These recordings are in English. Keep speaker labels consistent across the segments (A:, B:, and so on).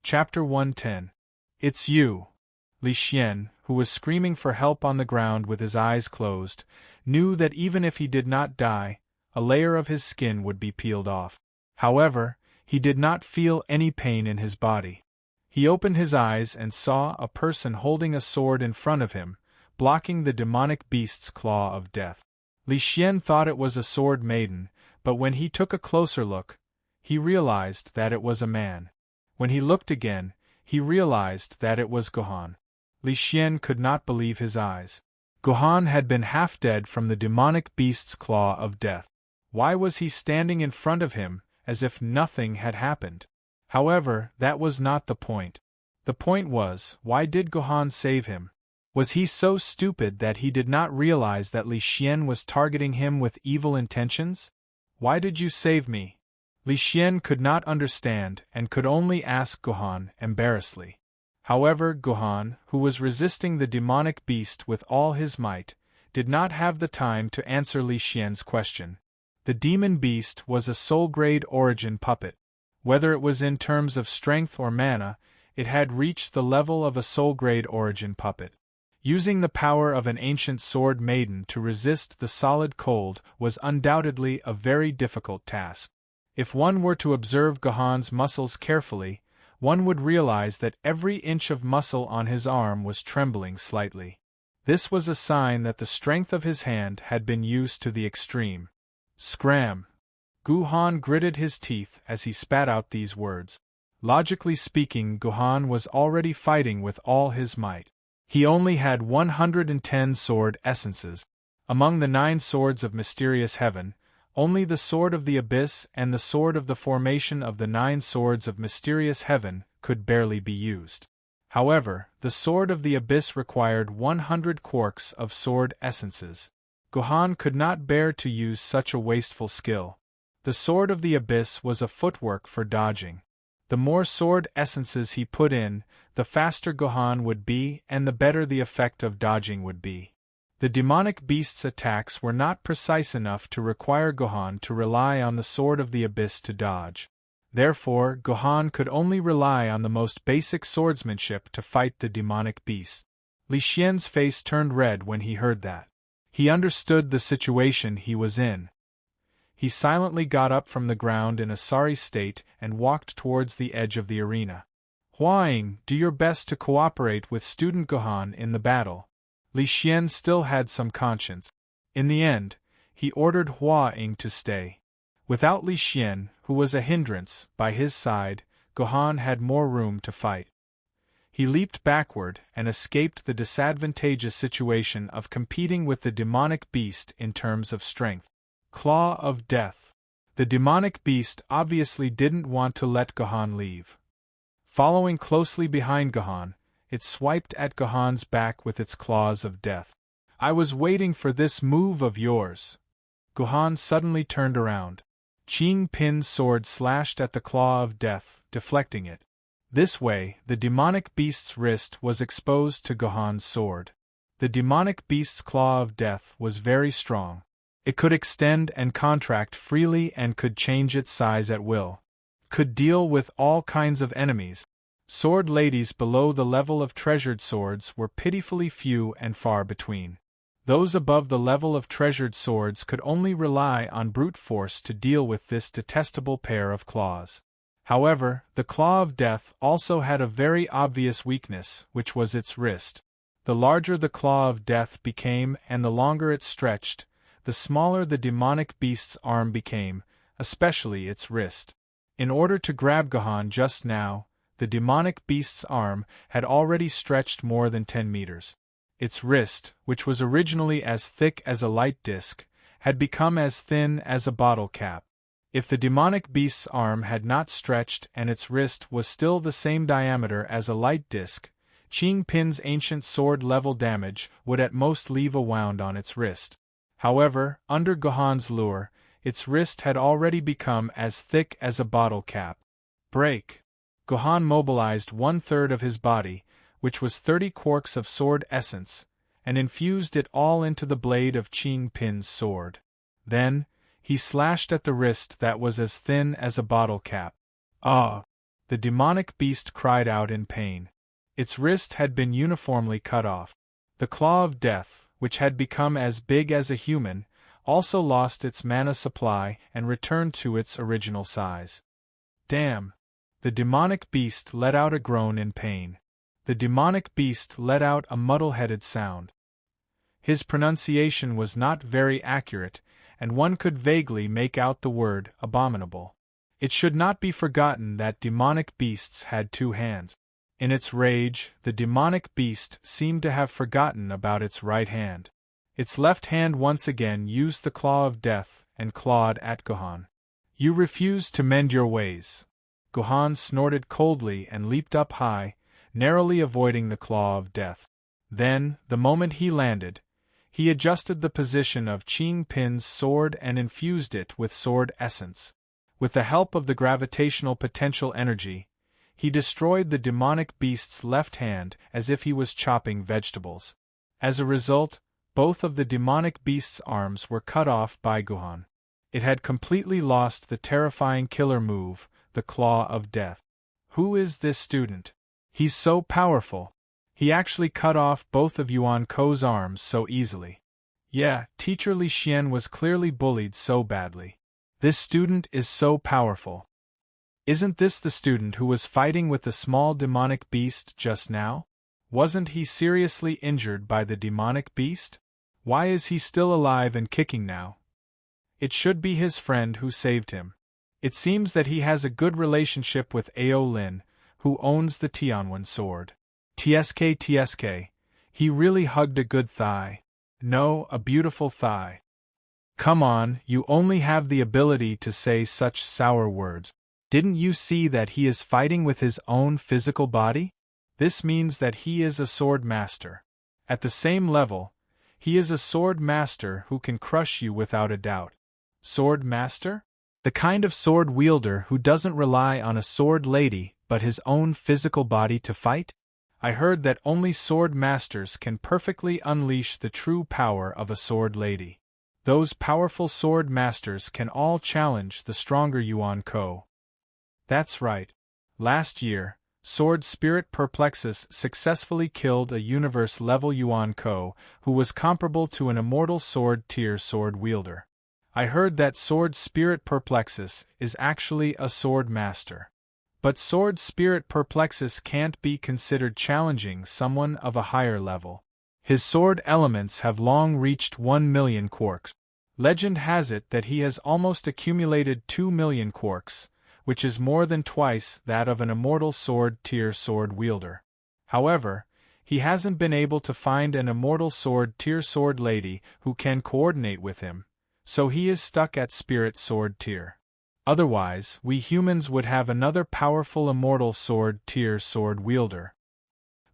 A: Chapter 110. It's you. Li Xian, who was screaming for help on the ground with his eyes closed, knew that even if he did not die, a layer of his skin would be peeled off. However, he did not feel any pain in his body. He opened his eyes and saw a person holding a sword in front of him, blocking the demonic beast's claw of death. Li Xian thought it was a sword maiden, but when he took a closer look, he realized that it was a man. When he looked again, he realized that it was Gohan. Li Xian could not believe his eyes. Gohan had been half dead from the demonic beast's claw of death. Why was he standing in front of him, as if nothing had happened? However, that was not the point. The point was, why did Gohan save him? Was he so stupid that he did not realize that Li Xian was targeting him with evil intentions? Why did you save me? Li Xian could not understand and could only ask Gohan embarrassedly. However, Gohan, who was resisting the demonic beast with all his might, did not have the time to answer Li Xian's question. The demon beast was a soul-grade origin puppet. Whether it was in terms of strength or mana, it had reached the level of a soul-grade origin puppet. Using the power of an ancient sword maiden to resist the solid cold was undoubtedly a very difficult task. If one were to observe Gohan's muscles carefully, one would realize that every inch of muscle on his arm was trembling slightly. This was a sign that the strength of his hand had been used to the extreme. Scram! Gohan gritted his teeth as he spat out these words. Logically speaking, Gohan was already fighting with all his might. He only had 110 sword essences. Among the 9 swords of mysterious heaven, only the Sword of the Abyss and the Sword of the Formation of the 9 swords of mysterious heaven could barely be used. However, the Sword of the Abyss required 100 quarks of sword essences. Gohan could not bear to use such a wasteful skill. The Sword of the Abyss was a footwork for dodging. The more sword essences he put in, the faster Gohan would be and the better the effect of dodging would be. The demonic beast's attacks were not precise enough to require Gohan to rely on the Sword of the Abyss to dodge. Therefore, Gohan could only rely on the most basic swordsmanship to fight the demonic beast. Li Xian's face turned red when he heard that. He understood the situation he was in. He silently got up from the ground in a sorry state and walked towards the edge of the arena. Hua Ying, do your best to cooperate with student Gohan in the battle. Li Xian still had some conscience. In the end, he ordered Hua Ying to stay. Without Li Xian, who was a hindrance, by his side, Gohan had more room to fight. He leaped backward and escaped the disadvantageous situation of competing with the demonic beast in terms of strength. Claw of Death. The demonic beast obviously didn't want to let Gohan leave. Following closely behind Gohan, it swiped at Gohan's back with its claws of death. I was waiting for this move of yours. Gohan suddenly turned around. Qing Pin's sword slashed at the claw of death, deflecting it. This way, the demonic beast's wrist was exposed to Gohan's sword. The demonic beast's claw of death was very strong. It could extend and contract freely and could change its size at will. Could deal with all kinds of enemies. Sword ladies below the level of treasured swords were pitifully few and far between. Those above the level of treasured swords could only rely on brute force to deal with this detestable pair of claws. However, the claw of death also had a very obvious weakness, which was its wrist. The larger the claw of death became and the longer it stretched, the smaller the demonic beast's arm became, especially its wrist. In order to grab Gohan just now, the demonic beast's arm had already stretched more than 10 meters. Its wrist, which was originally as thick as a light disc, had become as thin as a bottle cap. If the demonic beast's arm had not stretched and its wrist was still the same diameter as a light disc, Qing Pin's ancient sword level damage would at most leave a wound on its wrist. However, under Gohan's lure, its wrist had already become as thick as a bottle cap. Break! Gohan mobilized 1/3 of his body, which was 30 quarks of sword essence, and infused it all into the blade of Qing Pin's sword. Then, he slashed at the wrist that was as thin as a bottle cap. Ah! The demonic beast cried out in pain. Its wrist had been uniformly cut off. The claw of death, which had become as big as a human, also lost its mana supply and returned to its original size. Damn! The demonic beast let out a groan in pain. The demonic beast let out a muddle-headed sound. His pronunciation was not very accurate, and one could vaguely make out the word abominable. It should not be forgotten that demonic beasts had two hands. In its rage, the demonic beast seemed to have forgotten about its right hand. Its left hand once again used the claw of death and clawed at Gohan. You refuse to mend your ways. Gohan snorted coldly and leaped up high, narrowly avoiding the claw of death. Then, the moment he landed, he adjusted the position of Qing Pin's sword and infused it with sword essence. With the help of the gravitational potential energy, he destroyed the demonic beast's left hand as if he was chopping vegetables. As a result, both of the demonic beast's arms were cut off by Gohan. It had completely lost the terrifying killer move, the Claw of Death. Who is this student? He's so powerful. He actually cut off both of Yuan Ko's arms so easily. Yeah, Teacher Li Xian was clearly bullied so badly. This student is so powerful. Isn't this the student who was fighting with the small demonic beast just now? Wasn't he seriously injured by the demonic beast? Why is he still alive and kicking now? It should be his friend who saved him. It seems that he has a good relationship with Ao Lin, who owns the Tianwen sword. TSK, he really hugged a good thigh. No, a beautiful thigh. Come on, you only have the ability to say such sour words. Didn't you see that he is fighting with his own physical body? This means that he is a sword master. At the same level, he is a sword master who can crush you without a doubt. Sword master? The kind of sword wielder who doesn't rely on a sword lady but his own physical body to fight? I heard that only sword masters can perfectly unleash the true power of a sword lady. Those powerful sword masters can all challenge the stronger Yuan Ko. That's right. Last year, Sword Spirit Perplexus successfully killed a universe-level Yuan Ko who was comparable to an immortal sword-tier sword wielder. I heard that Sword Spirit Perplexus is actually a sword master. But Sword Spirit Perplexus can't be considered challenging someone of a higher level. His sword elements have long reached 1 million quarks. Legend has it that he has almost accumulated 2 million quarks, which is more than twice that of an immortal sword-tier sword wielder. However, he hasn't been able to find an immortal sword-tier sword lady who can coordinate with him, so he is stuck at spirit sword tier. Otherwise, we humans would have another powerful immortal sword-tier sword wielder.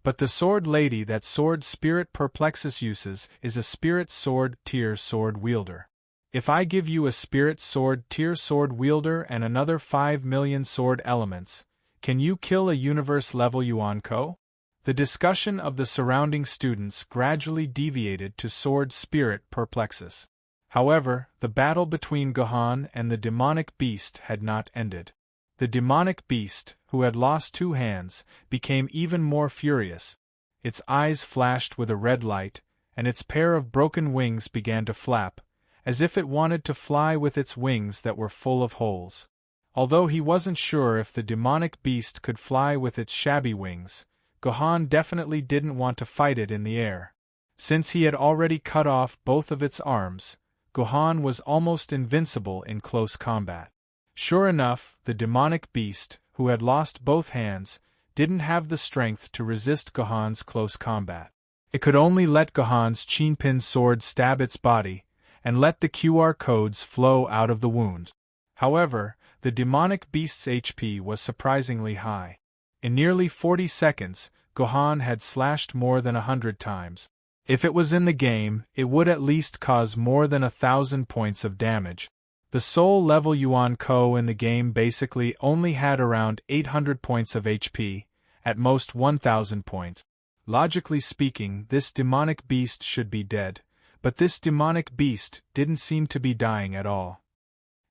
A: But the sword lady that Sword Spirit Perplexus uses is a spirit sword-tier sword wielder. If I give you a spirit sword-tier sword wielder and another 5 million sword elements, can you kill a universe-level Yuan Ko? The discussion of the surrounding students gradually deviated to Sword Spirit Perplexus. However, the battle between Gohan and the demonic beast had not ended. The demonic beast, who had lost 2 hands, became even more furious. Its eyes flashed with a red light, and its pair of broken wings began to flap, as if it wanted to fly with its wings that were full of holes. Although he wasn't sure if the demonic beast could fly with its shabby wings, Gohan definitely didn't want to fight it in the air. Since he had already cut off both of its arms, Gohan was almost invincible in close combat. Sure enough, the demonic beast, who had lost both hands, didn't have the strength to resist Gohan's close combat. It could only let Gohan's Qingpin sword stab its body, and let the QR codes flow out of the wound. However, the demonic beast's HP was surprisingly high. In nearly 40 seconds, Gohan had slashed more than 100 times. If it was in the game, it would at least cause more than 1,000 points of damage. The soul-level Yuan Ko in the game basically only had around 800 points of HP, at most 1,000 points. Logically speaking, this demonic beast should be dead, but this demonic beast didn't seem to be dying at all.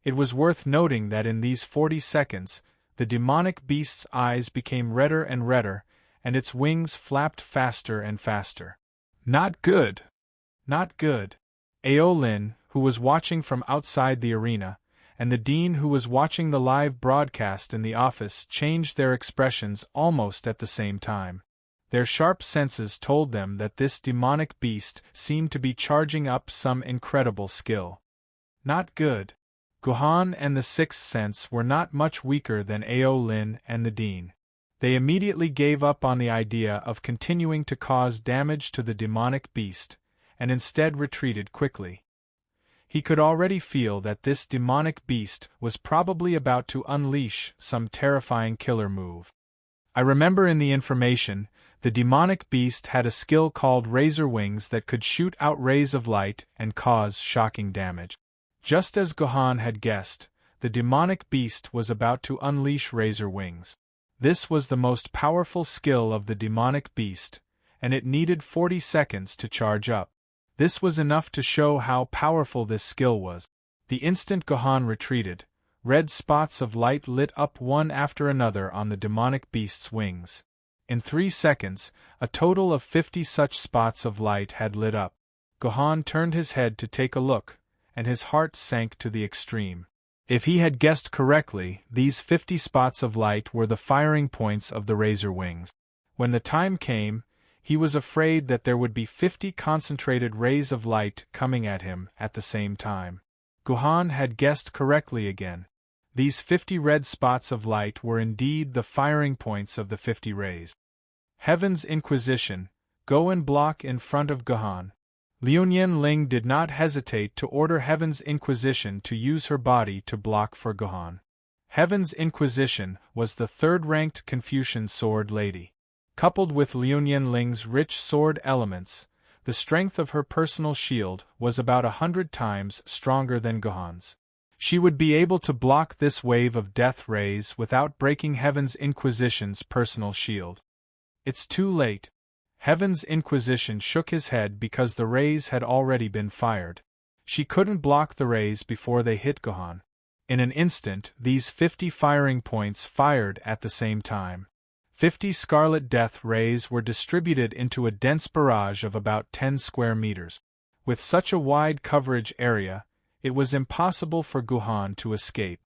A: It was worth noting that in these 40 seconds, the demonic beast's eyes became redder and redder, and its wings flapped faster and faster. Not good! Not good! Aolin, who was watching from outside the arena, and the dean who was watching the live broadcast in the office changed their expressions almost at the same time. Their sharp senses told them that this demonic beast seemed to be charging up some incredible skill. Not good. Guhan and the Sixth Sense were not much weaker than Aolin and the dean. They immediately gave up on the idea of continuing to cause damage to the demonic beast, and instead retreated quickly. He could already feel that this demonic beast was probably about to unleash some terrifying killer move. I remember in the information, the demonic beast had a skill called razor wings that could shoot out rays of light and cause shocking damage. Just as Guhan had guessed, the demonic beast was about to unleash razor wings. This was the most powerful skill of the demonic beast, and it needed 40 seconds to charge up. This was enough to show how powerful this skill was. The instant Guhan retreated, red spots of light lit up one after another on the demonic beast's wings. In 3 seconds, a total of 50 such spots of light had lit up. Guhan turned his head to take a look, and his heart sank to the extreme. If he had guessed correctly, these 50 spots of light were the firing points of the razor wings. When the time came, he was afraid that there would be 50 concentrated rays of light coming at him at the same time. Guhan had guessed correctly again. These 50 red spots of light were indeed the firing points of the 50 rays. Heaven's Inquisition, go and block in front of Guhan. Liuyan Ling did not hesitate to order Heaven's Inquisition to use her body to block for Guhan. Heaven's Inquisition was the third-ranked Confucian sword lady. Coupled with Liuyan Ling's rich sword elements, the strength of her personal shield was about 100 times stronger than Guhan's. She would be able to block this wave of death rays without breaking Heaven's Inquisition's personal shield. It's too late. Heaven's Inquisition shook his head because the rays had already been fired. She couldn't block the rays before they hit Guhan. In an instant, these 50 firing points fired at the same time. 50 scarlet death rays were distributed into a dense barrage of about 10 square meters. With such a wide coverage area, it was impossible for Guhan to escape.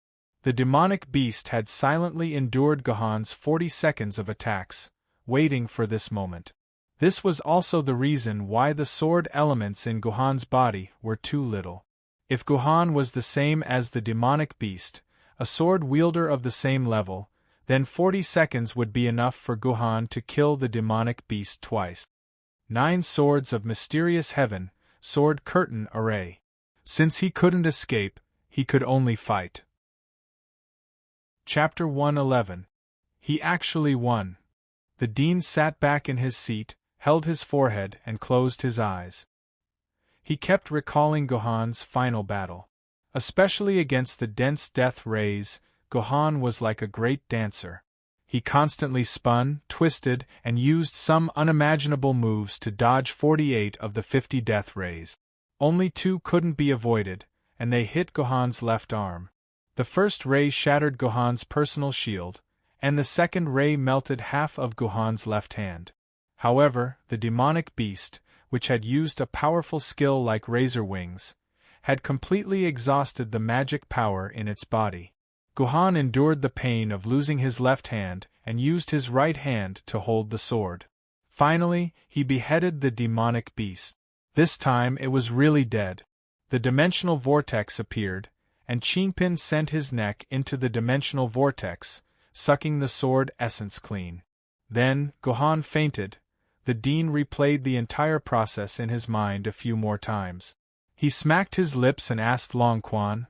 A: The demonic beast had silently endured Guhan's 40 seconds of attacks, waiting for this moment. This was also the reason why the sword elements in Guhan's body were too little. If Guhan was the same as the demonic beast, a sword wielder of the same level, then 40 seconds would be enough for Guhan to kill the demonic beast twice. 9 swords of mysterious heaven, sword curtain array. Since he couldn't escape, he could only fight. Chapter 111. He actually won. The dean sat back in his seat, held his forehead and closed his eyes. He kept recalling Guhan's final battle. Especially against the dense death rays, Guhan was like a great dancer. He constantly spun, twisted, and used some unimaginable moves to dodge 48 of the 50 death rays. Only 2 couldn't be avoided, and they hit Guhan's left arm. The first ray shattered Guhan's personal shield, and the second ray melted half of Guhan's left hand. However, the demonic beast, which had used a powerful skill like razor wings, had completely exhausted the magic power in its body. Guhan endured the pain of losing his left hand and used his right hand to hold the sword. Finally, he beheaded the demonic beast. This time it was really dead. The dimensional vortex appeared, and Qingpin sent his neck into the dimensional vortex, sucking the sword essence clean. Then, Guhan fainted. The dean replayed the entire process in his mind a few more times. He smacked his lips and asked Long Quan,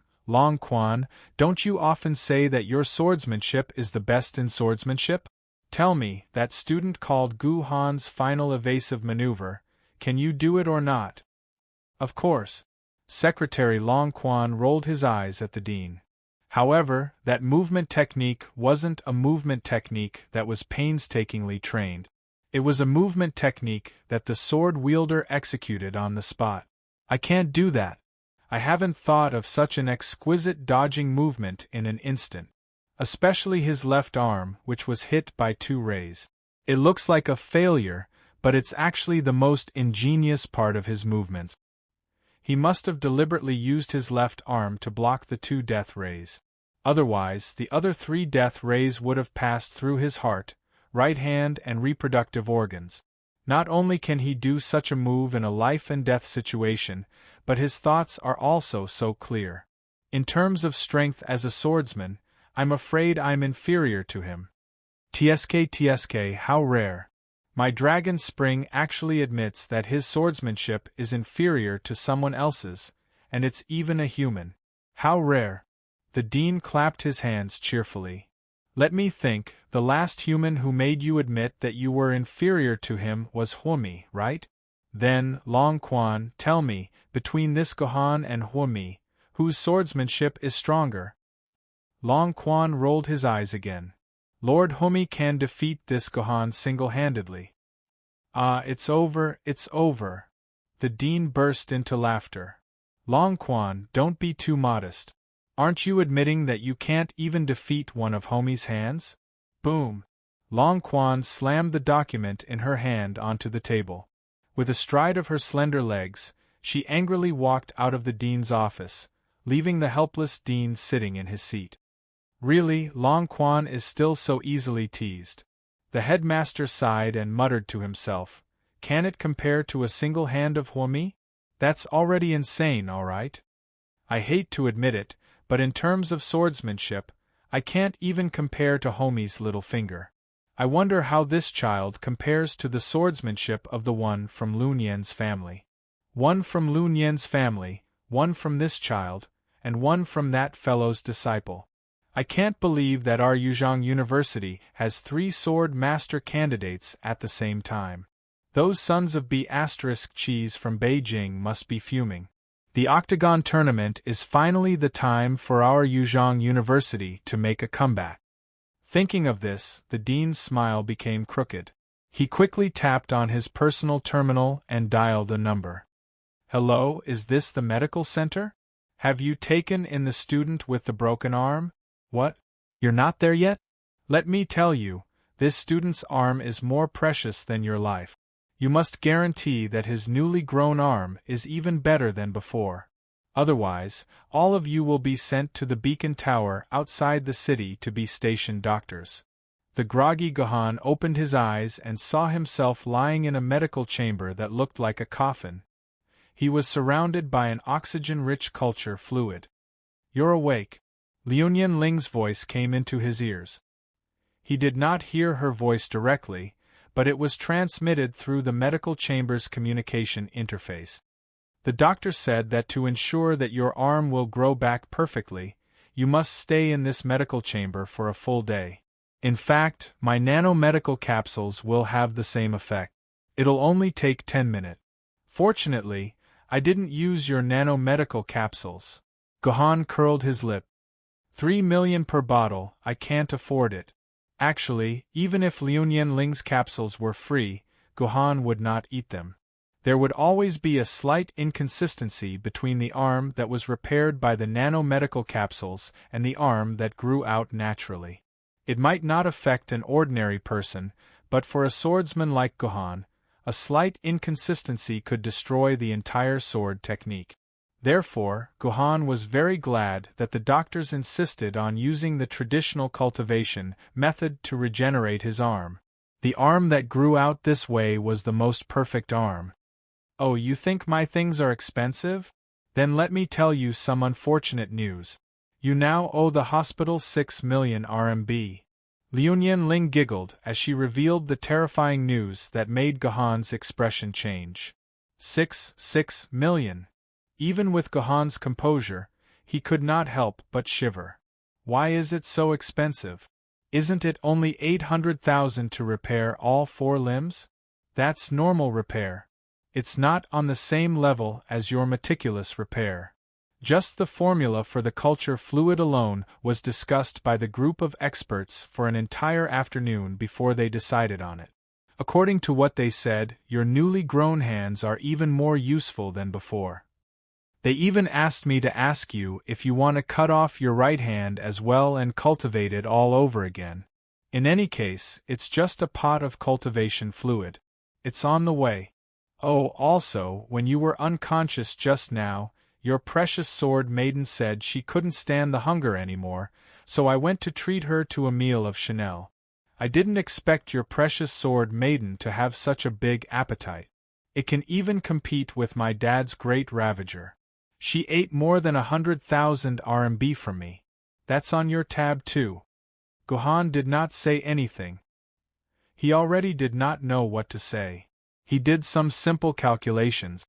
A: don't you often say that your swordsmanship is the best in swordsmanship? Tell me, that student called Guhan's final evasive maneuver, can you do it or not? Of course. Secretary Long Quan rolled his eyes at the dean. However, that movement technique wasn't a movement technique that was painstakingly trained. It was a movement technique that the sword wielder executed on the spot. I can't do that. I haven't thought of such an exquisite dodging movement in an instant. especially his left arm, which was hit by 2 rays. It looks like a failure, but it's actually the most ingenious part of his movements. He must have deliberately used his left arm to block the 2 death rays. Otherwise, the other 3 death rays would have passed through his heart, right hand, and reproductive organs. Not only can he do such a move in a life-and-death situation, but his thoughts are also so clear. In terms of strength as a swordsman, I'm afraid I'm inferior to him. TSK, how rare. My dragon spring actually admits that his swordsmanship is inferior to someone else's, and it's even a human. How rare. The dean clapped his hands cheerfully. Let me think, the last human who made you admit that you were inferior to him was Huomi, right? Then, Long Quan, tell me, between this Gohan and Huomi, whose swordsmanship is stronger? Long Quan rolled his eyes again. Lord Huomi can defeat this Gohan single-handedly. Ah, it's over, it's over. The dean burst into laughter. Long Quan, don't be too modest. Aren't you admitting that you can't even defeat one of Huomi's hands? Boom! Long Quan slammed the document in her hand onto the table. With a stride of her slender legs, she angrily walked out of the dean's office, leaving the helpless dean sitting in his seat. Really, Long Quan is still so easily teased. The headmaster sighed and muttered to himself, can it compare to a single hand of Huomi? That's already insane, all right. I hate to admit it, but in terms of swordsmanship, I can't even compare to Huomi's little finger. I wonder how this child compares to the swordsmanship of the one from Lu Nian's family. One from Lu Nian's family, one from this child, and one from that fellow's disciple. I can't believe that our Yuzhong University has 3 sword master candidates at the same time. Those sons of B** cheese from Beijing must be fuming. The Octagon tournament is finally the time for our Yuzhong University to make a comeback. Thinking of this, the dean's smile became crooked. He quickly tapped on his personal terminal and dialed a number. Hello, is this the medical center? Have you taken in the student with the broken arm? What? You're not there yet? Let me tell you, this student's arm is more precious than your life. You must guarantee that his newly grown arm is even better than before. Otherwise, all of you will be sent to the beacon tower outside the city to be station doctors. The groggy Gohan opened his eyes and saw himself lying in a medical chamber that looked like a coffin. He was surrounded by an oxygen-rich culture fluid. You're awake. Liuyan Ling's voice came into his ears. He did not hear her voice directly, but it was transmitted through the medical chamber's communication interface. The doctor said that to ensure that your arm will grow back perfectly, you must stay in this medical chamber for a full day. In fact, my nanomedical capsules will have the same effect. It'll only take 10 minutes. Fortunately, I didn't use your nanomedical capsules. Gohan curled his lip. 3 million per bottle, I can't afford it. Actually, even if Liuyan Ling's capsules were free, Gohan would not eat them. There would always be a slight inconsistency between the arm that was repaired by the nanomedical capsules and the arm that grew out naturally. It might not affect an ordinary person, but for a swordsman like Gohan, a slight inconsistency could destroy the entire sword technique. Therefore, Gohan was very glad that the doctors insisted on using the traditional cultivation method to regenerate his arm. The arm that grew out this way was the most perfect arm. Oh, you think my things are expensive? Then let me tell you some unfortunate news. You now owe the hospital 6 million RMB. Liuyan Ling giggled as she revealed the terrifying news that made Gohan's expression change. 6 million. Even with Gohan's composure, he could not help but shiver. Why is it so expensive? Isn't it only 800,000 to repair all 4 limbs? That's normal repair. It's not on the same level as your meticulous repair. Just the formula for the culture fluid alone was discussed by the group of experts for an entire afternoon before they decided on it. According to what they said, your newly grown hands are even more useful than before. They even asked me to ask you if you want to cut off your right hand as well and cultivate it all over again. In any case, it's just a pot of cultivation fluid. It's on the way. Oh, also, when you were unconscious just now, your precious sword Maiden said she couldn't stand the hunger anymore, so I went to treat her to a meal of Chanel. I didn't expect your precious sword Maiden to have such a big appetite. It can even compete with my dad's great Ravager. She ate more than 100,000 RMB from me. That's on your tab too. Gohan did not say anything. He already did not know what to say. He did some simple calculations.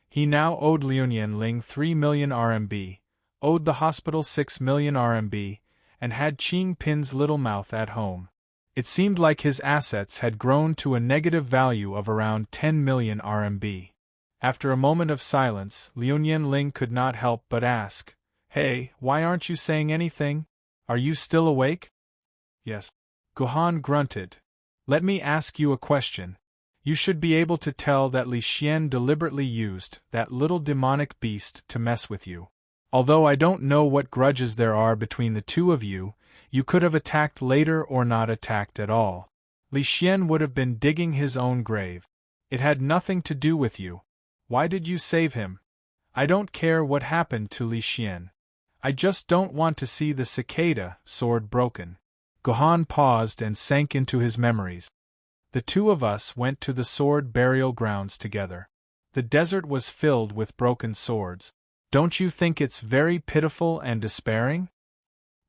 A: He now owed Liu Ling 3 million RMB, owed the hospital 6 million RMB, and had Qing Pin's little mouth at home. It seemed like his assets had grown to a negative value of around 10 million RMB. After a moment of silence, Liu Ling could not help but ask, "Hey, why aren't you saying anything? Are you still awake?" "Yes." Gohan grunted. "Let me ask you a question. You should be able to tell that Li Xian deliberately used that little demonic beast to mess with you. Although I don't know what grudges there are between the two of you, you could have attacked later or not attacked at all. Li Xian would have been digging his own grave. It had nothing to do with you. Why did you save him? I don't care what happened to Li Xian. I just don't want to see the cicada sword broken." Gohan paused and sank into his memories. The two of us went to the sword burial grounds together. The desert was filled with broken swords. Don't you think it's very pitiful and despairing?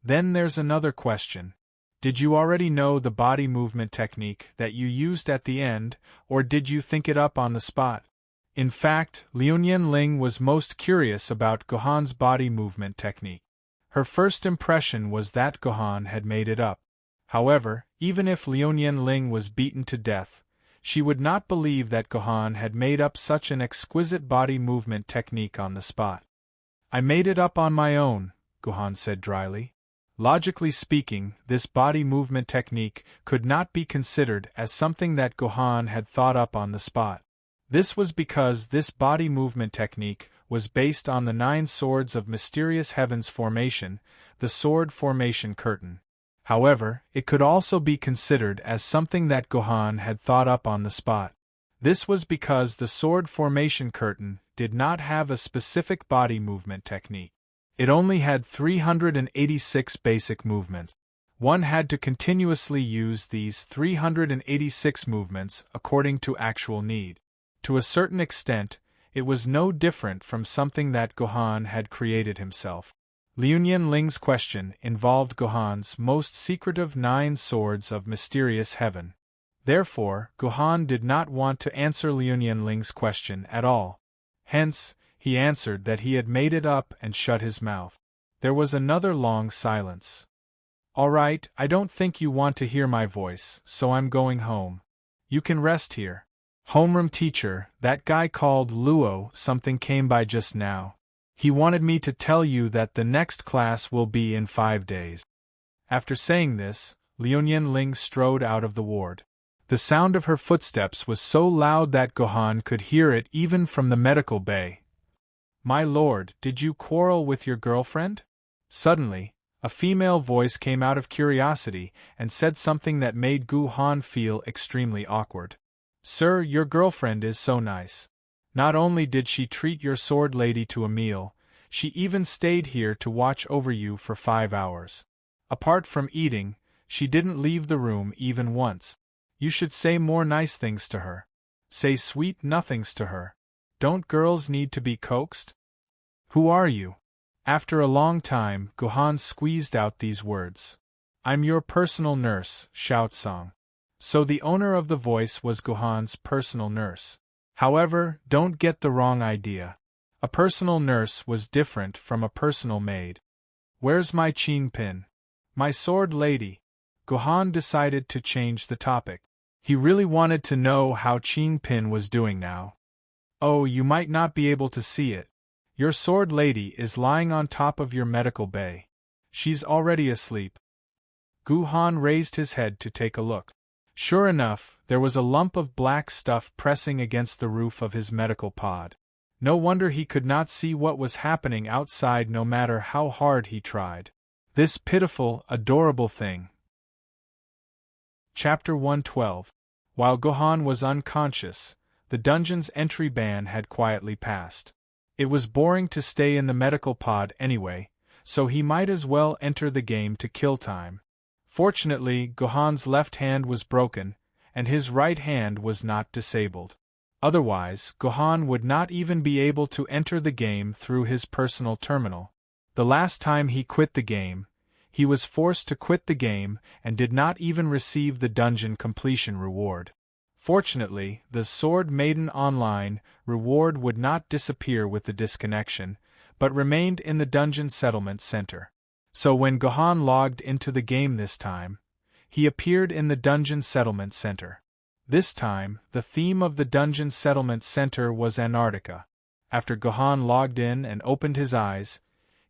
A: Then there's another question. Did you already know the body movement technique that you used at the end, or did you think it up on the spot? In fact, Liu Ling was most curious about Gohan's body movement technique. Her first impression was that Gohan had made it up. However, even if Liu Ling was beaten to death, she would not believe that Gohan had made up such an exquisite body movement technique on the spot. "I made it up on my own," Gohan said dryly. Logically speaking, this body movement technique could not be considered as something that Gohan had thought up on the spot. This was because this body movement technique was based on the 9 swords of mysterious heavens formation, the sword formation curtain. However, it could also be considered as something that Gohan had thought up on the spot. This was because the sword formation curtain did not have a specific body movement technique. It only had 386 basic movements. One had to continuously use these 386 movements according to actual need. To a certain extent, it was no different from something that Gohan had created himself. Liu Ling's question involved Gohan's most secretive 9 swords of mysterious heaven. Therefore, Gohan did not want to answer Liu Ling's question at all. Hence, he answered that he had made it up and shut his mouth. There was another long silence. "All right, I don't think you want to hear my voice, so I'm going home. You can rest here. Homeroom teacher, that guy called Luo something came by just now. He wanted me to tell you that the next class will be in 5 days." After saying this, Liu Ling strode out of the ward. The sound of her footsteps was so loud that Gohan could hear it even from the medical bay. "My lord, did you quarrel with your girlfriend?" Suddenly, a female voice came out of curiosity and said something that made Gohan feel extremely awkward. "Sir, your girlfriend is so nice. Not only did she treat your sword lady to a meal, she even stayed here to watch over you for 5 hours. Apart from eating, she didn't leave the room even once. You should say more nice things to her. Say sweet nothings to her. Don't girls need to be coaxed?" "Who are you?" After a long time, Gohan squeezed out these words. "I'm your personal nurse, Shout Song." So the owner of the voice was Gohan's personal nurse. However, don't get the wrong idea. A personal nurse was different from a personal maid. "Where's my Qing Pin? My sword lady?" Gohan decided to change the topic. He really wanted to know how Qing Pin was doing now. "Oh, you might not be able to see it. Your sword lady is lying on top of your medical bay. She's already asleep." Gohan raised his head to take a look. Sure enough, there was a lump of black stuff pressing against the roof of his medical pod. No wonder he could not see what was happening outside no matter how hard he tried. This pitiful, adorable thing. Chapter 112. While Gohan was unconscious, the dungeon's entry ban had quietly passed. It was boring to stay in the medical pod anyway, so he might as well enter the game to kill time. Fortunately, Gohan's left hand was broken, and his right hand was not disabled. Otherwise, Gohan would not even be able to enter the game through his personal terminal. The last time he quit the game, he was forced to quit the game and did not even receive the dungeon completion reward. Fortunately, the Sword Maiden Online reward would not disappear with the disconnection, but remained in the Dungeon Settlement Center. So when Gohan logged into the game this time, he appeared in the Dungeon Settlement Center. This time, the theme of the Dungeon Settlement Center was Antarctica. After Gohan logged in and opened his eyes,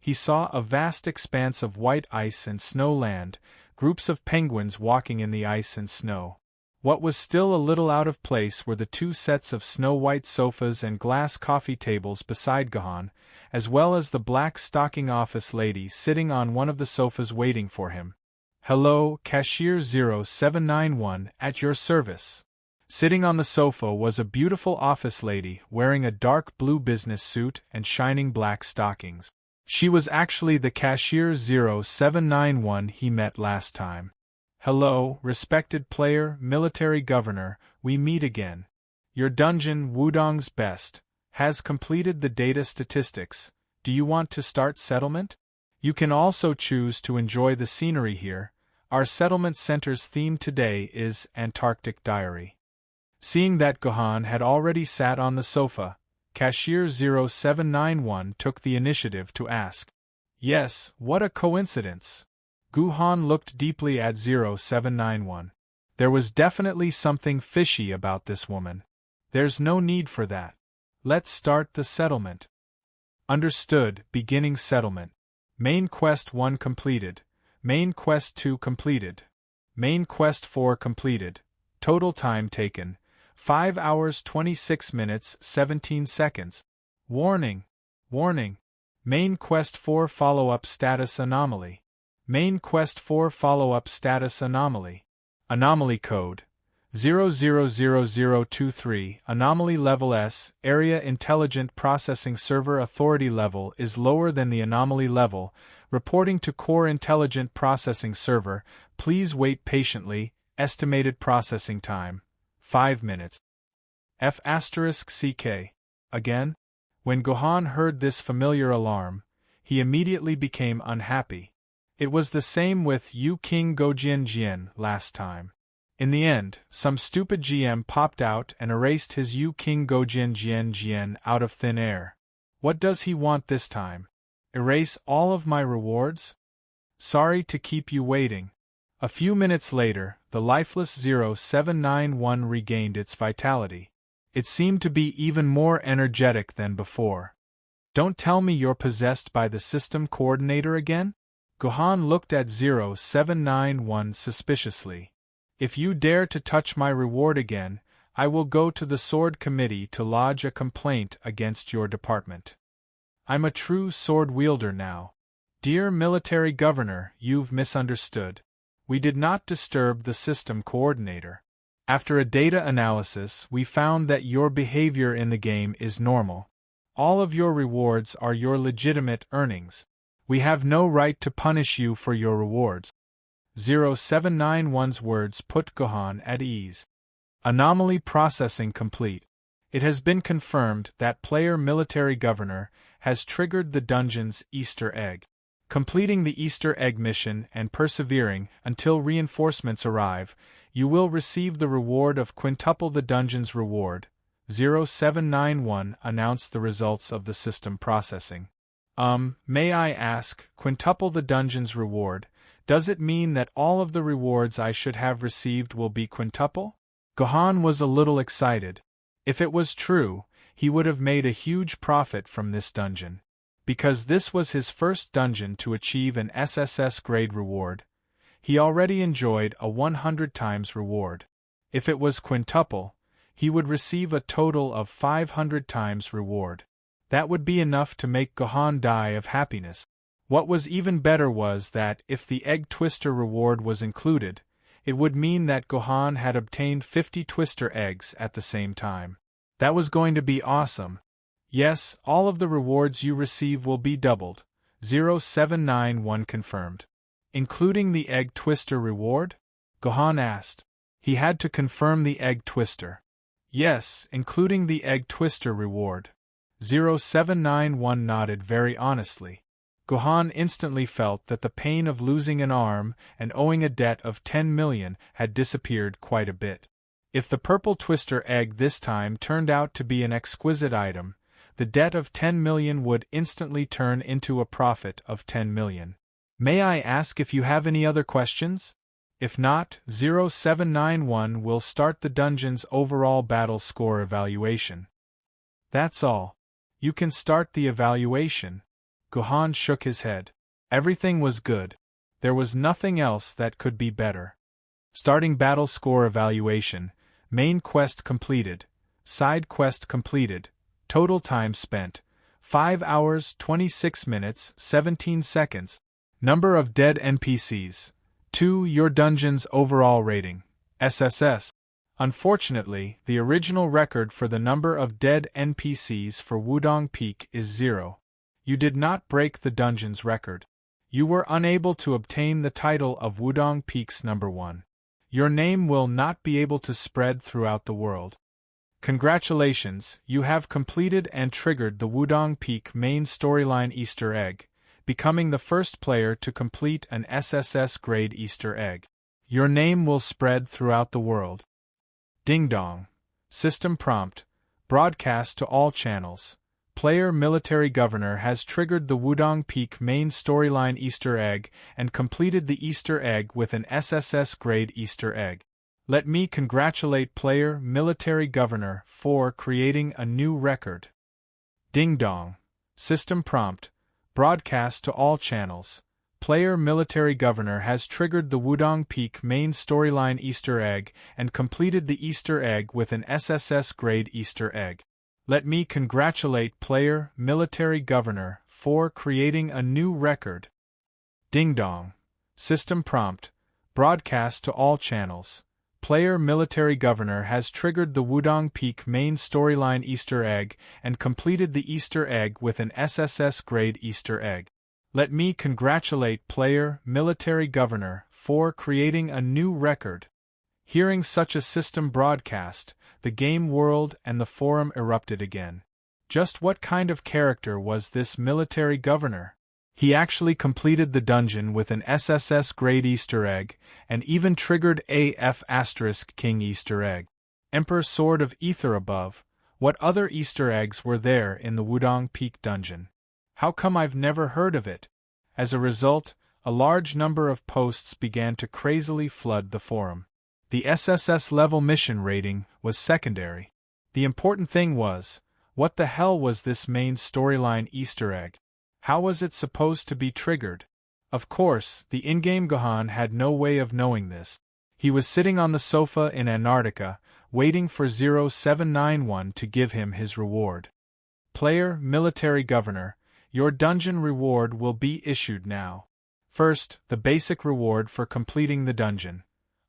A: he saw a vast expanse of white ice and snow land, groups of penguins walking in the ice and snow. What was still a little out of place were the 2 sets of snow-white sofas and glass coffee tables beside Gohan, as well as the black stocking office lady sitting on one of the sofas waiting for him. "Hello, Cashier 0791, at your service." Sitting on the sofa was a beautiful office lady wearing a dark blue business suit and shining black stockings. She was actually the Cashier 0791 he met last time. "Hello, respected player, military governor, we meet again. Your dungeon, Wudong's Best, has completed the data statistics. Do you want to start settlement? You can also choose to enjoy the scenery here. Our settlement center's theme today is Antarctic Diary." Seeing that Gohan had already sat on the sofa, Cashier 0791 took the initiative to ask. "Yes, what a coincidence." Gohan looked deeply at 0791. There was definitely something fishy about this woman. "There's no need for that. Let's start the settlement." "Understood, beginning settlement. Main Quest 1 completed. Main Quest 2 completed. Main Quest 4 completed. Total time taken, 5 hours 26 minutes 17 seconds. Warning! Warning! Main Quest 4 follow-up status anomaly. Main Quest 4 follow-up status anomaly. Anomaly code 000023. Anomaly level S. Area Intelligent Processing Server Authority level is lower than the anomaly level. Reporting to Core Intelligent Processing Server. Please wait patiently. Estimated processing time 5 minutes. F***CK. Again? When Gohan heard this familiar alarm, he immediately became unhappy. It was the same with Yu King Gojian Jian last time. In the end, some stupid GM popped out and erased his Yu King Gojian Jian out of thin air. What does he want this time? Erase all of my rewards? Sorry to keep you waiting. A few minutes later, the lifeless 0791 regained its vitality. It seemed to be even more energetic than before. "Don't tell me you're possessed by the system coordinator again?" Gohan looked at 0791 suspiciously. "If you dare to touch my reward again, I will go to the Sword Committee to lodge a complaint against your department. I'm a true sword wielder now. Dear military governor, you've misunderstood. We did not disturb the system coordinator. After a data analysis, we found that your behavior in the game is normal. All of your rewards are your legitimate earnings. We have no right to punish you for your rewards." 0791's words put Gohan at ease. Anomaly processing complete. It has been confirmed that player military governor has triggered the dungeon's Easter egg. Completing the Easter egg mission and persevering until reinforcements arrive, you will receive the reward of quintuple the dungeon's reward. 0791 announced the results of the system processing. May I ask, quintuple the dungeon's reward, does it mean that all of the rewards I should have received will be quintuple? Gohan was a little excited. If it was true, he would have made a huge profit from this dungeon. Because this was his first dungeon to achieve an SSS grade reward, he already enjoyed a 100 times reward. If it was quintuple, he would receive a total of 500 times reward. That would be enough to make Gohan die of happiness. What was even better was that, if the egg twister reward was included, it would mean that Gohan had obtained 50 twister eggs at the same time. That was going to be awesome. Yes, all of the rewards you receive will be doubled. 0791 confirmed. Including the egg twister reward? Gohan asked. He had to confirm the egg twister. Yes, including the egg twister reward. 0791 nodded very honestly. Gohan instantly felt that the pain of losing an arm and owing a debt of 10 million had disappeared quite a bit. If the purple twister egg this time turned out to be an exquisite item, the debt of 10 million would instantly turn into a profit of 10 million. May I ask if you have any other questions? If not, 0791 will start the dungeon's overall battle score evaluation. That's all. You can start the evaluation. Gohan shook his head. Everything was good. There was nothing else that could be better. Starting battle score evaluation. Main quest completed. Side quest completed. Total time spent. 5 hours 26 minutes 17 seconds. Number of dead NPCs. 2. Your dungeon's overall rating. SSS. Unfortunately, the original record for the number of dead NPCs for Wudong Peak is 0. You did not break the dungeon's record. You were unable to obtain the title of Wudong Peak's number 1. Your name will not be able to spread throughout the world. Congratulations, you have completed and triggered the Wudong Peak main storyline Easter egg, becoming the first player to complete an SSS grade Easter egg. Your name will spread throughout the world. Ding dong. System prompt. Broadcast to all channels. Player Military Governor has triggered the Wudong Peak main storyline Easter egg and completed the Easter egg with an SSS grade Easter egg. Let me congratulate Player Military Governor for creating a new record. Ding dong. System prompt. Broadcast to all channels. Player Military Governor has triggered the Wudong Peak main storyline Easter egg and completed the Easter egg with an SSS grade Easter egg. Let me congratulate Player Military Governor for creating a new record. Ding dong. System prompt. Broadcast to all channels. Player Military Governor has triggered the Wudong Peak main storyline Easter egg and completed the Easter egg with an SSS grade Easter egg. Let me congratulate Player Military Governor for creating a new record. Hearing such a system broadcast, the game world and the forum erupted again. Just what kind of character was this military governor? He actually completed the dungeon with an SSS grade Easter egg, and even triggered AF * King Easter egg. Emperor Sword of Ether above, what other Easter eggs were there in the Wudong Peak dungeon? How come I've never heard of it? As a result, a large number of posts began to crazily flood the forum. The SSS level mission rating was secondary. The important thing was, what the hell was this main storyline Easter egg? How was it supposed to be triggered? Of course, the in-game Gohan had no way of knowing this. He was sitting on the sofa in Antarctica, waiting for 0791 to give him his reward. Player Military Governor, your dungeon reward will be issued now. First, the basic reward for completing the dungeon.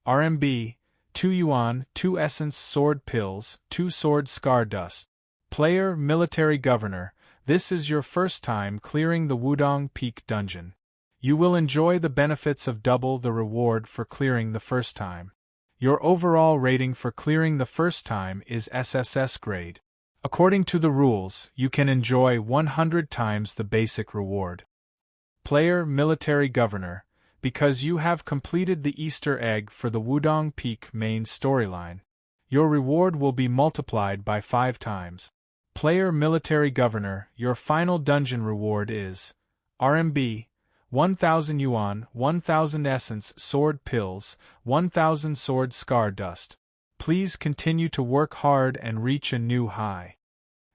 A: RMB, 2 yuan, 2 essence sword pills, 2 sword scar dust. Player Military Governor, this is your first time clearing the Wudong Peak dungeon. You will enjoy the benefits of double the reward for clearing the first time. Your overall rating for clearing the first time is SSS grade. According to the rules, you can enjoy 100 times the basic reward. Player Military Governor, because you have completed the Easter egg for the Wudong Peak main storyline, your reward will be multiplied by 5 times. Player Military Governor, your final dungeon reward is RMB, 1000 yuan, 1000 essence sword pills, 1000 sword scar dust. Please continue to work hard and reach a new high.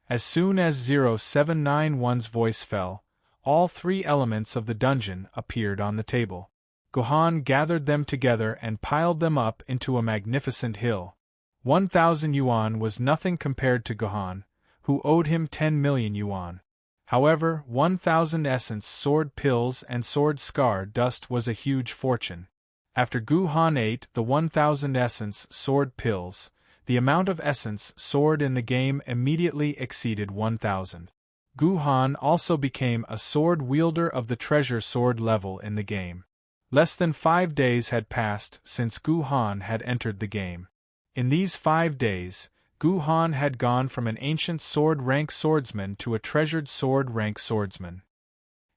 A: As soon as 0791's voice fell, all 3 elements of the dungeon appeared on the table. Gohan gathered them together and piled them up into a magnificent hill. 1000 yuan was nothing compared to Gohan, who owed him 10 million yuan. However, 1,000 essence sword pills and sword scar dust was a huge fortune. After Gu Han ate the 1,000 essence sword pills, the amount of essence sword in the game immediately exceeded 1,000. Gu Han also became a sword wielder of the treasure sword level in the game. Less than 5 days had passed since Gu Han had entered the game. In these 5 days, Gu Han had gone from an ancient sword rank swordsman to a treasured sword rank swordsman.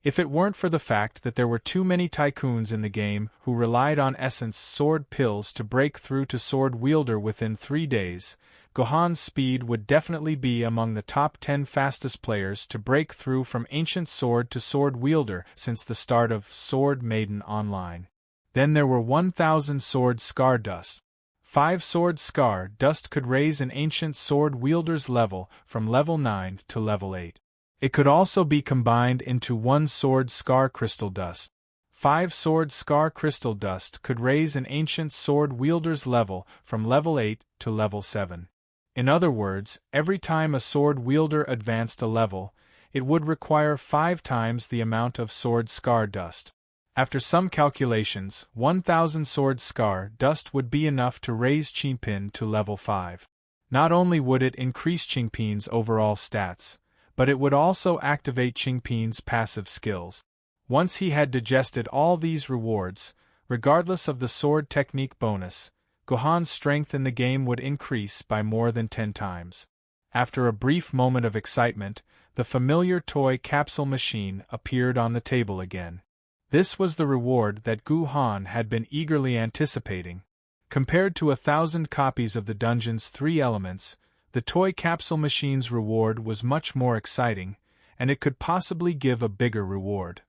A: If it weren't for the fact that there were too many tycoons in the game who relied on essence sword pills to break through to sword wielder within 3 days, Gu Han's speed would definitely be among the top 10 fastest players to break through from ancient sword to sword wielder since the start of Sword Maiden Online. Then there were 1,000 sword scar dust. 5 sword scar dust could raise an ancient sword wielder's level from level 9 to level 8. It could also be combined into 1 sword scar crystal dust. 5 sword scar crystal dust could raise an ancient sword wielder's level from level 8 to level 7. In other words, every time a sword wielder advanced a level, it would require 5 times the amount of sword scar dust. After some calculations, 1,000 sword scar dust would be enough to raise Qingpin to level 5. Not only would it increase Qingpin's overall stats, but it would also activate Qingpin's passive skills. Once he had digested all these rewards, regardless of the sword technique bonus, Gu Han's strength in the game would increase by more than 10 times. After a brief moment of excitement, the familiar toy capsule machine appeared on the table again. This was the reward that Gu Han had been eagerly anticipating. Compared to 1,000 copies of the dungeon's 3 elements, the toy capsule machine's reward was much more exciting, and it could possibly give a bigger reward.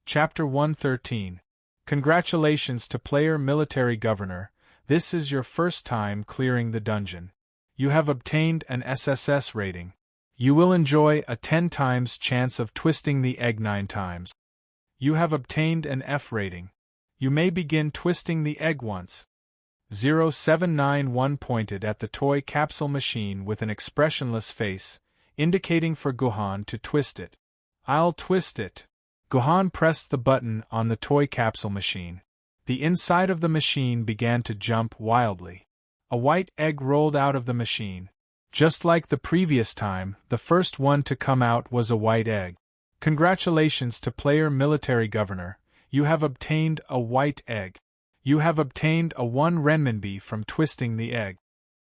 A: Chapter 113. Congratulations to player Military Governor, this is your first time clearing the dungeon. You have obtained an SSS rating. You will enjoy a 10 times chance of twisting the egg 9 times. You have obtained an F rating. You may begin twisting the egg once. 0791 pointed at the toy capsule machine with an expressionless face, indicating for Gu Han to twist it. I'll twist it. Gu Han pressed the button on the toy capsule machine. The inside of the machine began to jump wildly. A white egg rolled out of the machine. Just like the previous time, the first one to come out was a white egg. Congratulations to player Military Governor, you have obtained a white egg. You have obtained a 1 renminbi from twisting the egg.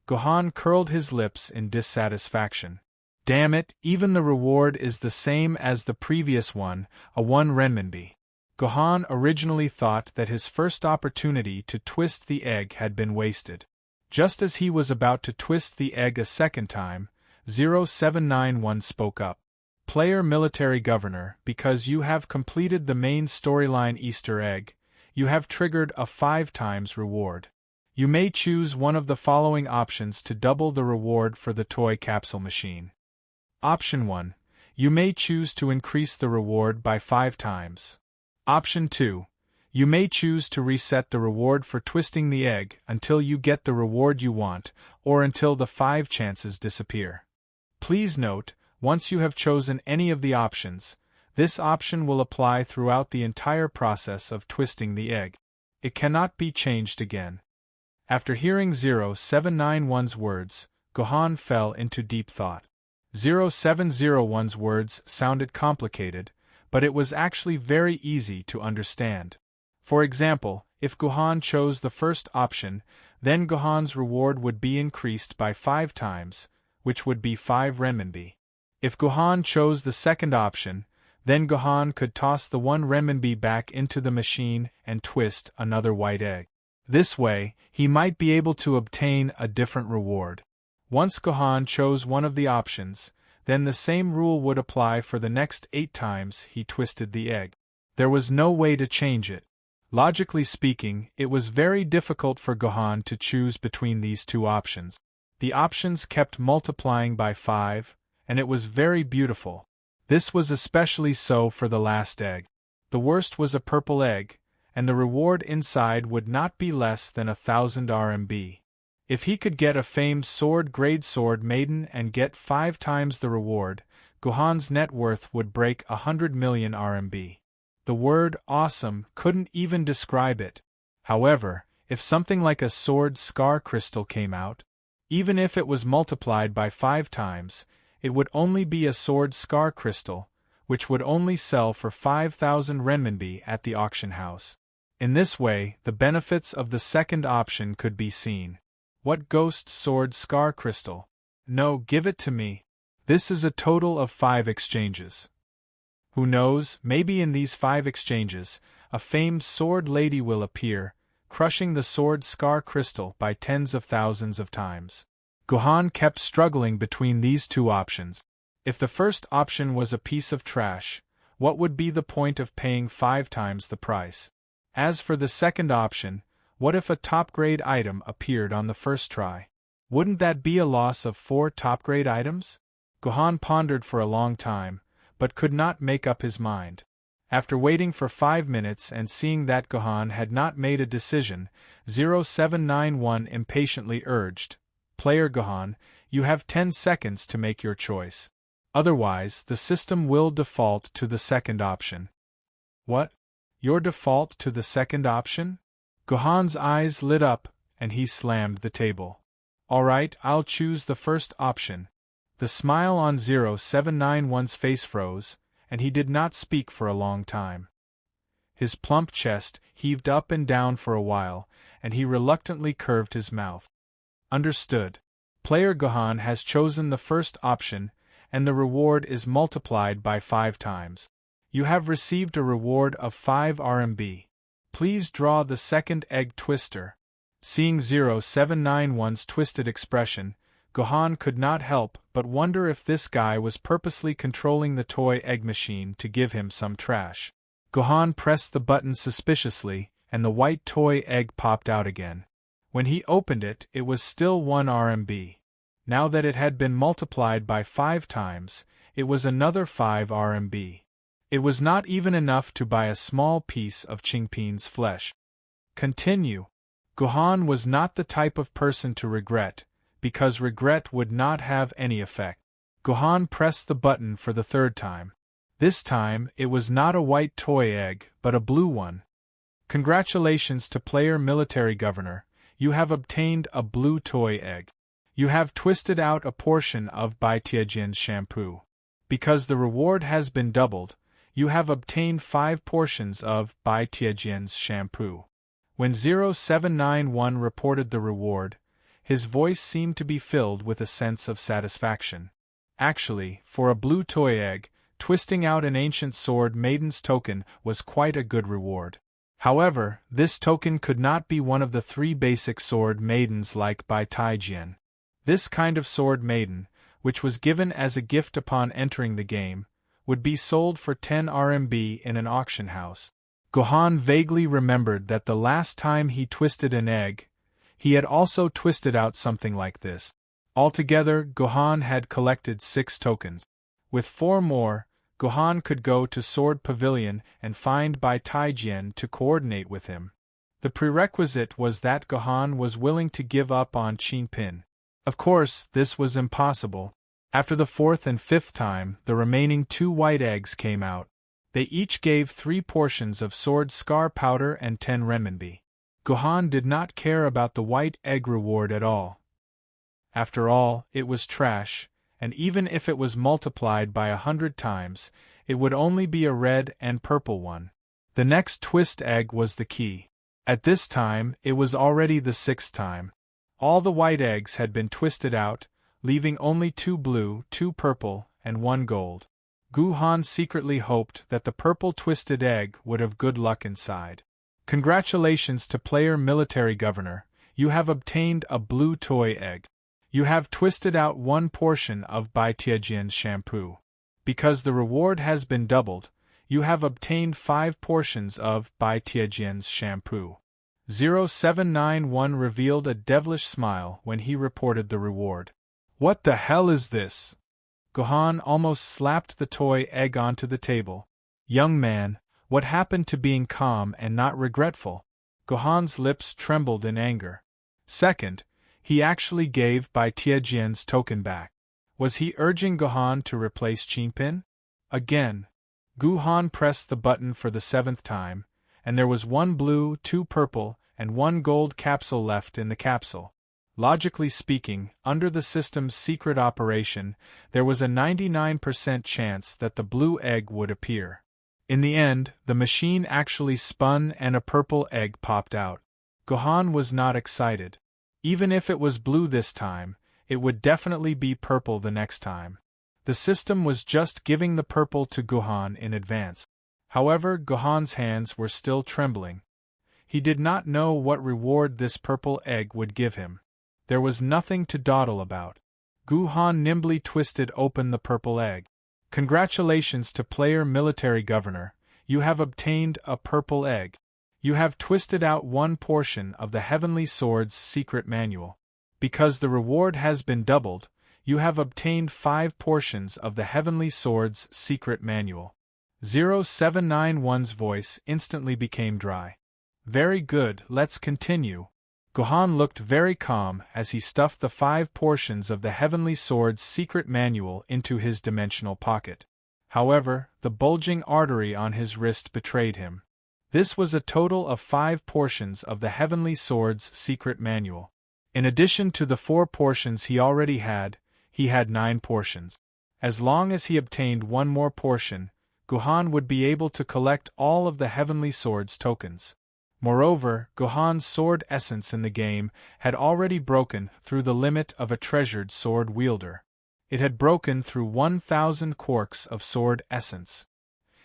A: Gu Han curled his lips in dissatisfaction. Damn it, even the reward is the same as the previous one, a 1 renminbi. Gu Han originally thought that his first opportunity to twist the egg had been wasted. Just as he was about to twist the egg a second time, 0791 spoke up. Player Military Governor, because you have completed the main storyline Easter egg, you have triggered a 5 times reward. You may choose one of the following options to double the reward for the toy capsule machine. Option 1. You may choose to increase the reward by 5 times. Option 2. You may choose to reset the reward for twisting the egg until you get the reward you want, or until the 5 chances disappear. Please note, once you have chosen any of the options, this option will apply throughout the entire process of twisting the egg. It cannot be changed again. After hearing 0791's words, Gu Han fell into deep thought. 0701's words sounded complicated, but it was actually very easy to understand. For example, if Gu Han chose the first option, then Gu Han's reward would be increased by 5 times, which would be 5 renminbi. If Gu Han chose the second option, then Gu Han could toss the 1 renminbi back into the machine and twist another white egg. This way, he might be able to obtain a different reward. Once Gu Han chose one of the options, then the same rule would apply for the next 8 times he twisted the egg. There was no way to change it. Logically speaking, it was very difficult for Gu Han to choose between these 2 options. The options kept multiplying by 5, and it was very beautiful. This was especially so for the last egg. The worst was a purple egg, and the reward inside would not be less than 1,000 RMB. If he could get a famed sword-grade sword Maiden and get 5 times the reward, Gohan's net worth would break 100 million RMB. The word awesome couldn't even describe it. However, if something like a sword scar crystal came out, even if it was multiplied by 5 times, it would only be a sword scar crystal, which would only sell for 5,000 renminbi at the auction house. In this way, the benefits of the second option could be seen. What ghost sword scar crystal? No, give it to me. This is a total of 5 exchanges. Who knows, maybe in these 5 exchanges, a famed sword lady will appear, crushing the sword scar crystal by tens of thousands of times. Gohan kept struggling between these 2 options. If the first option was a piece of trash, what would be the point of paying 5 times the price? As for the second option, what if a top-grade item appeared on the first try? Wouldn't that be a loss of 4 top-grade items? Gohan pondered for a long time, but could not make up his mind. After waiting for 5 minutes and seeing that Gohan had not made a decision, 0791 impatiently urged, "Player Gohan, you have 10 seconds to make your choice. Otherwise, the system will default to the second option." What? Your default to the second option? Gohan's eyes lit up, and he slammed the table. Alright, I'll choose the first option. The smile on 0791's face froze, and he did not speak for a long time. His plump chest heaved up and down for a while, and he reluctantly curved his mouth. Understood. Player Gohan has chosen the first option, and the reward is multiplied by 5 times. You have received a reward of 5 RMB. Please draw the second egg twister. Seeing 0791's twisted expression, Gohan could not help but wonder if this guy was purposely controlling the toy egg machine to give him some trash. Gohan pressed the button suspiciously, and the white toy egg popped out again. When he opened it, it was still 1 RMB. Now that it had been multiplied by 5 times, it was another 5 RMB. It was not even enough to buy a small piece of Qingpin's flesh. Continue. Gohan was not the type of person to regret, because regret would not have any effect. Gohan pressed the button for the 3rd time. This time, it was not a white toy egg, but a blue one. Congratulations to player military governor, you have obtained a blue toy egg. You have twisted out a portion of Bai Tianjian's shampoo. Because the reward has been doubled, you have obtained 5 portions of Bai Tianjian's shampoo. When 0791 reported the reward, his voice seemed to be filled with a sense of satisfaction. Actually, for a blue toy egg, twisting out an ancient sword Maiden's token was quite a good reward. However, this token could not be one of the 3 basic sword maidens like Bai Tianjian. This kind of sword maiden, which was given as a gift upon entering the game, would be sold for 10 RMB in an auction house. Gohan vaguely remembered that the last time he twisted an egg, he had also twisted out something like this. Altogether, Gohan had collected 6 tokens. With 4 more, Gohan could go to Sword Pavilion and find Bai Tianjian to coordinate with him. The prerequisite was that Gohan was willing to give up on Qingpin. Of course, this was impossible. After the 4th and 5th time, the remaining 2 white eggs came out. They each gave 3 portions of sword scar powder and 10 renminbi. Gohan did not care about the white egg reward at all. After all, it was trash, and even if it was multiplied by 100 times, it would only be a red and purple one. The next twist egg was the key. At this time, it was already the 6th time. All the white eggs had been twisted out, leaving only 2 blue, 2 purple, and 1 gold. Gohan secretly hoped that the purple twisted egg would have good luck inside. Congratulations to player military governor, you have obtained a blue toy egg. You have twisted out 1 portion of Bai Tianjian's shampoo. Because the reward has been doubled, you have obtained 5 portions of Bai Tianjian's shampoo. 0791 revealed a devilish smile when he reported the reward. What the hell is this? Gohan almost slapped the toy egg onto the table. Young man, what happened to being calm and not regretful? Gohan's lips trembled in anger. Second, He actually gave Bai Tianjian's token back. Was he urging Gohan to replace Qingpin? Again, Gohan pressed the button for the 7th time, and there was 1 blue, 2 purple, and 1 gold capsule left in the capsule. Logically speaking, under the system's secret operation, there was a 99% chance that the blue egg would appear. In the end, the machine actually spun and a purple egg popped out. Gohan was not excited. Even if it was blue this time, it would definitely be purple the next time. The system was just giving the purple to Gohan in advance. However, Gohan's hands were still trembling. He did not know what reward this purple egg would give him. There was nothing to dawdle about. Gohan nimbly twisted open the purple egg. Congratulations to player military governor, you have obtained a purple egg. You have twisted out 1 portion of the Heavenly Sword's secret manual. Because the reward has been doubled, you have obtained 5 portions of the Heavenly Sword's secret manual. 0791's voice instantly became dry. Very good, let's continue. Gohan looked very calm as he stuffed the 5 portions of the Heavenly Sword's secret manual into his dimensional pocket. However, the bulging artery on his wrist betrayed him. This was a total of 5 portions of the Heavenly Sword's secret manual. In addition to the 4 portions he already had, he had 9 portions. As long as he obtained 1 more portion, Gohan would be able to collect all of the Heavenly Sword's tokens. Moreover, Gohan's sword essence in the game had already broken through the limit of a treasured sword wielder. It had broken through 1,000 quarks of sword essence.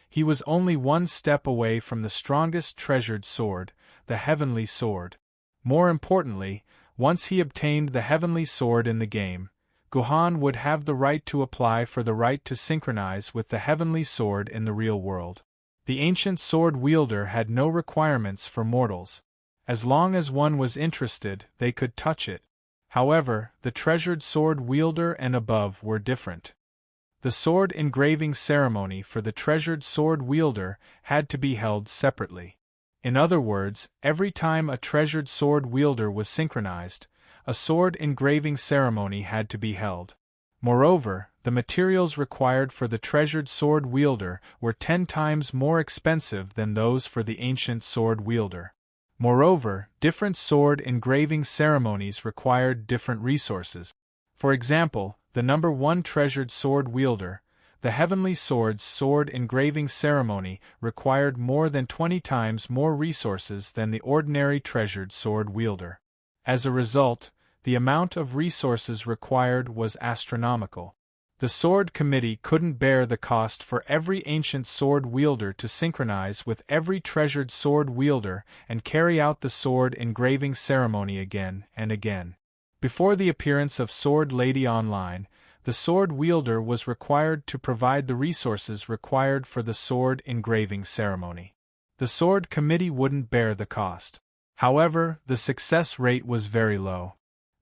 A: He was only 1 step away from the strongest treasured sword, the Heavenly Sword. More importantly, once he obtained the Heavenly Sword in the game, Gohan would have the right to apply for the right to synchronize with the Heavenly Sword in the real world. The ancient sword wielder had no requirements for mortals. As long as one was interested, they could touch it. However, the treasured sword wielder and above were different. The sword engraving ceremony for the treasured sword wielder had to be held separately. In other words, every time a treasured sword wielder was synchronized, a sword engraving ceremony had to be held. Moreover, the materials required for the treasured sword wielder were 10 times more expensive than those for the ancient sword wielder. Moreover, different sword engraving ceremonies required different resources. For example, the number 1 treasured sword wielder, the Heavenly Sword's sword engraving ceremony required more than 20 times more resources than the ordinary treasured sword wielder. As a result, the amount of resources required was astronomical. The Sword Committee couldn't bear the cost for every ancient sword wielder to synchronize with every treasured sword wielder and carry out the sword engraving ceremony again and again. Before the appearance of Sword Lady Online, the sword wielder was required to provide the resources required for the sword engraving ceremony. The Sword Committee wouldn't bear the cost. However, the success rate was very low.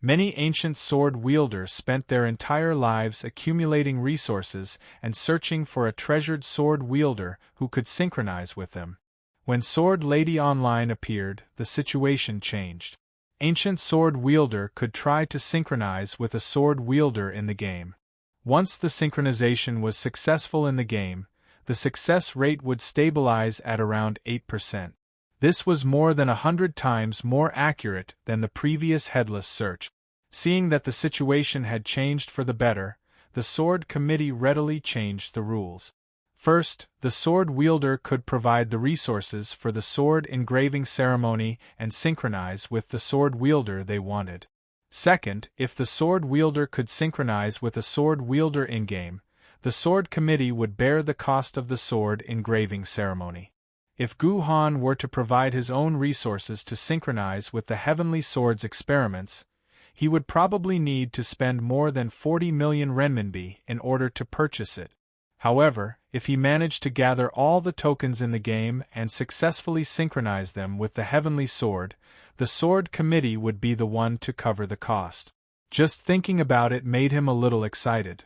A: Many ancient sword wielders spent their entire lives accumulating resources and searching for a treasured sword wielder who could synchronize with them. When Sword Lady Online appeared, the situation changed. Ancient sword wielder could try to synchronize with a sword wielder in the game. Once the synchronization was successful in the game, the success rate would stabilize at around 8%. This was more than 100 times more accurate than the previous headless search. Seeing that the situation had changed for the better, the Sword Committee readily changed the rules. First, the sword wielder could provide the resources for the sword engraving ceremony and synchronize with the sword wielder they wanted. Second, if the sword wielder could synchronize with a sword wielder in-game, the Sword Committee would bear the cost of the sword engraving ceremony. If Gohan were to provide his own resources to synchronize with the Heavenly Sword's experiments, he would probably need to spend more than 40 million renminbi in order to purchase it. However, if he managed to gather all the tokens in the game and successfully synchronize them with the Heavenly Sword, the Sword Committee would be the one to cover the cost. Just thinking about it made him a little excited.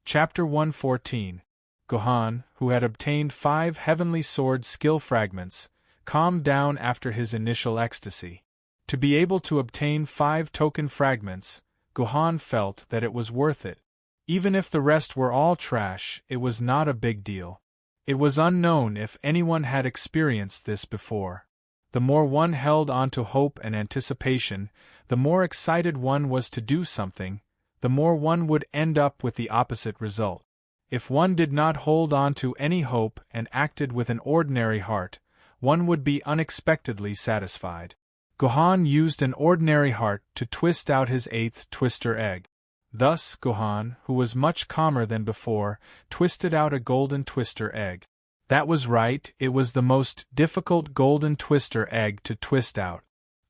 A: Chapter 114. Gohan, who had obtained 5 Heavenly Sword skill fragments, calmed down after his initial ecstasy. To be able to obtain 5 token fragments, Gohan felt that it was worth it. Even if the rest were all trash, it was not a big deal. It was unknown if anyone had experienced this before. The more one held on to hope and anticipation, the more excited one was to do something, the more one would end up with the opposite result. If one did not hold on to any hope and acted with an ordinary heart, one would be unexpectedly satisfied. Gohan used an ordinary heart to twist out his 8th twister egg. Thus, Gohan, who was much calmer than before, twisted out a golden twister egg. That was right, it was the most difficult golden twister egg to twist out.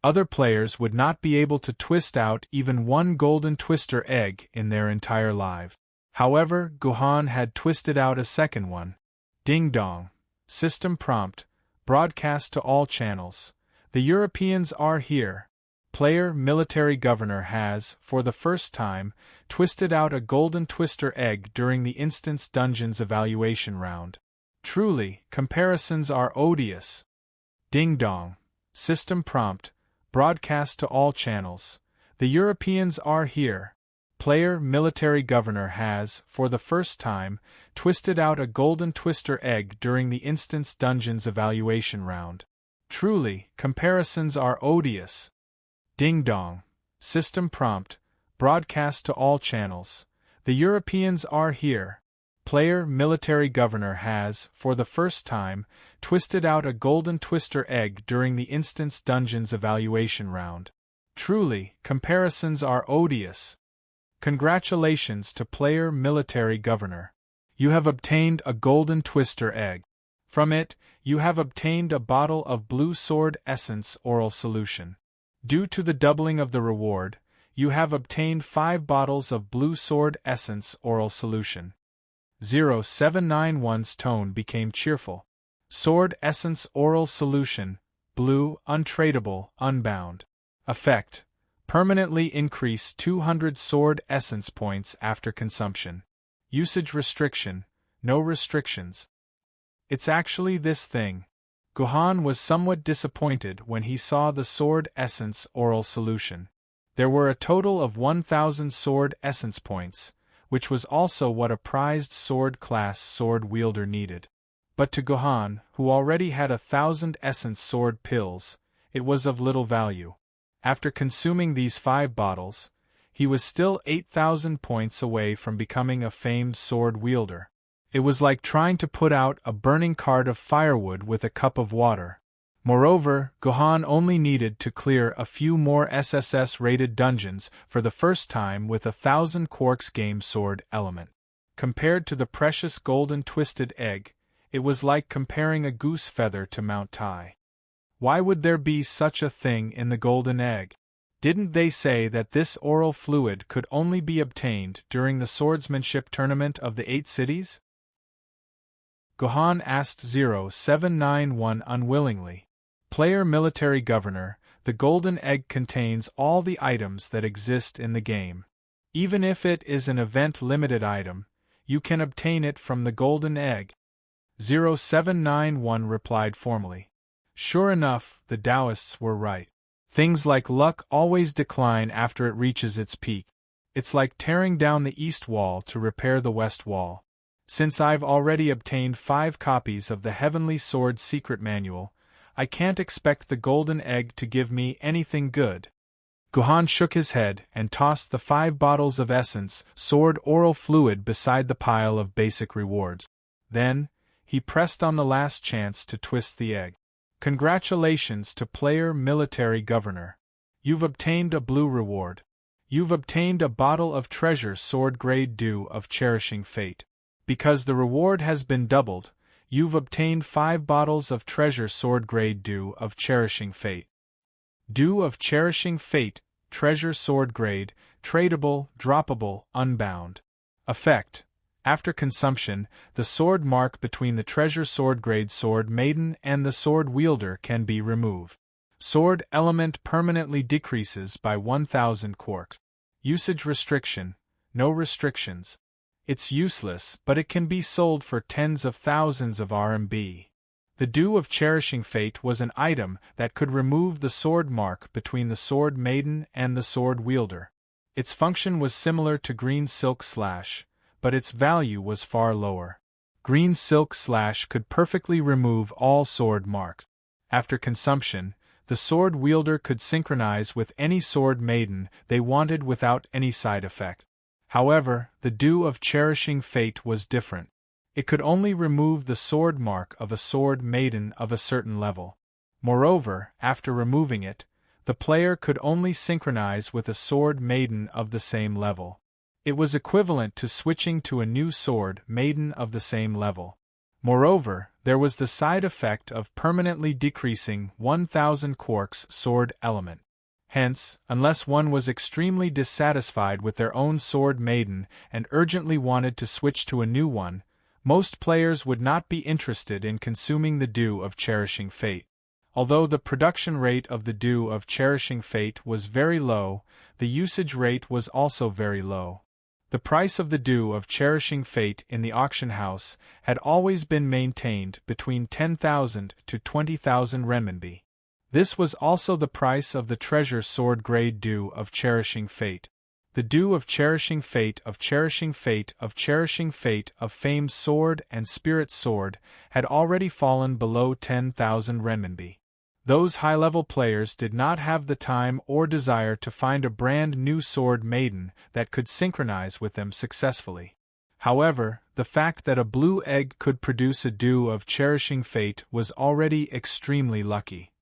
A: Other players would not be able to twist out even one golden twister egg in their entire life. However, Gohan had twisted out a second one. Ding dong. System prompt. Broadcast to all channels. The Europeans are here. Player military governor has, for the first time, twisted out a golden twister egg during the instance dungeons evaluation round. Truly, comparisons are odious. Ding dong. System prompt. Broadcast to all channels. The Europeans are here. Player military governor has, for the first time, twisted out a golden twister egg during the instance dungeons evaluation round. Truly, comparisons are odious. Ding dong. System prompt. Broadcast to all channels. The Europeans are here. Player military governor has, for the first time, twisted out a golden twister egg during the instance dungeons evaluation round. Truly, comparisons are odious. Congratulations to player military governor. You have obtained a golden twister egg. From it, you have obtained a bottle of blue sword essence oral solution. Due to the doubling of the reward, you have obtained 5 bottles of blue sword essence oral solution. 0791's tone became cheerful. Sword essence oral solution, blue, untradeable, unbound. Effect: permanently increase 200 sword essence points after consumption. Usage restriction: no restrictions. It's actually this thing. Gohan was somewhat disappointed when he saw the sword essence oral solution. There were a total of 1,000 sword essence points, which was also what a prized sword class sword wielder needed. But to Gohan, who already had 1,000 essence sword pills, it was of little value. After consuming these 5 bottles, he was still 8,000 points away from becoming a famed sword wielder. It was like trying to put out a burning cart of firewood with a cup of water. Moreover, Gohan only needed to clear a few more SSS-rated dungeons for the first time with 1,000 quarks game sword element. Compared to the precious golden twisted egg, it was like comparing a goose feather to Mount Tai. Why would there be such a thing in the golden egg? Didn't they say that this oral fluid could only be obtained during the swordsmanship tournament of the 8 cities? Gohan asked 0791 unwillingly. Player military governor, the golden egg contains all the items that exist in the game. Even if it is an event-limited item, you can obtain it from the golden egg. 0791 replied formally. Sure enough, the Taoists were right. Things like luck always decline after it reaches its peak. It's like tearing down the east wall to repair the west wall. Since I've already obtained 5 copies of the Heavenly Sword Secret Manual, I can't expect the golden egg to give me anything good. Gohan shook his head and tossed the 5 bottles of essence sword oral fluid beside the pile of basic rewards. Then, he pressed on the last chance to twist the egg. Congratulations to player military governor. You've obtained a blue reward. You've obtained a bottle of treasure sword grade dew of cherishing fate. Because the reward has been doubled, you've obtained 5 bottles of treasure sword grade dew of cherishing fate. Dew of cherishing fate, treasure sword grade, tradable, droppable, unbound. Effect: after consumption, the sword mark between the treasure sword grade sword Maiden and the sword wielder can be removed. Sword element permanently decreases by 1,000 quarks. Usage restriction: no restrictions. It's useless, but it can be sold for tens of thousands of RMB. The Dew of Cherishing Fate was an item that could remove the sword mark between the sword maiden and the sword wielder. Its function was similar to Green Silk Slash, but its value was far lower. Green Silk Slash could perfectly remove all sword marks. After consumption, the sword wielder could synchronize with any sword maiden they wanted without any side effect. However, the Dew of Cherishing Fate was different. It could only remove the sword mark of a sword maiden of a certain level. Moreover, after removing it, the player could only synchronize with a sword maiden of the same level. It was equivalent to switching to a new sword maiden of the same level. Moreover, there was the side effect of permanently decreasing 1,000 quarks sword element. Hence, unless one was extremely dissatisfied with their own sword maiden and urgently wanted to switch to a new one, most players would not be interested in consuming the Dew of Cherishing Fate. Although the production rate of the Dew of Cherishing Fate was very low, the usage rate was also very low. The price of the Dew of Cherishing Fate in the auction house had always been maintained between 10,000 to 20,000 renminbi. This was also the price of the treasure sword grade Dew of Cherishing Fate. The Dew of Cherishing Fate of Cherishing Fate of Cherishing Fate of Famed Sword and Spirit Sword had already fallen below 10,000 renminbi. Those high-level players did not have the time or desire to find a brand new sword maiden that could synchronize with them successfully. However, the fact that a blue egg could produce a Dew of Cherishing Fate was already extremely lucky.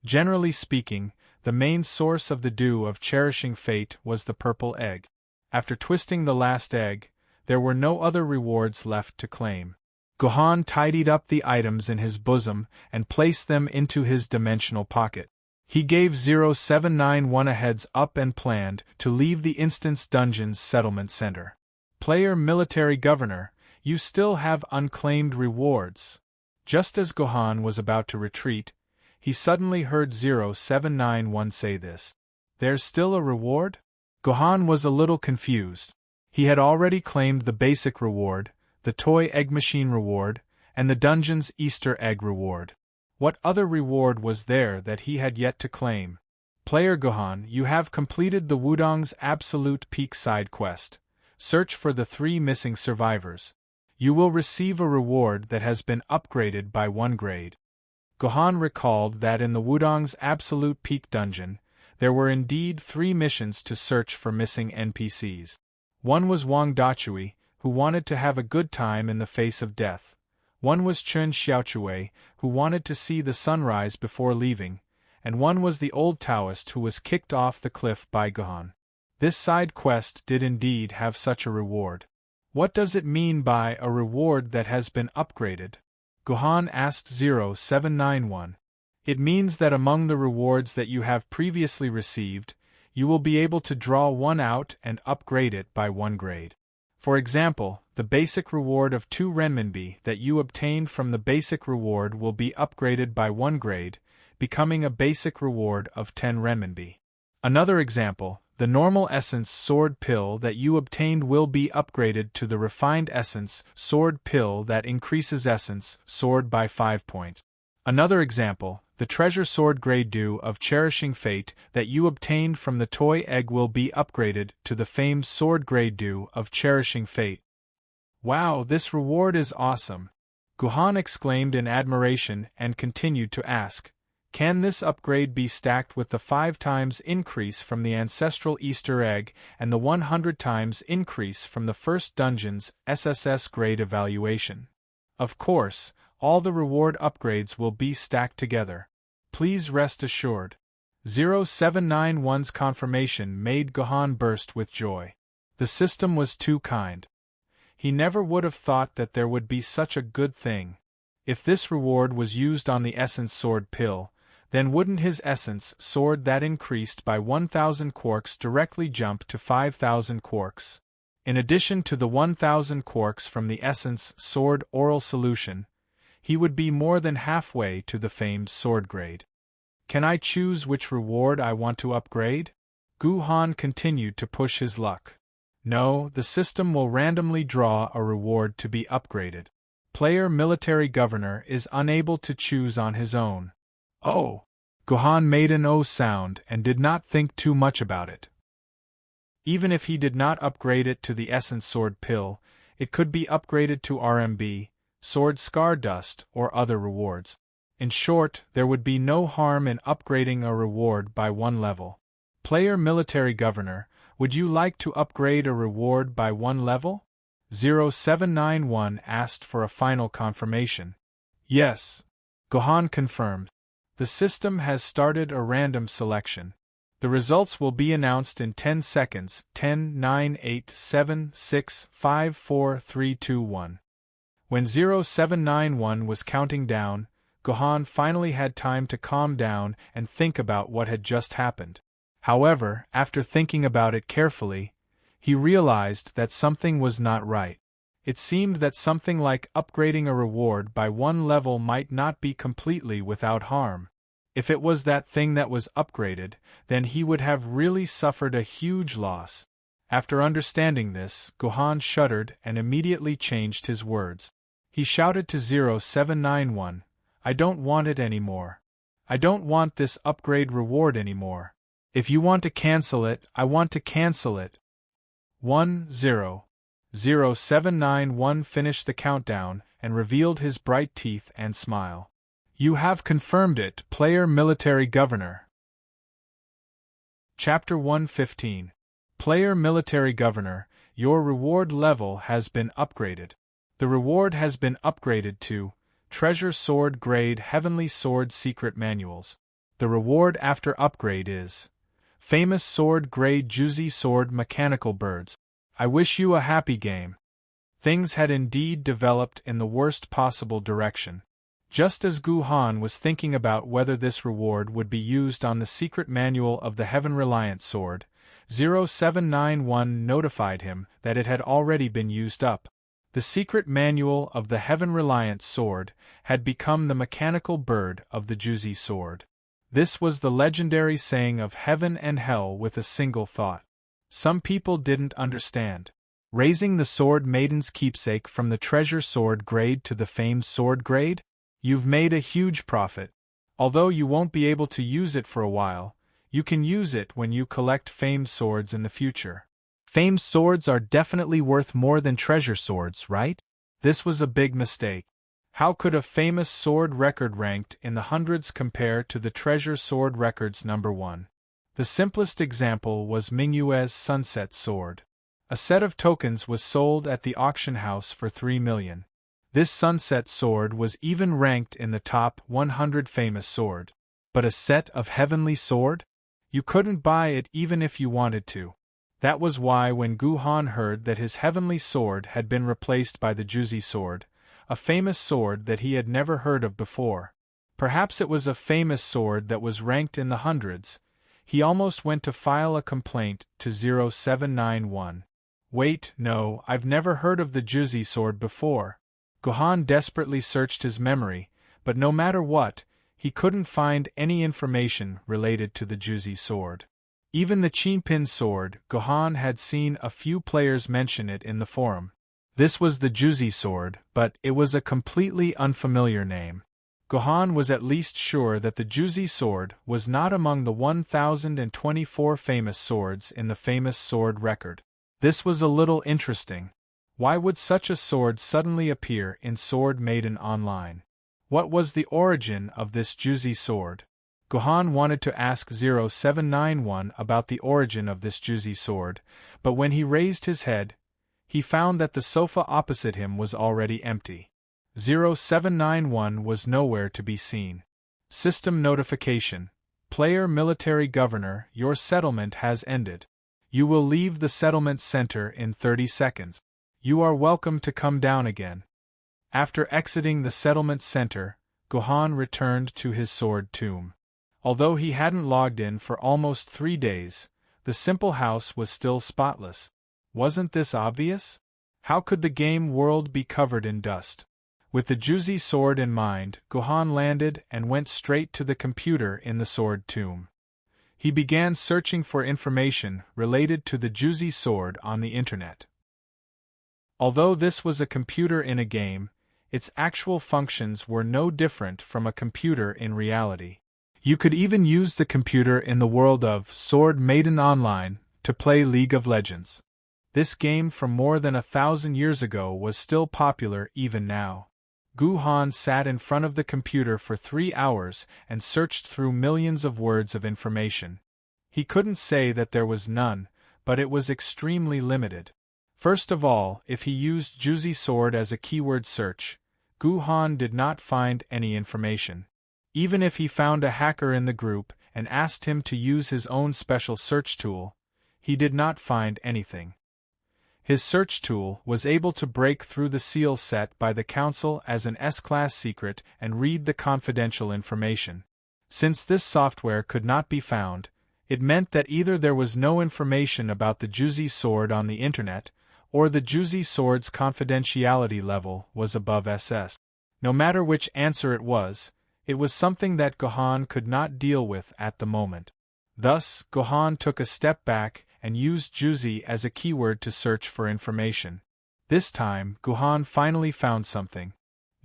A: Generally speaking, the main source of the Dew of Cherishing Fate was the purple egg. After twisting the last egg, there were no other rewards left to claim. Gohan tidied up the items in his bosom and placed them into his dimensional pocket. He gave 0791 a heads up and planned to leave the Instance Dungeon's settlement center. Player Military Governor, you still have unclaimed rewards. Just as Gohan was about to retreat, he suddenly heard 0791 say this. There's still a reward? Gohan was a little confused. He had already claimed the basic reward, the toy egg machine reward, and the dungeon's Easter egg reward. What other reward was there that he had yet to claim? Player Gohan, you have completed the Wudong's Absolute Peak side quest. Search for the 3 missing survivors. You will receive a reward that has been upgraded by 1 grade. Gohan recalled that in the Wudong's Absolute Peak dungeon, there were indeed 3 missions to search for missing NPCs. One was Wang Dachui, who wanted to have a good time in the face of death. One was Chun Xiaochui, who wanted to see the sunrise before leaving, and one was the old Taoist who was kicked off the cliff by Gohan. This side quest did indeed have such a reward. What does it mean by a reward that has been upgraded? Gohan asked 0791. It means that among the rewards that you have previously received, you will be able to draw one out and upgrade it by 1 grade. For example, the basic reward of 2 renminbi that you obtained from the basic reward will be upgraded by 1 grade, becoming a basic reward of 10 renminbi. Another example, the normal essence sword pill that you obtained will be upgraded to the refined essence sword pill that increases essence sword by 5 points. Another example, the treasure sword grade Dew of Cherishing Fate that you obtained from the toy egg will be upgraded to the famed sword grade Dew of Cherishing Fate. Wow, this reward is awesome! Gohan exclaimed in admiration and continued to ask, can this upgrade be stacked with the 5 times increase from the ancestral Easter egg and the 100 times increase from the first dungeon's SSS grade evaluation? Of course, all the reward upgrades will be stacked together. Please rest assured. 0791's confirmation made Gohan burst with joy. The system was too kind. He never would have thought that there would be such a good thing. If this reward was used on the essence sword pill, then wouldn't his essence sword that increased by 1,000 quarks directly jump to 5,000 quarks? In addition to the 1,000 quarks from the essence sword oral solution, he would be more than halfway to the famed sword grade. Can I choose which reward I want to upgrade? Gohan continued to push his luck. No, the system will randomly draw a reward to be upgraded. player military governor is unable to choose on his own. Oh! Gohan made an "oh" sound and did not think too much about it. Even if he did not upgrade it to the Essence Sword Pill, it could be upgraded to RMB, Sword Scar Dust, or other rewards. In short, there would be no harm in upgrading a reward by one level. Player Military Governor, would you like to upgrade a reward by one level? 0791 asked for a final confirmation. Yes. Gohan confirmed. The system has started a random selection. The results will be announced in 10 seconds. 10, 9, 8, 7, 6, 5, 4, 3, 2, 1. When 0791 was counting down, Gohan finally had time to calm down and think about what had just happened. However, after thinking about it carefully, he realized that something was not right. It seemed that something like upgrading a reward by one level might not be completely without harm. If it was that thing that was upgraded, then he would have really suffered a huge loss. After understanding this, Gohan shuddered and immediately changed his words. He shouted to 0791, "I don't want it anymore. I don't want this upgrade reward anymore. If you want to cancel it, I want to cancel it." 0791 finished the countdown and revealed his bright teeth and smile. You have confirmed it, player military governor. Chapter 115. Player military governor, your reward level has been upgraded. The reward has been upgraded to Treasure Sword Grade Heavenly Sword Secret Manuals. The reward after upgrade is Famous Sword Grade Juicy Sword Mechanical Birds. I wish you a happy game. Things had indeed developed in the worst possible direction. Just as Gohan was thinking about whether this reward would be used on the secret manual of the Heaven-Reliant Sword, 0791 notified him that it had already been used up. The secret manual of the Heaven-Reliant Sword had become the mechanical bird of the Juicy Sword. This was the legendary saying of heaven and hell with a single thought. Some people didn't understand. Raising the Sword Maiden's keepsake from the Treasure Sword grade to the famed Sword grade? You've made a huge profit. Although you won't be able to use it for a while, you can use it when you collect famed swords in the future. Famed swords are definitely worth more than treasure swords, right? This was a big mistake. How could a famous sword record ranked in the hundreds compare to the treasure sword records number 1? The simplest example was Mingyue's Sunset Sword. A set of tokens was sold at the auction house for 3 million. This Sunset Sword was even ranked in the top 100 famous sword. But a set of Heavenly Sword? You couldn't buy it even if you wanted to. That was why when Gohan heard that his Heavenly Sword had been replaced by the Juicy Sword, a famous sword that he had never heard of before. Perhaps it was a famous sword that was ranked in the hundreds. He almost went to file a complaint to 0791. Wait, no, I've never heard of the Juicy Sword before. Gohan desperately searched his memory, but no matter what, he couldn't find any information related to the Juicy Sword. Even the Chinpin Sword, Gohan had seen a few players mention it in the forum. This was the Juicy Sword, but it was a completely unfamiliar name. Gohan was at least sure that the Juicy Sword was not among the 1024 famous swords in the famous sword record. This was a little interesting. Why would such a sword suddenly appear in Sword Maiden Online? What was the origin of this Juicy Sword? Gohan wanted to ask 0791 about the origin of this Juicy Sword, but when he raised his head, he found that the sofa opposite him was already empty. 0791 was nowhere to be seen. System notification. Player Military Governor, your settlement has ended. You will leave the settlement center in 30 seconds. You are welcome to come down again. After exiting the settlement center, Gohan returned to his sword tomb. Although he hadn't logged in for almost 3 days, the simple house was still spotless. Wasn't this obvious? How could the game world be covered in dust? With the Juicy Sword in mind, Gohan landed and went straight to the computer in the sword tomb. He began searching for information related to the Juicy Sword on the internet. Although this was a computer in a game, its actual functions were no different from a computer in reality. You could even use the computer in the world of Sword Maiden Online to play League of Legends. This game from more than 1,000 years ago was still popular even now. Gu Han sat in front of the computer for 3 hours and searched through millions of words of information. He couldn't say that there was none, but it was extremely limited. First of all, if he used Juzi Sword as a keyword search, Gu Han did not find any information. Even if he found a hacker in the group and asked him to use his own special search tool, he did not find anything. His search tool was able to break through the seal set by the Council as an S-class secret and read the confidential information. Since this software could not be found, it meant that either there was no information about the Juzi Sword on the internet, or the Juzi Sword's confidentiality level was above SS. No matter which answer it was something that Gohan could not deal with at the moment. Thus, Gohan took a step back and used Juzi as a keyword to search for information. This time, Gohan finally found something.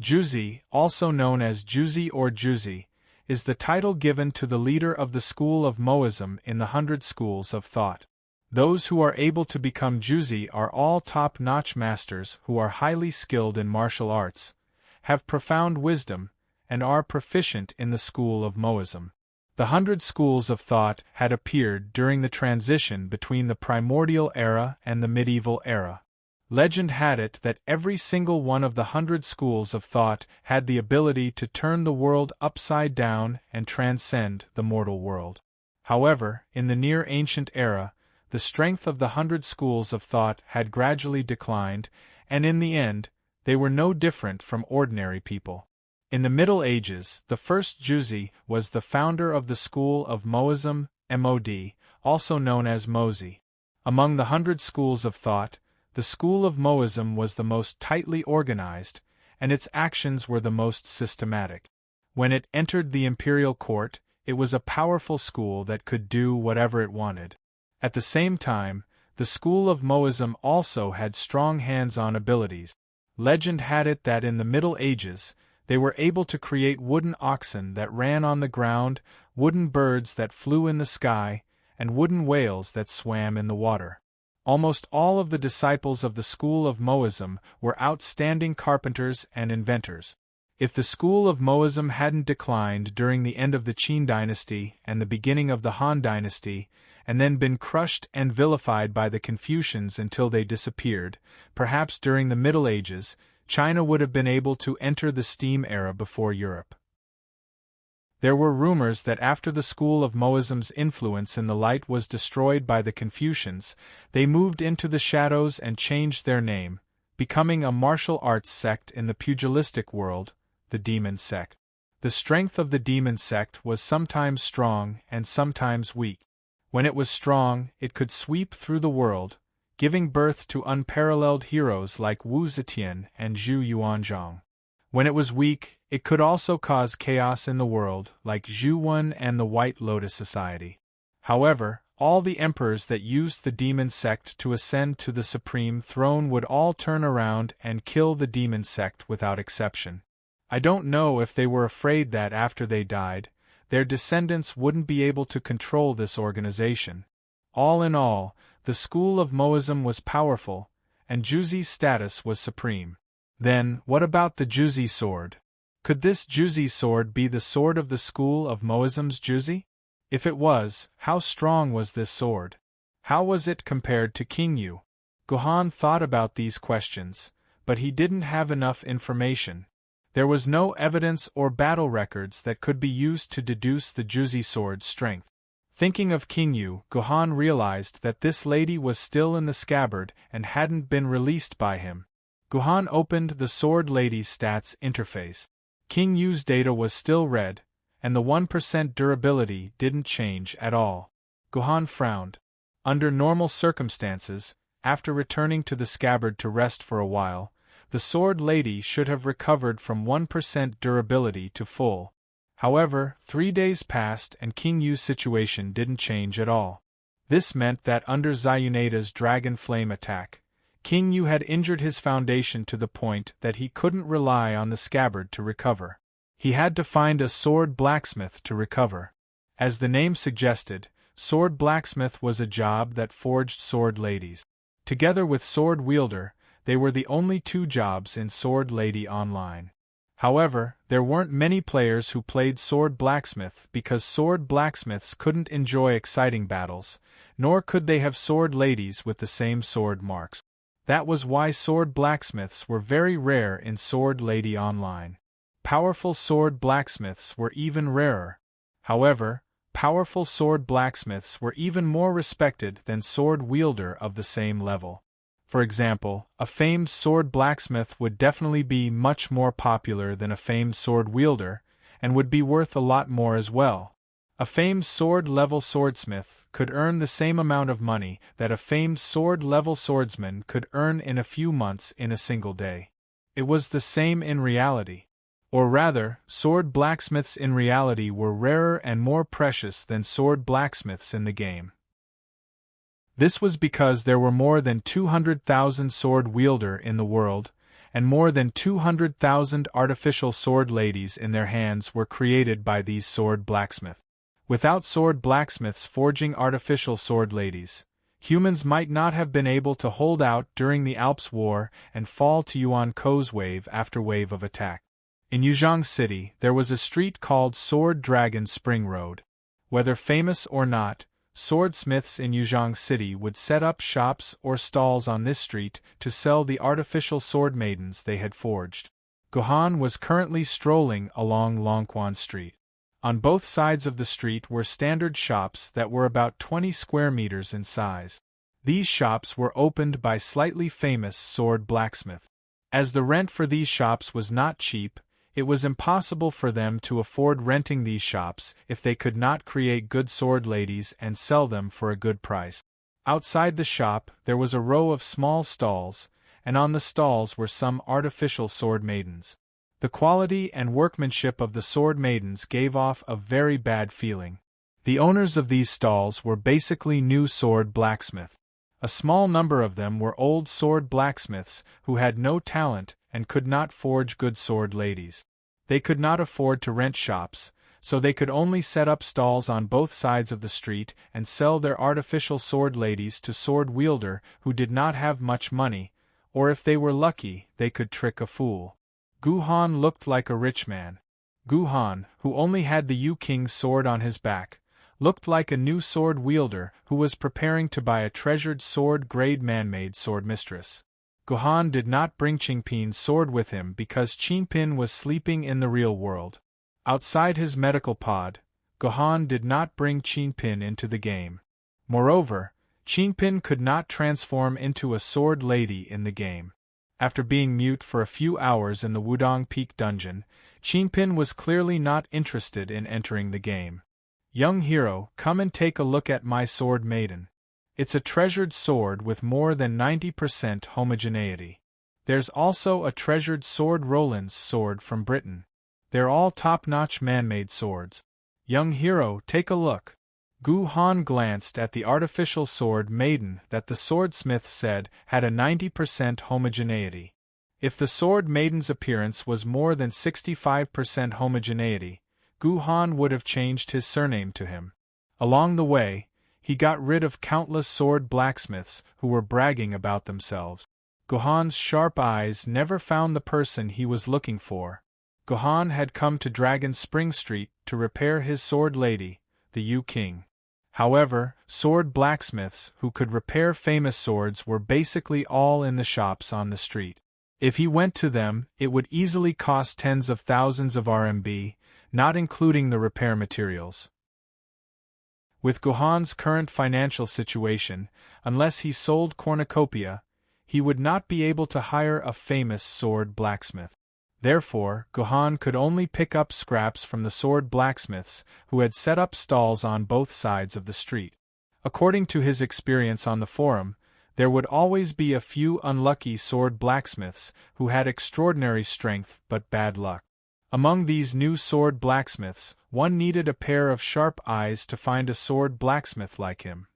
A: Juzi, also known as Juzi or Juzi, is the title given to the leader of the school of Moism in the 100 schools of thought. Those who are able to become Juzi are all top-notch masters who are highly skilled in martial arts, have profound wisdom, and are proficient in the school of Moism. The 100 schools of thought had appeared during the transition between the primordial era and the medieval era. Legend had it that every single one of the 100 schools of thought had the ability to turn the world upside down and transcend the mortal world. However, in the near ancient era, the strength of the 100 schools of thought had gradually declined, and in the end, they were no different from ordinary people. In the Middle Ages, the first Juzi was the founder of the school of Moism, MOD, also known as Mozi. Among the 100 schools of thought, the school of Moism was the most tightly organized, and its actions were the most systematic. When it entered the imperial court, it was a powerful school that could do whatever it wanted. At the same time, the school of Moism also had strong hands-on abilities. Legend had it that in the Middle Ages, they were able to create wooden oxen that ran on the ground, wooden birds that flew in the sky, and wooden whales that swam in the water. Almost all of the disciples of the school of Moism were outstanding carpenters and inventors. If the school of Moism hadn't declined during the end of the Qin dynasty and the beginning of the Han dynasty, and then been crushed and vilified by the Confucians until they disappeared, perhaps during the Middle Ages, China would have been able to enter the steam era before Europe. There were rumors that after the school of Moism's influence in the light was destroyed by the Confucians, they moved into the shadows and changed their name, becoming a martial arts sect in the pugilistic world, the demon sect. The strength of the demon sect was sometimes strong and sometimes weak. When it was strong, it could sweep through the world, giving birth to unparalleled heroes like Wu Zetian and Zhu Yuanzhang. When it was weak, it could also cause chaos in the world, like Zhu Wen and the White Lotus Society. However, all the emperors that used the demon sect to ascend to the supreme throne would all turn around and kill the demon sect without exception. I don't know if they were afraid that after they died, their descendants wouldn't be able to control this organization. All in all, the school of Moism was powerful, and Juzi's status was supreme. Then, what about the Juzi sword? Could this Juzi sword be the sword of the school of Moism's Juzi? If it was, how strong was this sword? How was it compared to King Yu? Gohan thought about these questions, but he didn't have enough information. There was no evidence or battle records that could be used to deduce the Juzi sword's strength. Thinking of King Yu, Gohan realized that this lady was still in the scabbard and hadn't been released by him. Gohan opened the Sword Lady's stats interface. King Yu's data was still red, and the 1% durability didn't change at all. Gohan frowned. Under normal circumstances, after returning to the scabbard to rest for a while, the Sword Lady should have recovered from 1% durability to full. However, 3 days passed and King Yu's situation didn't change at all. This meant that under Zayunada's Dragon Flame attack, King Yu had injured his foundation to the point that he couldn't rely on the scabbard to recover. He had to find a sword blacksmith to recover. As the name suggested, sword blacksmith was a job that forged sword ladies. Together with sword wielder, they were the only two jobs in Sword Lady Online. However, there weren't many players who played sword blacksmith because sword blacksmiths couldn't enjoy exciting battles, nor could they have sword ladies with the same sword marks. That was why sword blacksmiths were very rare in Sword Lady Online. Powerful sword blacksmiths were even rarer. However, powerful sword blacksmiths were even more respected than sword wielder of the same level. For example, a famed sword blacksmith would definitely be much more popular than a famed sword wielder, and would be worth a lot more as well. A famed sword-level swordsmith could earn the same amount of money that a famed sword-level swordsman could earn in a few months in a single day. It was the same in reality. Or rather, sword blacksmiths in reality were rarer and more precious than sword blacksmiths in the game. This was because there were more than 200,000 sword wielder in the world, and more than 200,000 artificial sword ladies in their hands were created by these sword blacksmiths. Without sword blacksmiths forging artificial sword ladies, humans might not have been able to hold out during the Alps War and fall to Yuan Ko's wave after wave of attack. In Yuzhong City, there was a street called Sword Dragon Spring Road. Whether famous or not, swordsmiths in Yuzhong City would set up shops or stalls on this street to sell the artificial sword maidens they had forged. Gohan was currently strolling along Longquan Street. On both sides of the street were standard shops that were about 20 square meters in size. These shops were opened by slightly famous sword blacksmiths. As the rent for these shops was not cheap, it was impossible for them to afford renting these shops if they could not create good sword ladies and sell them for a good price. Outside the shop there was a row of small stalls, and on the stalls were some artificial sword maidens. The quality and workmanship of the sword maidens gave off a very bad feeling. The owners of these stalls were basically new sword blacksmiths. A small number of them were old sword blacksmiths who had no talent and could not forge good sword ladies. They could not afford to rent shops, so they could only set up stalls on both sides of the street and sell their artificial sword ladies to sword wielder who did not have much money, or if they were lucky, they could trick a fool. Gohan looked like a rich man. Gohan, who only had the Yu King's sword on his back, looked like a new sword wielder who was preparing to buy a treasured sword-grade man-made sword mistress. Gohan did not bring Qingpin's sword with him because Qingpin was sleeping in the real world. Outside his medical pod, Gohan did not bring Qingpin into the game. Moreover, Qingpin could not transform into a sword lady in the game. After being mute for a few hours in the Wudong Peak dungeon, Qingpin was clearly not interested in entering the game. Young hero, come and take a look at my sword maiden. It's a treasured sword with more than 90% homogeneity. There's also a treasured sword Roland's sword from Britain. They're all top-notch man-made swords. Young hero, take a look. Gohan glanced at the artificial sword maiden that the swordsmith said had a 90% homogeneity. If the sword maiden's appearance was more than 65% homogeneity, Gohan would have changed his surname to him. Along the way, he got rid of countless sword blacksmiths who were bragging about themselves. Gohan's sharp eyes never found the person he was looking for. Gohan had come to Dragon Spring Street to repair his sword lady, the Yu King. However, sword blacksmiths who could repair famous swords were basically all in the shops on the street. If he went to them, it would easily cost tens of thousands of RMB, not including the repair materials. With Gohan's current financial situation, unless he sold cornucopia, he would not be able to hire a famous sword blacksmith. Therefore, Gohan could only pick up scraps from the sword blacksmiths who had set up stalls on both sides of the street. According to his experience on the forum, there would always be a few unlucky sword blacksmiths who had extraordinary strength but bad luck. Among these new sword blacksmiths, one needed a pair of sharp eyes to find a sword blacksmith like him.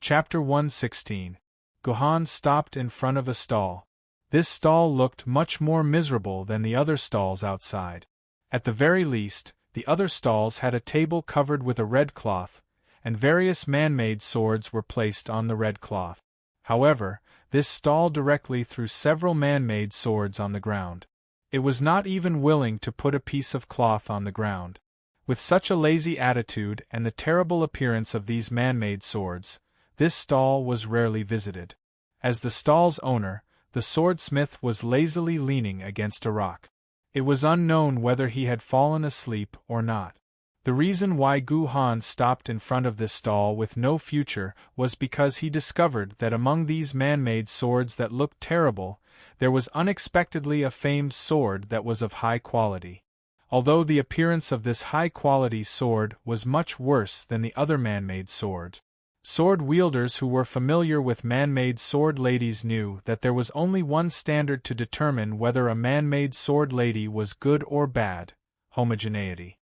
A: Chapter 116. Gohan stopped in front of a stall. This stall looked much more miserable than the other stalls outside. At the very least, the other stalls had a table covered with a red cloth, and various man-made swords were placed on the red cloth. However, this stall directly threw several man-made swords on the ground. It was not even willing to put a piece of cloth on the ground. With such a lazy attitude and the terrible appearance of these man-made swords, this stall was rarely visited. As the stall's owner, the swordsmith was lazily leaning against a rock. It was unknown whether he had fallen asleep or not. The reason why Gohan stopped in front of this stall with no future was because he discovered that among these man-made swords that looked terrible, there was unexpectedly a famed sword that was of high quality. Although the appearance of this high-quality sword was much worse than the other man-made sword, sword wielders who were familiar with man-made sword ladies knew that there was only one standard to determine whether a man-made sword lady was good or bad: homogeneity.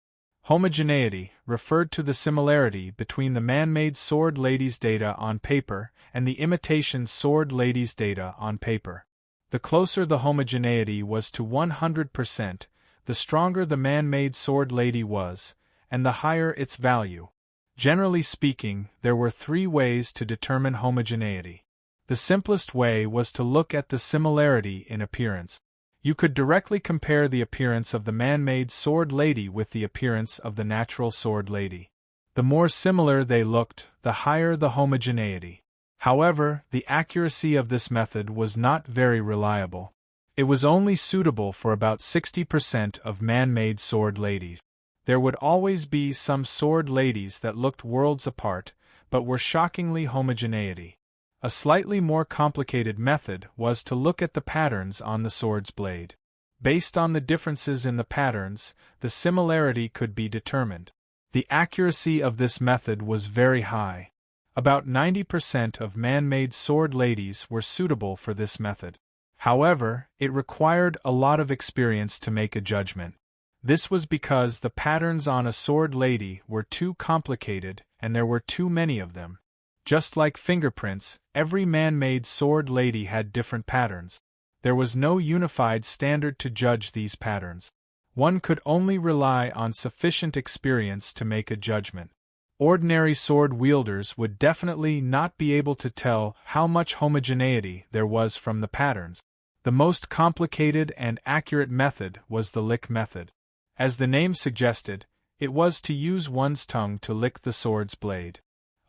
A: Homogeneity referred to the similarity between the man-made sword lady's data on paper and the imitation sword lady's data on paper. The closer the homogeneity was to 100%, the stronger the man-made sword lady was, and the higher its value. Generally speaking, there were 3 ways to determine homogeneity. The simplest way was to look at the similarity in appearance. You could directly compare the appearance of the man-made sword lady with the appearance of the natural sword lady. The more similar they looked, the higher the homogeneity. However, the accuracy of this method was not very reliable. It was only suitable for about 60% of man-made sword ladies. There would always be some sword ladies that looked worlds apart, but were shockingly homogeneity. A slightly more complicated method was to look at the patterns on the sword's blade. Based on the differences in the patterns, the similarity could be determined. The accuracy of this method was very high. About 90% of man-made sword ladies were suitable for this method. However, it required a lot of experience to make a judgment. This was because the patterns on a sword lady were too complicated and there were too many of them. Just like fingerprints, every man-made sword lady had different patterns. There was no unified standard to judge these patterns. One could only rely on sufficient experience to make a judgment. Ordinary sword wielders would definitely not be able to tell how much homogeneity there was from the patterns. The most complicated and accurate method was the lick method. As the name suggested, it was to use one's tongue to lick the sword's blade.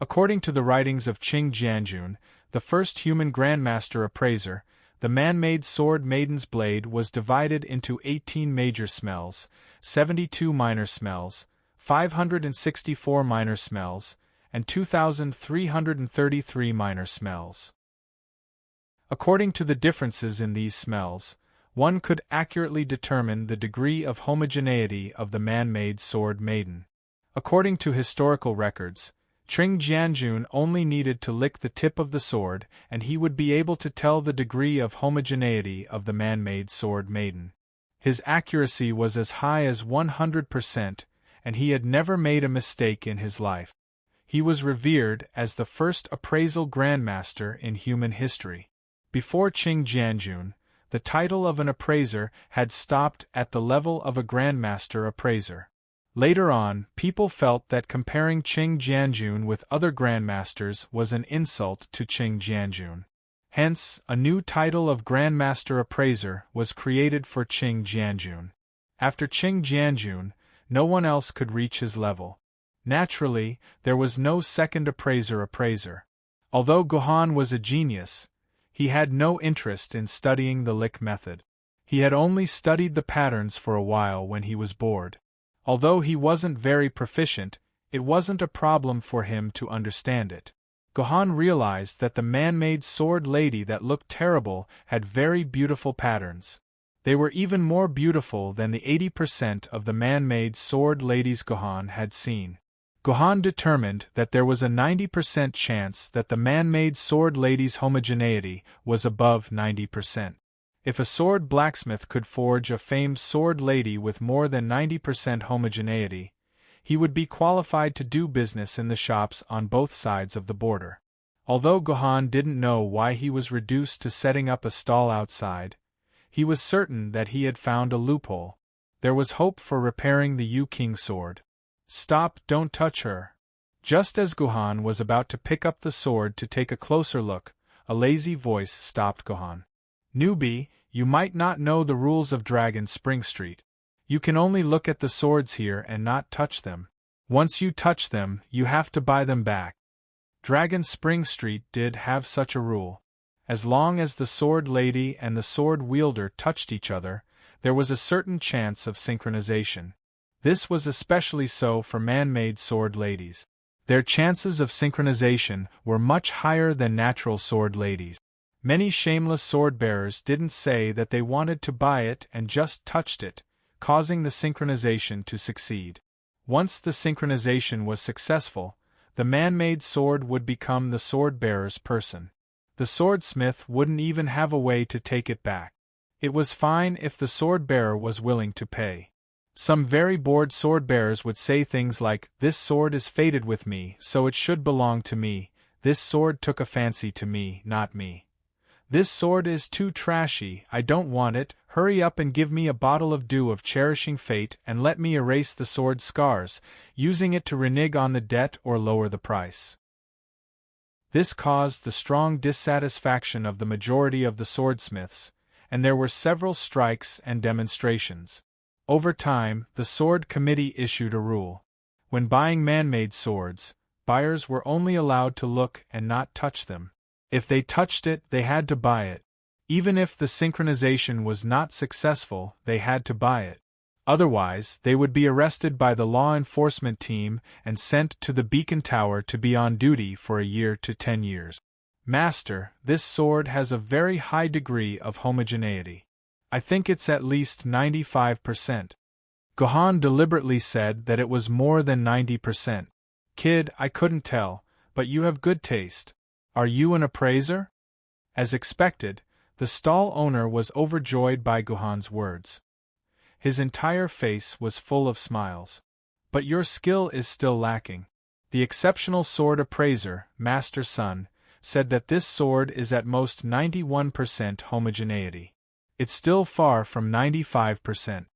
A: According to the writings of Qing Jianjun, the first human grandmaster appraiser, the man-made sword Maiden's blade was divided into 18 major smells, 72 minor smells, 564 minor smells, and 2,333 minor smells. According to the differences in these smells, one could accurately determine the degree of homogeneity of the man-made sword Maiden. According to historical records, Qing Jianjun only needed to lick the tip of the sword and he would be able to tell the degree of homogeneity of the man-made sword Maiden. His accuracy was as high as 100%, and he had never made a mistake in his life. He was revered as the first appraisal grandmaster in human history. Before Qing Jianjun, the title of an appraiser had stopped at the level of a grandmaster appraiser. Later on, people felt that comparing Qing Jianjun with other grandmasters was an insult to Qing Jianjun. Hence, a new title of grandmaster appraiser was created for Qing Jianjun. After Qing Jianjun, no one else could reach his level. Naturally, there was no second appraiser. Although Gohan was a genius, he had no interest in studying the lick method. He had only studied the patterns for a while when he was bored. Although he wasn't very proficient, it wasn't a problem for him to understand it. Gohan realized that the man-made sword lady that looked terrible had very beautiful patterns. They were even more beautiful than the 80% of the man-made sword ladies Gohan had seen. Gohan determined that there was a 90% chance that the man-made sword lady's homogeneity was above 90%. If a sword blacksmith could forge a famed sword lady with more than 90% homogeneity, he would be qualified to do business in the shops on both sides of the border. Although Gohan didn't know why he was reduced to setting up a stall outside, he was certain that he had found a loophole. There was hope for repairing the Yu-King sword. Stop, don't touch her. Just as Gohan was about to pick up the sword to take a closer look, a lazy voice stopped Gohan. Newbie, you might not know the rules of Dragon Spring Street. You can only look at the swords here and not touch them. Once you touch them, you have to buy them back. Dragon Spring Street did have such a rule. As long as the sword lady and the sword wielder touched each other, there was a certain chance of synchronization. This was especially so for man-made sword ladies. Their chances of synchronization were much higher than natural sword ladies. Many shameless sword-bearers didn't say that they wanted to buy it and just touched it, causing the synchronization to succeed. Once the synchronization was successful, the man-made sword would become the sword-bearer's person. The swordsmith wouldn't even have a way to take it back. It was fine if the sword-bearer was willing to pay. Some very bored sword-bearers would say things like, "This sword is fated with me, so it should belong to me. This sword took a fancy to me, not me. This sword is too trashy, I don't want it, hurry up and give me a bottle of dew of cherishing fate and let me erase the sword's scars, using it to renege on the debt or lower the price." This caused the strong dissatisfaction of the majority of the swordsmiths, and there were several strikes and demonstrations. Over time, the Sword Committee issued a rule. When buying man-made swords, buyers were only allowed to look and not touch them. If they touched it, they had to buy it. Even if the synchronization was not successful, they had to buy it. Otherwise, they would be arrested by the law enforcement team and sent to the Beacon Tower to be on duty for a year to 10 years. Master, this sword has a very high degree of homogeneity. I think it's at least 95%. Gohan deliberately said that it was more than 90%. Kid, I couldn't tell, but you have good taste. Are you an appraiser? As expected, the stall owner was overjoyed by Gohan's words. His entire face was full of smiles. But your skill is still lacking. The exceptional sword appraiser, Master Sun, said that this sword is at most 91% homogeneity. It's still far from 95%.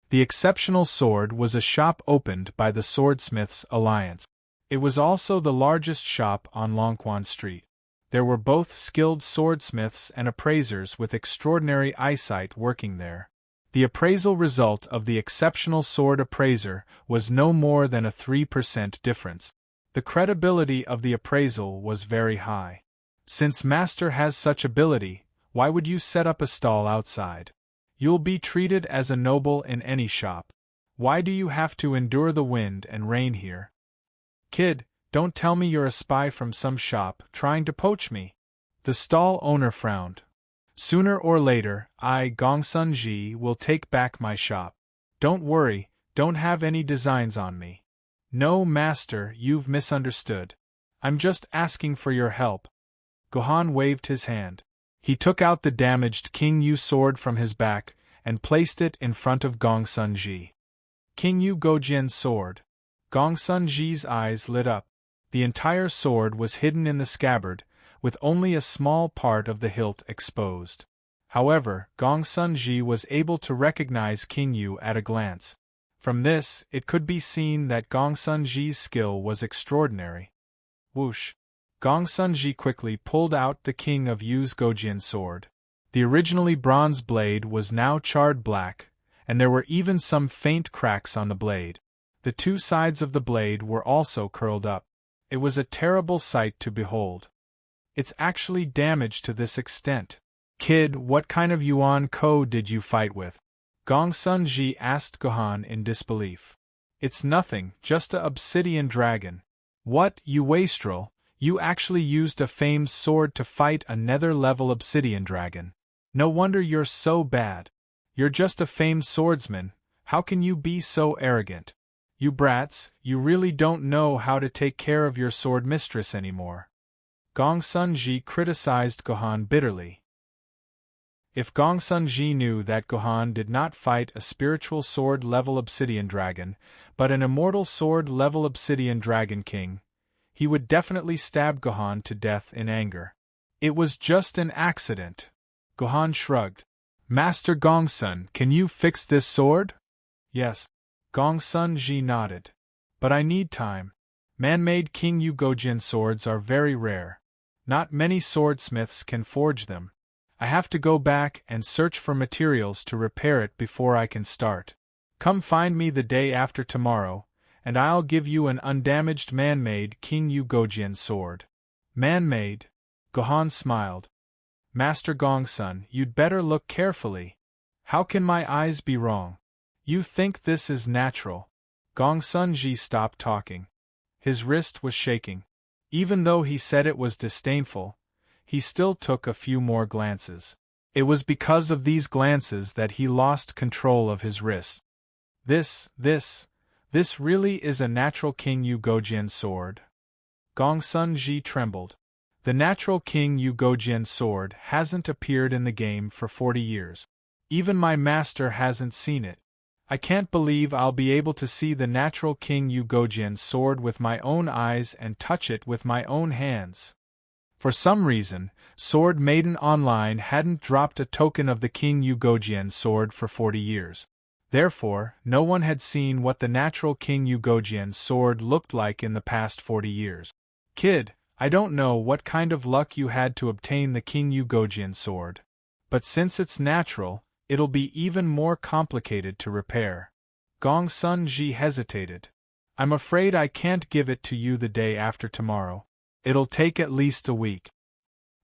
A: The exceptional sword was a shop opened by the Swordsmiths Alliance. It was also the largest shop on Longquan Street. There were both skilled swordsmiths and appraisers with extraordinary eyesight working there. The appraisal result of the exceptional sword appraiser was no more than a 3% difference. The credibility of the appraisal was very high. Since Master has such ability, why would you set up a stall outside? You'll be treated as a noble in any shop. Why do you have to endure the wind and rain here? Kid, don't tell me you're a spy from some shop trying to poach me. The stall owner frowned. Sooner or later, I, Gongsun Ji, will take back my shop. Don't worry, don't have any designs on me. No, Master, you've misunderstood. I'm just asking for your help. Gohan waved his hand. He took out the damaged King Yu sword from his back and placed it in front of Gongsun Ji. King Yu Gojian's sword. Gongsun Ji's eyes lit up. The entire sword was hidden in the scabbard, with only a small part of the hilt exposed. However, Gongsun Ji was able to recognize King Yu at a glance. From this, it could be seen that Gongsun Ji's skill was extraordinary. Whoosh! Gongsun Ji quickly pulled out the King of Yu's Gojian sword. The originally bronze blade was now charred black, and there were even some faint cracks on the blade. The two sides of the blade were also curled up. It was a terrible sight to behold. It's actually damaged to this extent. Kid, what kind of Yuan Ko did you fight with? Gongsun Ji asked Gohan in disbelief. It's nothing, just a obsidian dragon. What, you wastrel? You actually used a famed sword to fight a nether-level obsidian dragon. No wonder you're so bad. You're just a famed swordsman, how can you be so arrogant? You brats, you really don't know how to take care of your sword mistress anymore. Gongsun Ji criticized Gohan bitterly. If Gongsun Ji knew that Gohan did not fight a spiritual sword-level obsidian dragon, but an immortal sword-level obsidian dragon king, he would definitely stab Gohan to death in anger. It was just an accident. Gohan shrugged. Master Gongsun, can you fix this sword? Yes. Gongsun Ji nodded. But I need time. Man-made King Yu Gojin swords are very rare. Not many swordsmiths can forge them. I have to go back and search for materials to repair it before I can start. Come find me the day after tomorrow, and I'll give you an undamaged man-made King Yu Gojin sword. Man-made? Gohan smiled. Master Gongsun, you'd better look carefully. How can my eyes be wrong? You think this is natural? Gongsun Ji stopped talking. His wrist was shaking. Even though he said it was disdainful, he still took a few more glances. It was because of these glances that he lost control of his wrist. This really is a natural King Yu Gojin sword? Gongsun Ji trembled. The natural King Yu Gojin sword hasn't appeared in the game for 40 years. Even my master hasn't seen it. I can't believe I'll be able to see the natural King Yu Gojin sword with my own eyes and touch it with my own hands. For some reason, Sword Maiden Online hadn't dropped a token of the King Yu Gojin sword for 40 years. Therefore, no one had seen what the natural King Yu Gojin sword looked like in the past 40 years. Kid, I don't know what kind of luck you had to obtain the King Yu Gojin sword. But since it's natural, it'll be even more complicated to repair. Gongsun Ji hesitated. I'm afraid I can't give it to you the day after tomorrow. It'll take at least a week.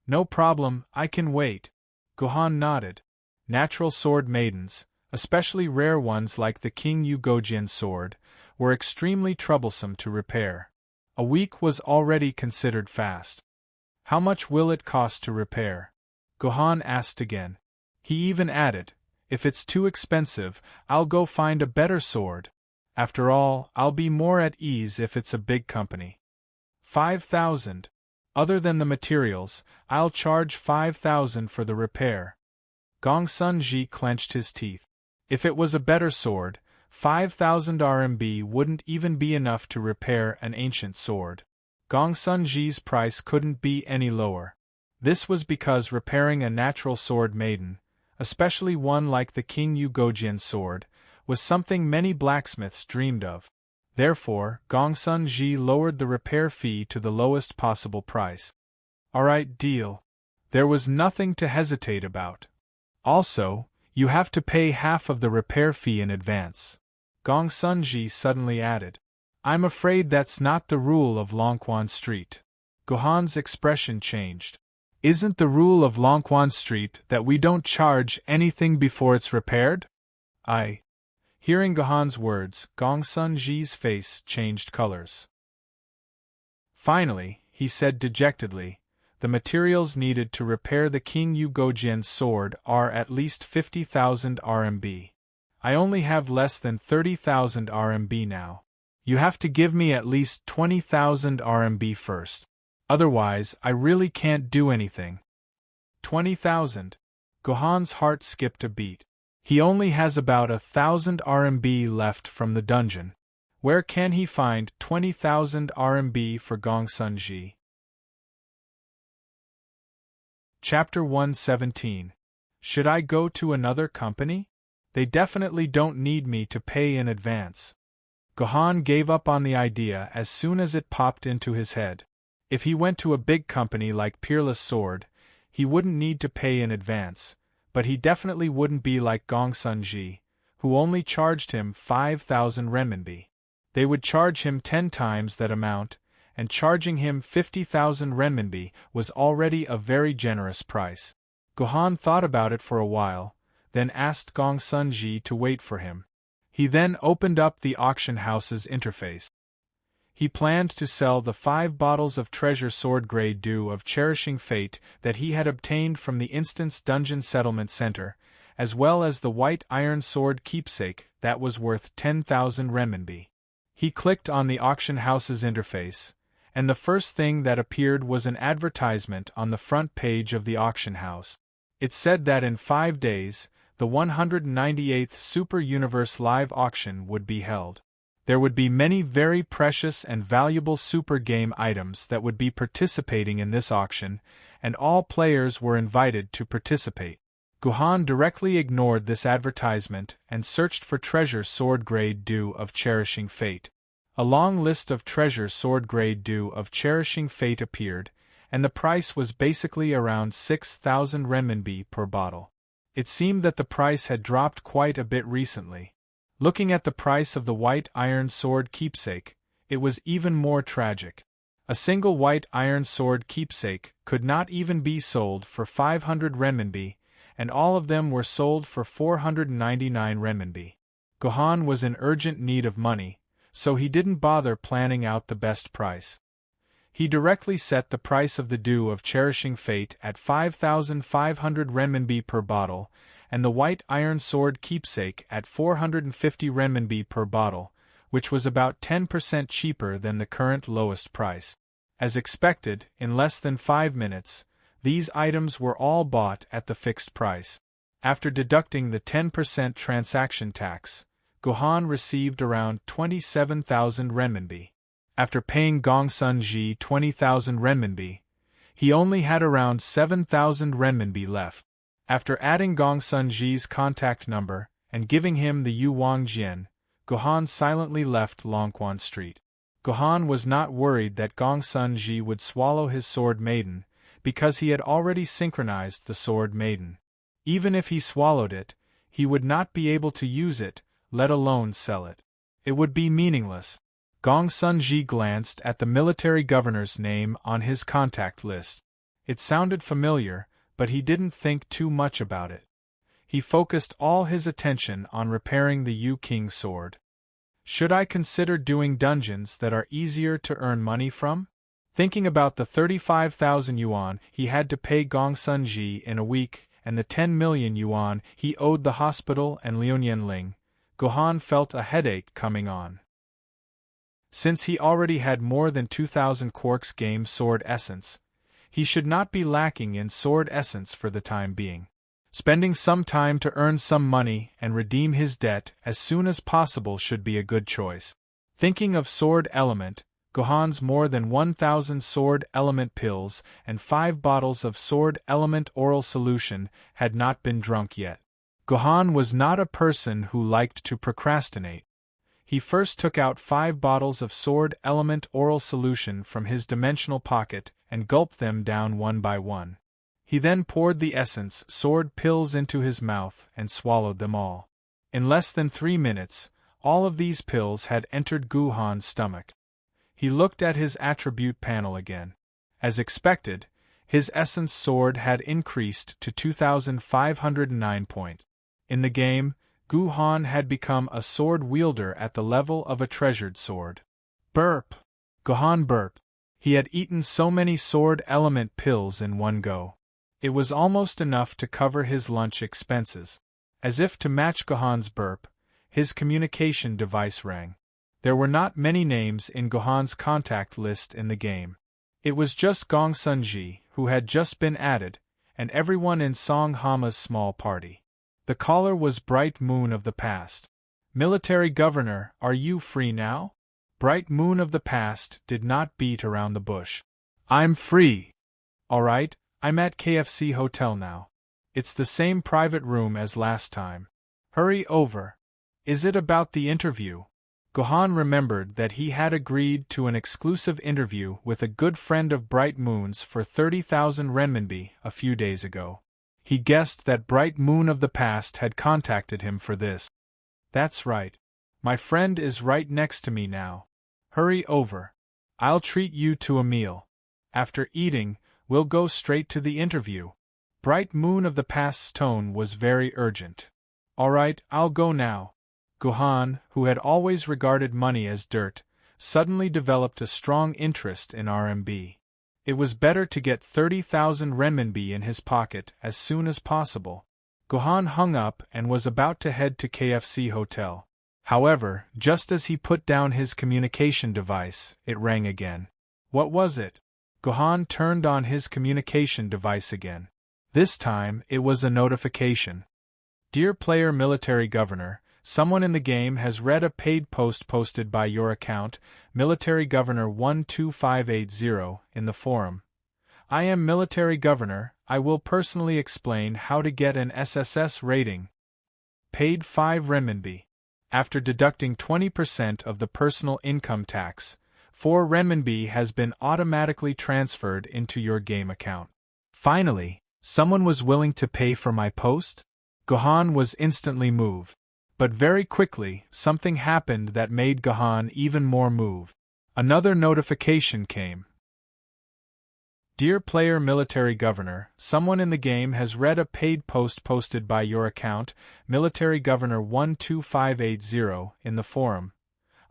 A: No problem, I can wait. Gohan nodded. Natural sword maidens, especially rare ones like the King Yu Gojin sword, were extremely troublesome to repair. A week was already considered fast. How much will it cost to repair? Gohan asked again. He even added, if it's too expensive, I'll go find a better sword. After all, I'll be more at ease if it's a big company. 5,000. Other than the materials, I'll charge 5,000 for the repair. Gongsun Ji clenched his teeth. If it was a better sword, 5,000 RMB wouldn't even be enough to repair an ancient sword. Gongsun Ji's price couldn't be any lower. This was because repairing a natural sword maiden, especially one like the King Yu Gojin sword, was something many blacksmiths dreamed of. Therefore, Gongsun Ji lowered the repair fee to the lowest possible price. Alright, deal. There was nothing to hesitate about. Also, you have to pay half of the repair fee in advance. Gongsun Ji suddenly added. I'm afraid that's not the rule of Longquan Street. Gohan's expression changed. Isn't the rule of Longquan Street that we don't charge anything before it's repaired? Hearing Gohan's words, Gongsun Ji's face changed colors. Finally, he said dejectedly, the materials needed to repair the King Yu Gojin sword are at least 50,000 RMB. I only have less than 30,000 RMB now. You have to give me at least 20,000 RMB first. Otherwise, I really can't do anything. 20,000. Gohan's heart skipped a beat. He only has about 1,000 RMB left from the dungeon. Where can he find 20,000 RMB for Gongsun Ji? Chapter 117. Should I go to another company? They definitely don't need me to pay in advance. Gohan gave up on the idea as soon as it popped into his head. If he went to a big company like Peerless Sword, he wouldn't need to pay in advance, but he definitely wouldn't be like Gongsun Ji, who only charged him 5,000 renminbi. They would charge him 10 times that amount, and charging him 50,000 renminbi was already a very generous price. Gohan thought about it for a while, then asked Gongsun Ji to wait for him. He then opened up the auction house's interface. He planned to sell the 5 bottles of treasure sword grade dew of Cherishing Fate that he had obtained from the Instance Dungeon Settlement Center, as well as the white iron sword keepsake that was worth 10,000 renminbi. He clicked on the auction house's interface, and the first thing that appeared was an advertisement on the front page of the auction house. It said that in 5 days, the 198th Super Universe Live auction would be held. There would be many very precious and valuable super game items that would be participating in this auction, and all players were invited to participate. Guhan directly ignored this advertisement and searched for treasure sword grade Dew of Cherishing Fate. A long list of treasure sword grade Dew of Cherishing Fate appeared, and the price was basically around 6,000 renminbi per bottle. It seemed that the price had dropped quite a bit recently. Looking at the price of the white iron sword keepsake, it was even more tragic. A single white iron sword keepsake could not even be sold for 500 renminbi, and all of them were sold for 499 renminbi. Guhan was in urgent need of money, so he didn't bother planning out the best price. He directly set the price of the Dew of Cherishing Fate at 5,500 renminbi per bottle, and the white iron sword keepsake at 450 renminbi per bottle, which was about 10% cheaper than the current lowest price. As expected, in less than 5 minutes, these items were all bought at the fixed price. After deducting the 10% transaction tax, Guhan received around 27,000 renminbi. After paying Gongsun Ji 20,000 renminbi, he only had around 7,000 renminbi left. After adding Gongsun Ji's contact number and giving him the Yuan Jian, Guhan silently left Longquan Street. Guhan was not worried that Gongsun Ji would swallow his sword Maiden, because he had already synchronized the sword Maiden. Even if he swallowed it, he would not be able to use it, let alone sell it. It would be meaningless. Gongsun Ji glanced at the military governor's name on his contact list. It sounded familiar, but he didn't think too much about it. He focused all his attention on repairing the Yu King sword. Should I consider doing dungeons that are easier to earn money from? Thinking about the 35,000 yuan he had to pay Gongsun Ji in a week and the 10 million yuan he owed the hospital and Liuyan Ling, Guhan felt a headache coming on. Since he already had more than 2,000 quarks game sword essence, he should not be lacking in sword essence for the time being. Spending some time to earn some money and redeem his debt as soon as possible should be a good choice. Thinking of sword element, Guhan's more than 1,000 sword element pills and 5 bottles of sword element oral solution had not been drunk yet. Guhan was not a person who liked to procrastinate. He first took out 5 bottles of sword element oral solution from his dimensional pocket and gulped them down one by one. He then poured the essence sword pills into his mouth and swallowed them all. In less than 3 minutes, all of these pills had entered Guhan's stomach. He looked at his attribute panel again. As expected, his essence sword had increased to 2,509 points. In the game, Guhan had become a sword wielder at the level of a treasured sword. Burp! Guhan burped. He had eaten so many sword element pills in one go. It was almost enough to cover his lunch expenses. As if to match Guhan's burp, his communication device rang. There were not many names in Guhan's contact list in the game. It was just Gongsun Ji, who had just been added, and everyone in Song Hama's small party. The caller was Bright Moon of the Past. Military Governor, are you free now? Bright Moon of the Past did not beat around the bush. I'm free. All right, I'm at KFC Hotel now. It's the same private room as last time. Hurry over. Is it about the interview? Guhan remembered that he had agreed to an exclusive interview with a good friend of Bright Moon's for 30,000 renminbi a few days ago. He guessed that Bright Moon of the Past had contacted him for this. That's right. My friend is right next to me now. Hurry over. I'll treat you to a meal. After eating, we'll go straight to the interview. Bright Moon of the Past's tone was very urgent. All right, I'll go now. Guhan, who had always regarded money as dirt, suddenly developed a strong interest in RMB. It was better to get 30,000 renminbi in his pocket as soon as possible. Guhan hung up and was about to head to KFC Hotel. However, just as he put down his communication device, it rang again. What was it? Guhan turned on his communication device again. This time, it was a notification. Dear Player Military Governor, Someone in the game has read a paid post posted by your account, Military Governor 12580, in the forum. I am Military Governor, I will personally explain how to get an SSS rating. Paid 5 renminbi. After deducting 20% of the personal income tax, 4 renminbi has been automatically transferred into your game account. Finally, someone was willing to pay for my post? Gohan was instantly moved. But very quickly, something happened that made Gohan even more moved. Another notification came. Dear player Military Governor, someone in the game has read a paid post posted by your account, Military Governor 12580, in the forum.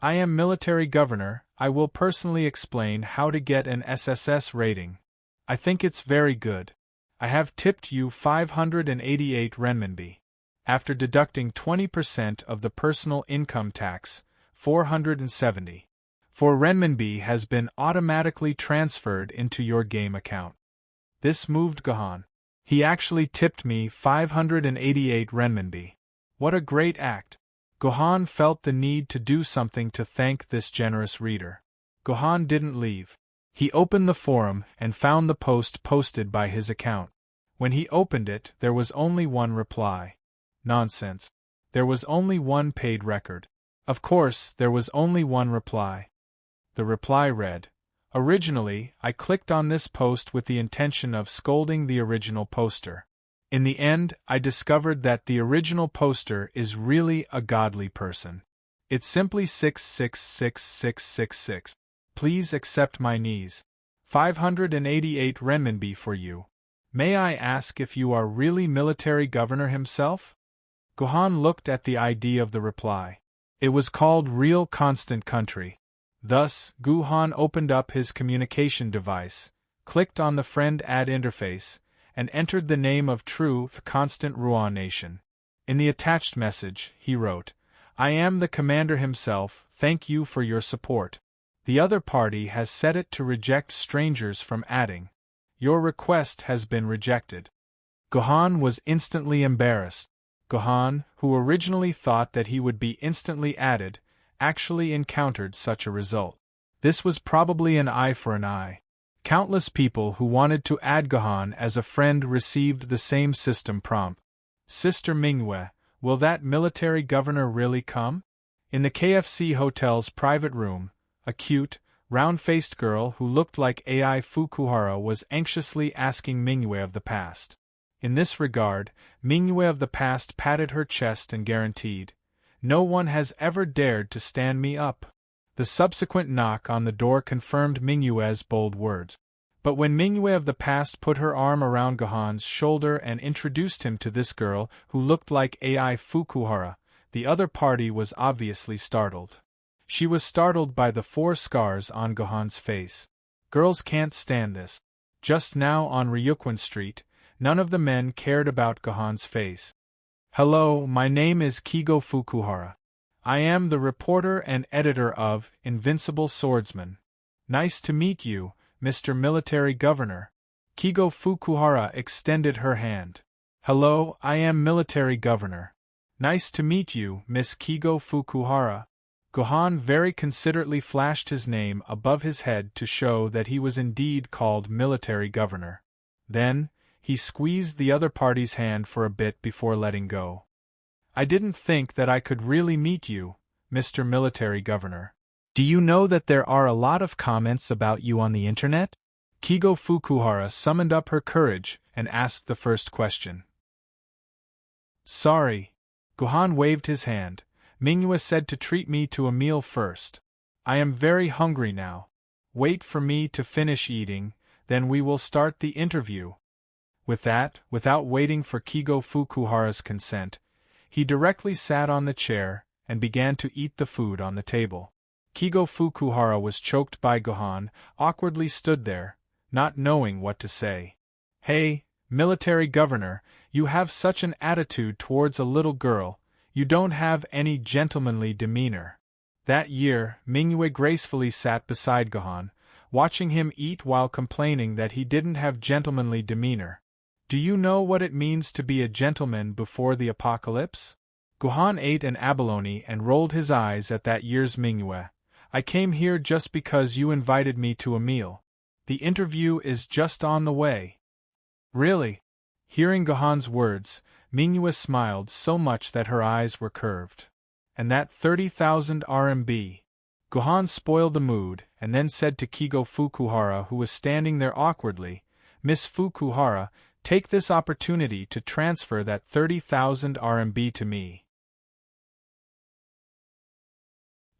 A: I am Military Governor, I will personally explain how to get an SSS rating. I think it's very good. I have tipped you 588 renminbi. After deducting 20% of the personal income tax, 470. 4 renminbi has been automatically transferred into your game account. This moved Gohan. He actually tipped me 588 renminbi. What a great act. Gohan felt the need to do something to thank this generous reader. Gohan didn't leave. He opened the forum and found the post posted by his account. When he opened it, there was only one reply. Nonsense. There was only one paid record. Of course, there was only one reply. The reply read, Originally, I clicked on this post with the intention of scolding the original poster. In the end, I discovered that the original poster is really a godly person. It's simply 666666. Please accept my knees. 588 renminbi for you. May I ask if you are really Military Governor himself? Gohan looked at the ID of the reply. It was called Real Constant Country. Thus, Gohan opened up his communication device, clicked on the Friend Add interface, and entered the name of True Constant Ruan Nation. In the attached message, he wrote, I am the commander himself, thank you for your support. The other party has set it to reject strangers from adding. Your request has been rejected. Gohan was instantly embarrassed. Gohan, who originally thought that he would be instantly added, actually encountered such a result. This was probably an eye for an eye. Countless people who wanted to add Gohan as a friend received the same system prompt. Sister Mingyue, will that Military Governor really come? In the KFC hotel's private room, a cute, round-faced girl who looked like AI Fukuhara was anxiously asking Mingyue of the past. In this regard, Mingyue of the past patted her chest and guaranteed, No one has ever dared to stand me up. The subsequent knock on the door confirmed Mingyue's bold words. But when Mingyue of the past put her arm around Gohan's shoulder and introduced him to this girl who looked like AI Fukuhara, the other party was obviously startled. She was startled by the 4 scars on Gohan's face. Girls can't stand this. Just now on Ryukyuan Street, none of the men cared about Gohan's face. Hello, my name is Kigo Fukuhara. I am the reporter and editor of Invincible Swordsman. Nice to meet you, Mr. Military Governor. Kigo Fukuhara extended her hand. Hello, I am Military Governor. Nice to meet you, Miss Kigo Fukuhara. Gohan very considerately flashed his name above his head to show that he was indeed called Military Governor. Then, he squeezed the other party's hand for a bit before letting go. I didn't think that I could really meet you, Mr. Military Governor. Do you know that there are a lot of comments about you on the internet? Kigo Fukuhara summoned up her courage and asked the first question. Sorry. Gohan waved his hand. Mingyue said to treat me to a meal first. I am very hungry now. Wait for me to finish eating, then we will start the interview. With that, without waiting for Kigo Fukuhara's consent, he directly sat on the chair and began to eat the food on the table. Kigo Fukuhara was choked by Gohan, awkwardly stood there, not knowing what to say. Hey, Military Governor, you have such an attitude towards a little girl, you don't have any gentlemanly demeanor. That year, Mingyue gracefully sat beside Gohan, watching him eat while complaining that he didn't have gentlemanly demeanor. Do you know what it means to be a gentleman before the apocalypse? Gohan ate an abalone and rolled his eyes at that year's Mingyue. I came here just because you invited me to a meal. The interview is just on the way. Really? Hearing Gohan's words, Mingyue smiled so much that her eyes were curved. And that 30,000 RMB. Gohan spoiled the mood, and then said to Kigo Fukuhara, who was standing there awkwardly, Miss Fukuhara, take this opportunity to transfer that 30,000 RMB to me.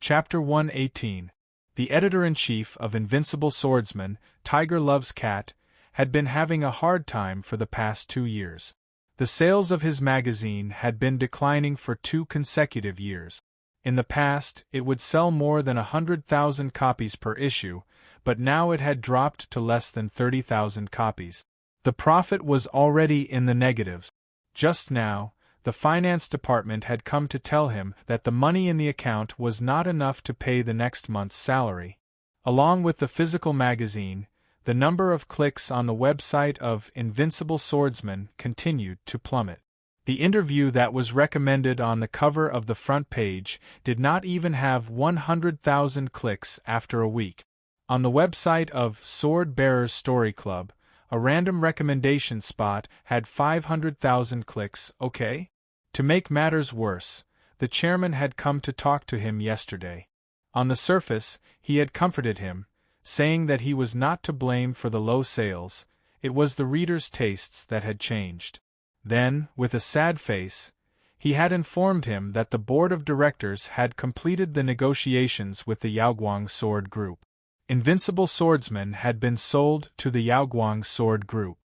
A: Chapter 118. The editor-in-chief of Invincible Swordsman, Tiger Loves Cat, had been having a hard time for the past 2 years. The sales of his magazine had been declining for 2 consecutive years. In the past, it would sell more than 100,000 copies per issue, but now it had dropped to less than 30,000 copies. The profit was already in the negatives. Just now, the finance department had come to tell him that the money in the account was not enough to pay the next month's salary. Along with the physical magazine, the number of clicks on the website of Invincible Swordsman continued to plummet. The interview that was recommended on the cover of the front page did not even have 100,000 clicks after a week. On the website of Sword Bearers Story Club, a random recommendation spot had 500,000 clicks, okay? To make matters worse, the chairman had come to talk to him yesterday. On the surface, he had comforted him, saying that he was not to blame for the low sales, it was the reader's tastes that had changed. Then, with a sad face, he had informed him that the board of directors had completed the negotiations with the Yaoguang Sword Group. Invincible Swordsman had been sold to the Yaoguang Sword Group.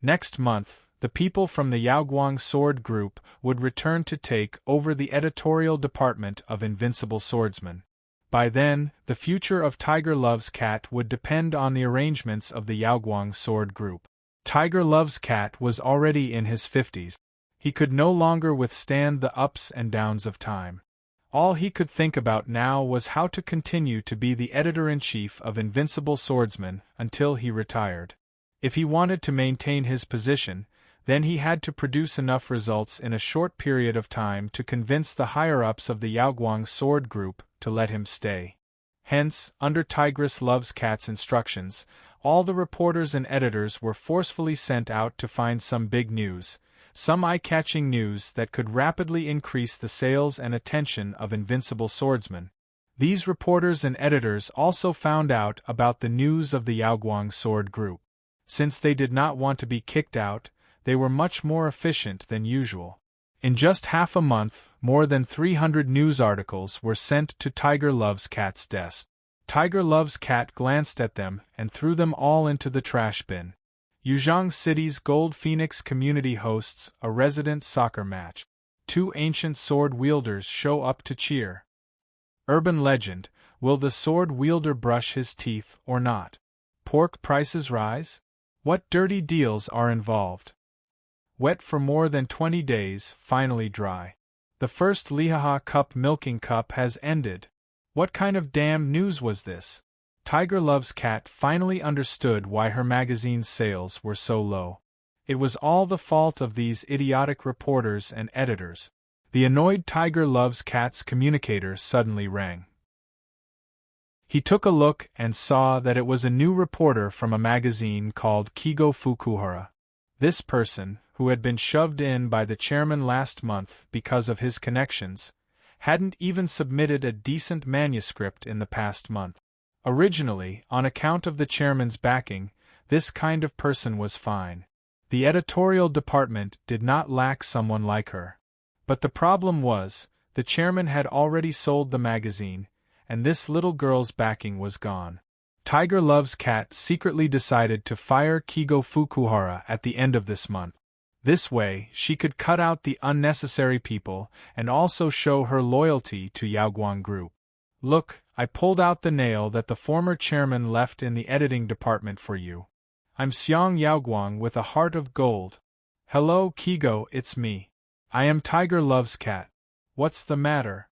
A: Next month, the people from the Yaoguang Sword Group would return to take over the editorial department of Invincible Swordsman. By then, the future of Tiger Loves Cat would depend on the arrangements of the Yaoguang Sword Group. Tiger Loves Cat was already in his 50s. He could no longer withstand the ups and downs of time. All he could think about now was how to continue to be the editor-in-chief of Invincible Swordsman until he retired. If he wanted to maintain his position, then he had to produce enough results in a short period of time to convince the higher-ups of the Yaoguang Sword Group to let him stay. Hence, under Tigress Loves Cat's instructions, all the reporters and editors were forcefully sent out to find some big news, some eye-catching news that could rapidly increase the sales and attention of Invincible Swordsman. These reporters and editors also found out about the news of the Yaoguang Sword Group. Since they did not want to be kicked out, they were much more efficient than usual. In just half a month, more than 300 news articles were sent to Tiger Loves Cat's desk. Tiger Loves Cat glanced at them and threw them all into the trash bin. Yuzhang City's Gold Phoenix community hosts a resident soccer match. 2 ancient sword wielders show up to cheer. Urban legend: will the sword wielder brush his teeth or not? Pork prices rise? What dirty deals are involved? Wet for more than 20 days, finally dry. The first Lihaha Cup milking cup has ended. What kind of damn news was this? Tiger Loves Cat finally understood why her magazine's sales were so low. It was all the fault of these idiotic reporters and editors. The annoyed Tiger Loves Cat's communicator suddenly rang. He took a look and saw that it was a new reporter from a magazine called Kigo Fukuhara. This person, who had been shoved in by the chairman last month because of his connections, hadn't even submitted a decent manuscript in the past month. Originally, on account of the chairman's backing, this kind of person was fine. The editorial department did not lack someone like her. But the problem was, the chairman had already sold the magazine, and this little girl's backing was gone. Tiger Loves Cat secretly decided to fire Kigo Fukuhara at the end of this month. This way, she could cut out the unnecessary people and also show her loyalty to Yaoguang Group. Look, I pulled out the nail that the former chairman left in the editing department for you. I'm Xiang Yaoguang with a heart of gold. Hello, Kigo, it's me. I am Tiger Loves Cat. What's the matter?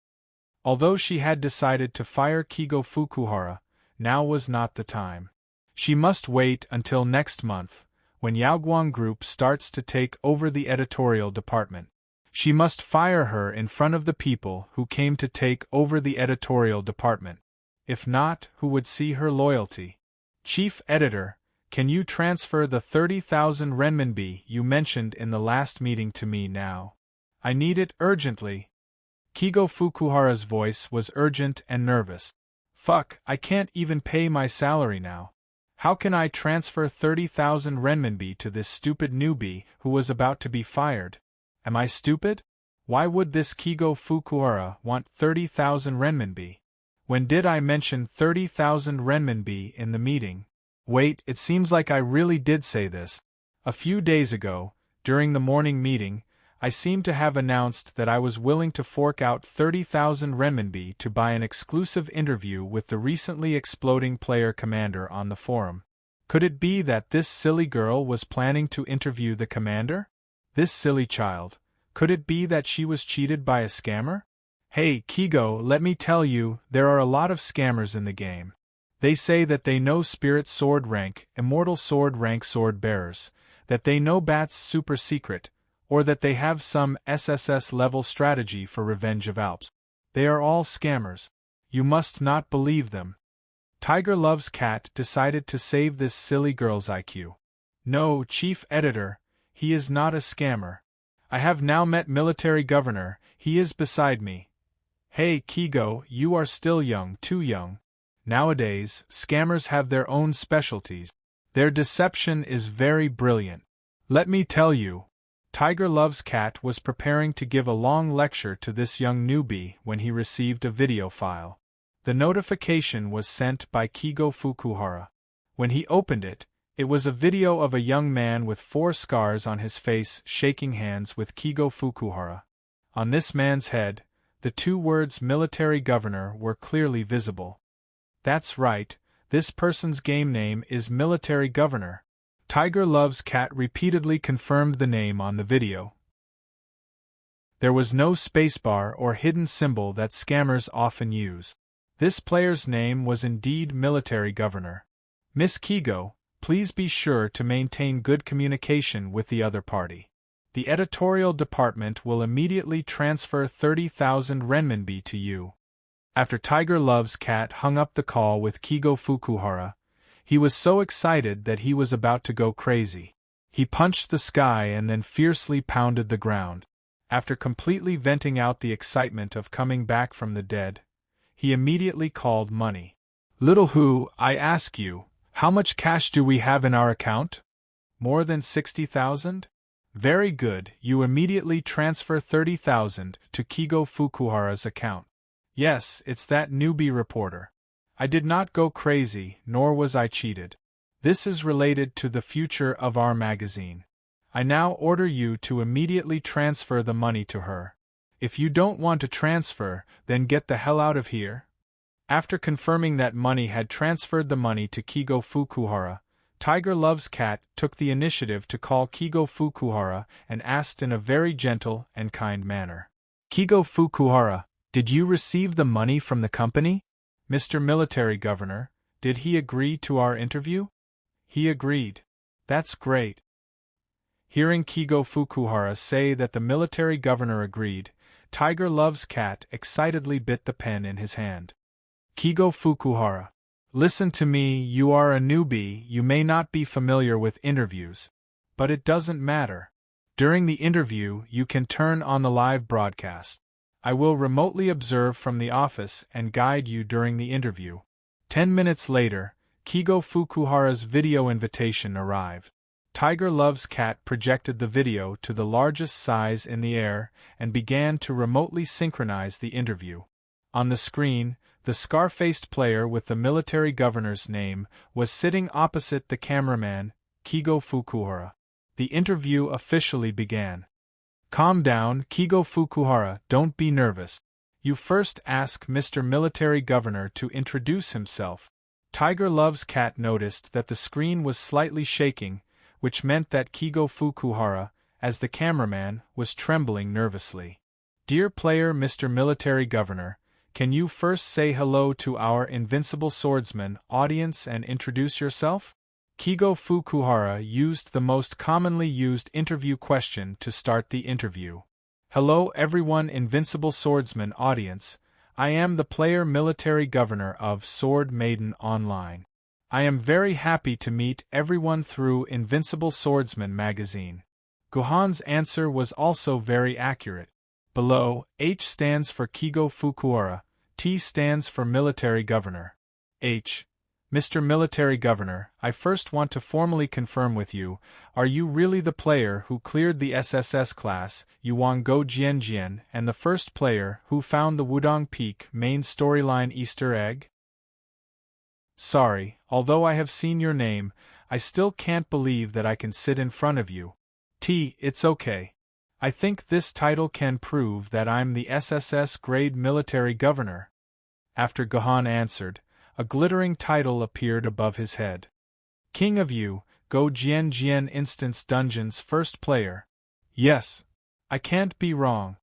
A: Although she had decided to fire Kigo Fukuhara, now was not the time. She must wait until next month, when Yaoguang Group starts to take over the editorial department. She must fire her in front of the people who came to take over the editorial department. If not, who would see her loyalty? Chief Editor, can you transfer the 30,000 renminbi you mentioned in the last meeting to me now? I need it urgently. Kigo Fukuhara's voice was urgent and nervous. Fuck, I can't even pay my salary now. How can I transfer 30,000 renminbi to this stupid newbie who was about to be fired? Am I stupid? Why would this Kigo Fukuhara want 30,000 renminbi? When did I mention 30,000 renminbi in the meeting? Wait, it seems like I really did say this. A few days ago, during the morning meeting, I seem to have announced that I was willing to fork out 30,000 renminbi to buy an exclusive interview with the recently exploding player commander on the forum. Could it be that this silly girl was planning to interview the commander? This silly child. Could it be that she was cheated by a scammer? Hey, Kigo, let me tell you, there are a lot of scammers in the game. They say that they know Spirit Sword rank, Immortal Sword rank sword bearers, that they know Bat's super secret, or that they have some SSS level strategy for Revenge of Alps. They are all scammers. You must not believe them. Tiger Loves Cat decided to save this silly girl's IQ. No, Chief Editor, he is not a scammer. I have now met Military Governor, he is beside me. Hey, Kigo, you are still young, too young. Nowadays, scammers have their own specialties. Their deception is very brilliant. Let me tell you. Tiger Loves Cat was preparing to give a long lecture to this young newbie when he received a video file. The notification was sent by Kigo Fukuhara. When he opened it, it was a video of a young man with 4 scars on his face shaking hands with Kigo Fukuhara. On this man's head, the 2 words Military Governor were clearly visible. That's right, this person's game name is Military Governor. Tiger Loves Cat repeatedly confirmed the name on the video. There was no spacebar or hidden symbol that scammers often use. This player's name was indeed Military Governor. Miss Kigo, please be sure to maintain good communication with the other party. The editorial department will immediately transfer 30,000 renminbi to you. After Tiger Loves Cat hung up the call with Kigo Fukuhara, he was so excited that he was about to go crazy. He punched the sky and then fiercely pounded the ground. After completely venting out the excitement of coming back from the dead, he immediately called money. Little Who, I ask you, how much cash do we have in our account? More than 60,000? Very good, you immediately transfer 30,000 to Kigo Fukuhara's account. Yes, it's that newbie reporter. I did not go crazy, nor was I cheated. This is related to the future of our magazine. I now order you to immediately transfer the money to her. If you don't want to transfer, then get the hell out of here. After confirming that money had transferred the money to Kigo Fukuhara, Tiger Loves Cat took the initiative to call Kigo Fukuhara and asked in a very gentle and kind manner. Kigo Fukuhara, did you receive the money from the company? Mr. Military Governor, did he agree to our interview? He agreed. That's great. Hearing Kigo Fukuhara say that the Military Governor agreed, Tiger Loves Cat excitedly bit the pen in his hand. Kigo Fukuhara, listen to me, you are a newbie, you may not be familiar with interviews. But it doesn't matter. During the interview, you can turn on the live broadcast. I will remotely observe from the office and guide you during the interview. 10 minutes later, Kigo Fukuhara's video invitation arrived. Tiger Loves Cat projected the video to the largest size in the air and began to remotely synchronize the interview. On the screen, the scar-faced player with the Military Governor's name was sitting opposite the cameraman, Kigo Fukuhara. The interview officially began. Calm down, Kigo Fukuhara, don't be nervous. You first ask Mr. Military Governor to introduce himself. Tiger Loves Cat noticed that the screen was slightly shaking, which meant that Kigo Fukuhara, as the cameraman, was trembling nervously. Dear player Mr. Military Governor, can you first say hello to our invincible swordsman audience and introduce yourself? Kigo Fukuhara used the most commonly used interview question to start the interview. Hello everyone, Invincible Swordsman audience. I am the player military governor of Sword Maiden Online. I am very happy to meet everyone through Invincible Swordsman magazine. Gohan's answer was also very accurate. Below, H stands for Kigo Fukuhara, T stands for military governor. H. Mr. Military Governor, I first want to formally confirm with you, are you really the player who cleared the SSS class, Yuan Go Jian, and the first player who found the Wudong Peak main storyline Easter egg? Sorry, although I have seen your name, I still can't believe that I can sit in front of you. It's okay. I think this title can prove that I'm the SSS grade military governor. After Gohan answered, a glittering title appeared above his head. King of Yu, Go Jian Instance Dungeon's first player. Yes. I can't be wrong.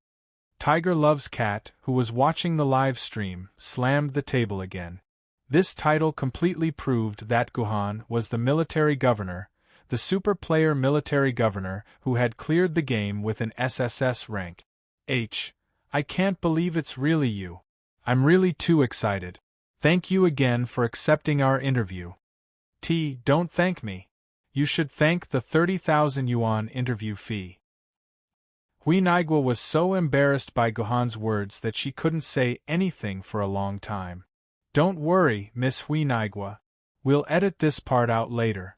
A: Tiger Loves Cat, who was watching the live stream, slammed the table again. This title completely proved that Gohan was the military governor, the super player military governor who had cleared the game with an SSS rank. I can't believe it's really you. I'm really too excited. Thank you again for accepting our interview. Don't thank me. You should thank the 30,000 yuan interview fee. Huinaigua was so embarrassed by Gohan's words that she couldn't say anything for a long time. Don't worry, Miss Huinaigua. We'll edit this part out later.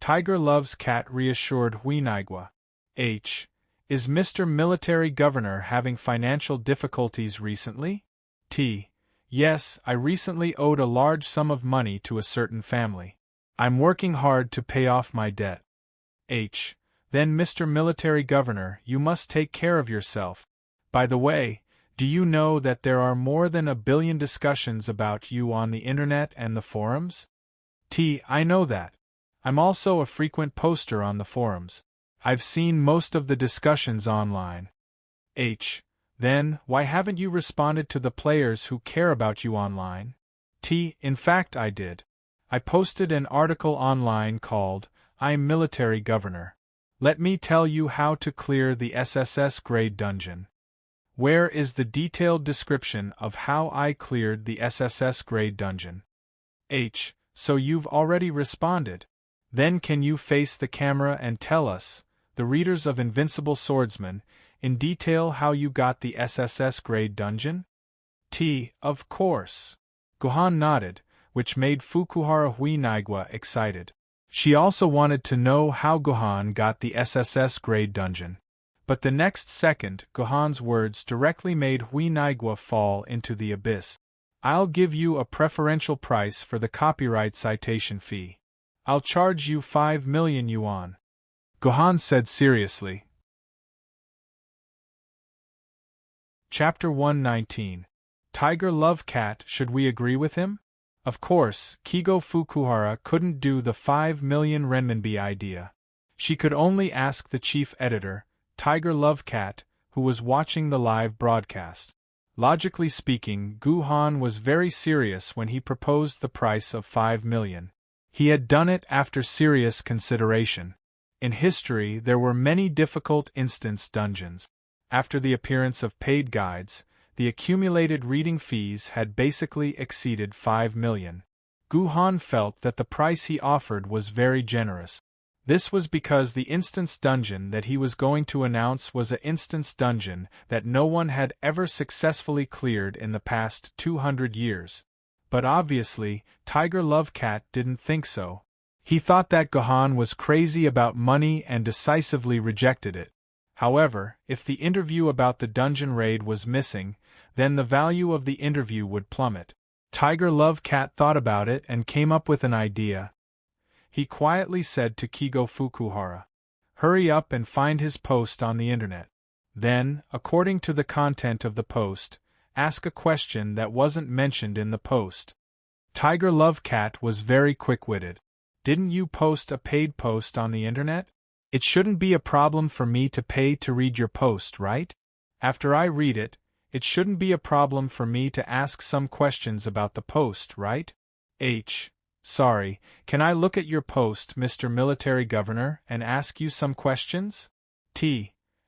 A: Tiger Loves Cat reassured Huinaigua. Is Mr. Military Governor having financial difficulties recently? Yes, I recently owed a large sum of money to a certain family. I'm working hard to pay off my debt. Then Mr. Military Governor, you must take care of yourself. By the way, do you know that there are more than 1 billion discussions about you on the internet and the forums? I know that. I'm also a frequent poster on the forums. I've seen most of the discussions online. Then, why haven't you responded to the players who care about you online? In fact I did. I posted an article online called, I'm Military Governor. Let me tell you how to clear the SSS grade dungeon. Where is the detailed description of how I cleared the SSS grade dungeon? So you've already responded. Then can you face the camera and tell us, the readers of Invincible Swordsman, in detail how you got the SSS grade dungeon? Of course. Gohan nodded, which made Fukuhara Huinaigua excited. She also wanted to know how Gohan got the SSS grade dungeon. But the next second, Gohan's words directly made Huinaigua fall into the abyss. I'll give you a preferential price for the copyright citation fee. I'll charge you 5 million yuan. Gohan said seriously. Chapter 119. Tiger Love Cat, should we agree with him? Of course, Kigo Fukuhara couldn't do the 5 million renminbi idea. She could only ask the chief editor, Tiger Love Cat, who was watching the live broadcast. Logically speaking, Gohan was very serious when he proposed the price of 5 million. He had done it after serious consideration. In history, there were many difficult instance dungeons. After the appearance of paid guides, the accumulated reading fees had basically exceeded 5 million. Gohan felt that the price he offered was very generous. This was because the instance dungeon that he was going to announce was an instance dungeon that no one had ever successfully cleared in the past 200 years. But obviously, Tiger Love Cat didn't think so. He thought that Gohan was crazy about money and decisively rejected it. However, if the interview about the dungeon raid was missing, then the value of the interview would plummet. Tiger Love Cat thought about it and came up with an idea. He quietly said to Kigo Fukuhara, "Hurry up and find his post on the internet. Then, according to the content of the post, ask a question that wasn't mentioned in the post." Tiger Love Cat was very quick-witted. "Didn't you post a paid post on the internet? It shouldn't be a problem for me to pay to read your post, right? After I read it, it shouldn't be a problem for me to ask some questions about the post, right? Sorry, can I look at your post, Mr. Military Governor, and ask you some questions?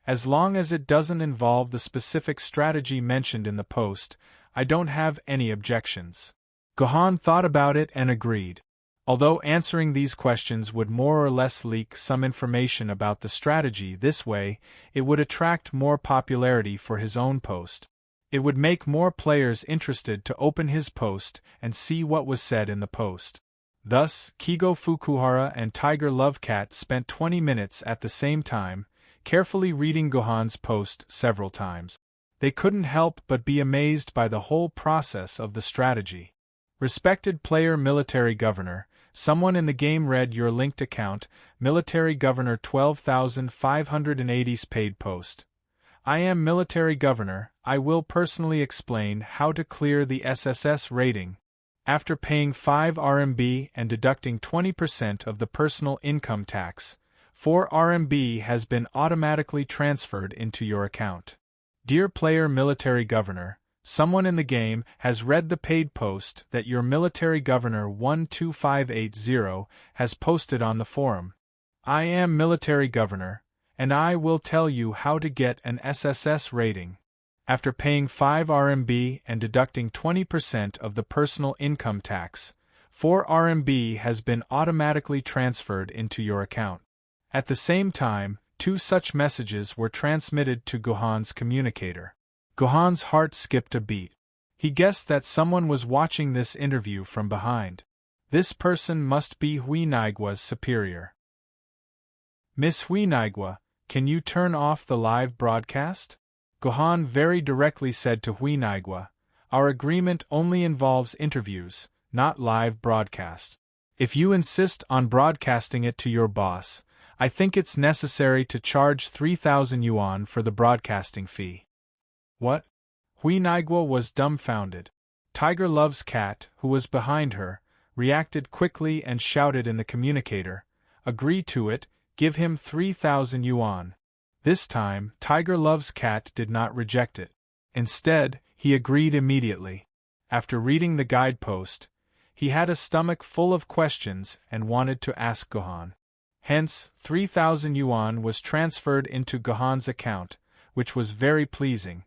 A: As long as it doesn't involve the specific strategy mentioned in the post, I don't have any objections. Gohan thought about it and agreed. Although answering these questions would more or less leak some information about the strategy this way, it would attract more popularity for his own post. It would make more players interested to open his post and see what was said in the post. Thus, Kigo Fukuhara and Tiger Lovecat spent 20 minutes at the same time, carefully reading Gohan's post several times. They couldn't help but be amazed by the whole process of the strategy. Respected player Military Governor, someone in the game read your linked account, Military Governor 12,580's paid post. I am Military Governor, I will personally explain how to clear the SSS rating. After paying 5 RMB and deducting 20% of the personal income tax, 4 RMB has been automatically transferred into your account. Dear player Military Governor, someone in the game has read the paid post that your Military Governor 12580 has posted on the forum. I am Military Governor, and I will tell you how to get an SSS rating. After paying 5 RMB and deducting 20% of the personal income tax, 4 RMB has been automatically transferred into your account. At the same time, 2 such messages were transmitted to Gohan's communicator. Gohan's heart skipped a beat. He guessed that someone was watching this interview from behind. This person must be Huinaigua's superior. Miss Huinaigua, can you turn off the live broadcast? Gohan very directly said to Huinaigua, our agreement only involves interviews, not live broadcast. If you insist on broadcasting it to your boss, I think it's necessary to charge 3,000 yuan for the broadcasting fee. What? Huinaigua was dumbfounded. Tiger Love's cat, who was behind her, reacted quickly and shouted in the communicator, agree to it, give him 3,000 yuan. This time, Tiger Love's cat did not reject it. Instead, he agreed immediately. After reading the guidepost, he had a stomach full of questions and wanted to ask Gohan. Hence, 3,000 yuan was transferred into Gohan's account, which was very pleasing.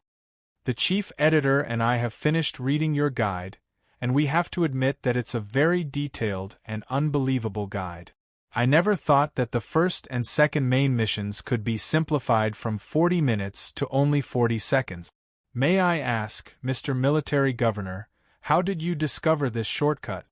A: The chief editor and I have finished reading your guide, and we have to admit that it's a very detailed and unbelievable guide. I never thought that the first and second main missions could be simplified from 40 minutes to only 40 seconds. May I ask, Mr. Military Governor, how did you discover this shortcut?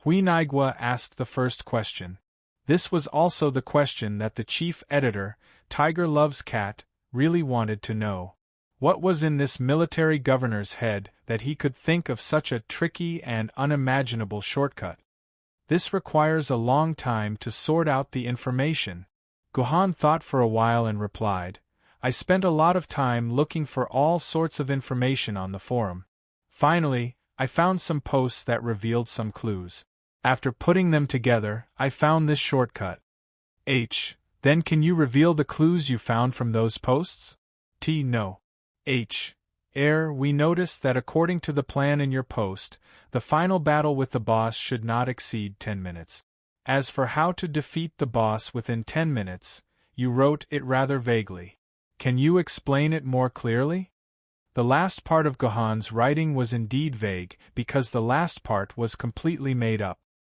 A: Huinaigua asked the first question. This was also the question that the chief editor, Tiger Love's cat, really wanted to know. What was in this military governor's head that he could think of such a tricky and unimaginable shortcut? This requires a long time to sort out the information. Gohan thought for a while and replied, I spent a lot of time looking for all sorts of information on the forum. Finally, I found some posts that revealed some clues. After putting them together, I found this shortcut. Then can you reveal the clues you found from those posts? No. We noticed that according to the plan in your post, the final battle with the boss should not exceed 10 minutes. As for how to defeat the boss within 10 minutes, you wrote it rather vaguely. Can you explain it more clearly? The last part of Gohan's writing was indeed vague because the last part was completely made up.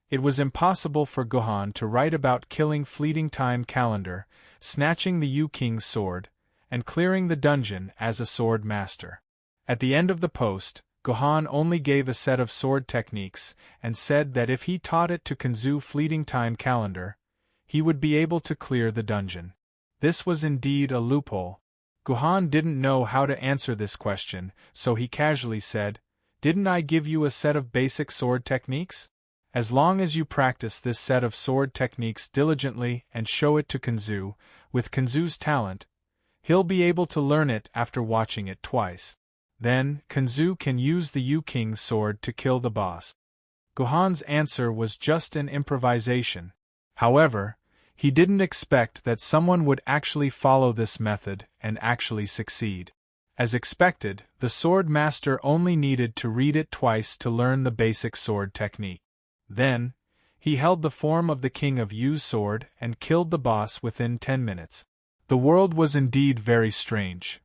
A: It was impossible for Gohan to write about killing Fleeting Time Calendar, snatching the Yu King's sword, and clearing the dungeon as a sword master. At the end of the post, Gohan only gave a set of sword techniques and said that if he taught it to Kanzu Fleeting Time Calendar, he would be able to clear the dungeon. This was indeed a loophole. Gohan didn't know how to answer this question, so he casually said, Didn't I give you a set of basic sword techniques? As long as you practice this set of sword techniques diligently and show it to Kanzu, with Kanzu's talent, he'll be able to learn it after watching it twice. Then, Kanzu can use the Yu King's sword to kill the boss. Gohan's answer was just an improvisation. However, he didn't expect that someone would actually follow this method and actually succeed. As expected, the sword master only needed to read it twice to learn the basic sword technique. Then, he held the form of the King of Yu's sword and killed the boss within 10 minutes. The world was indeed very strange.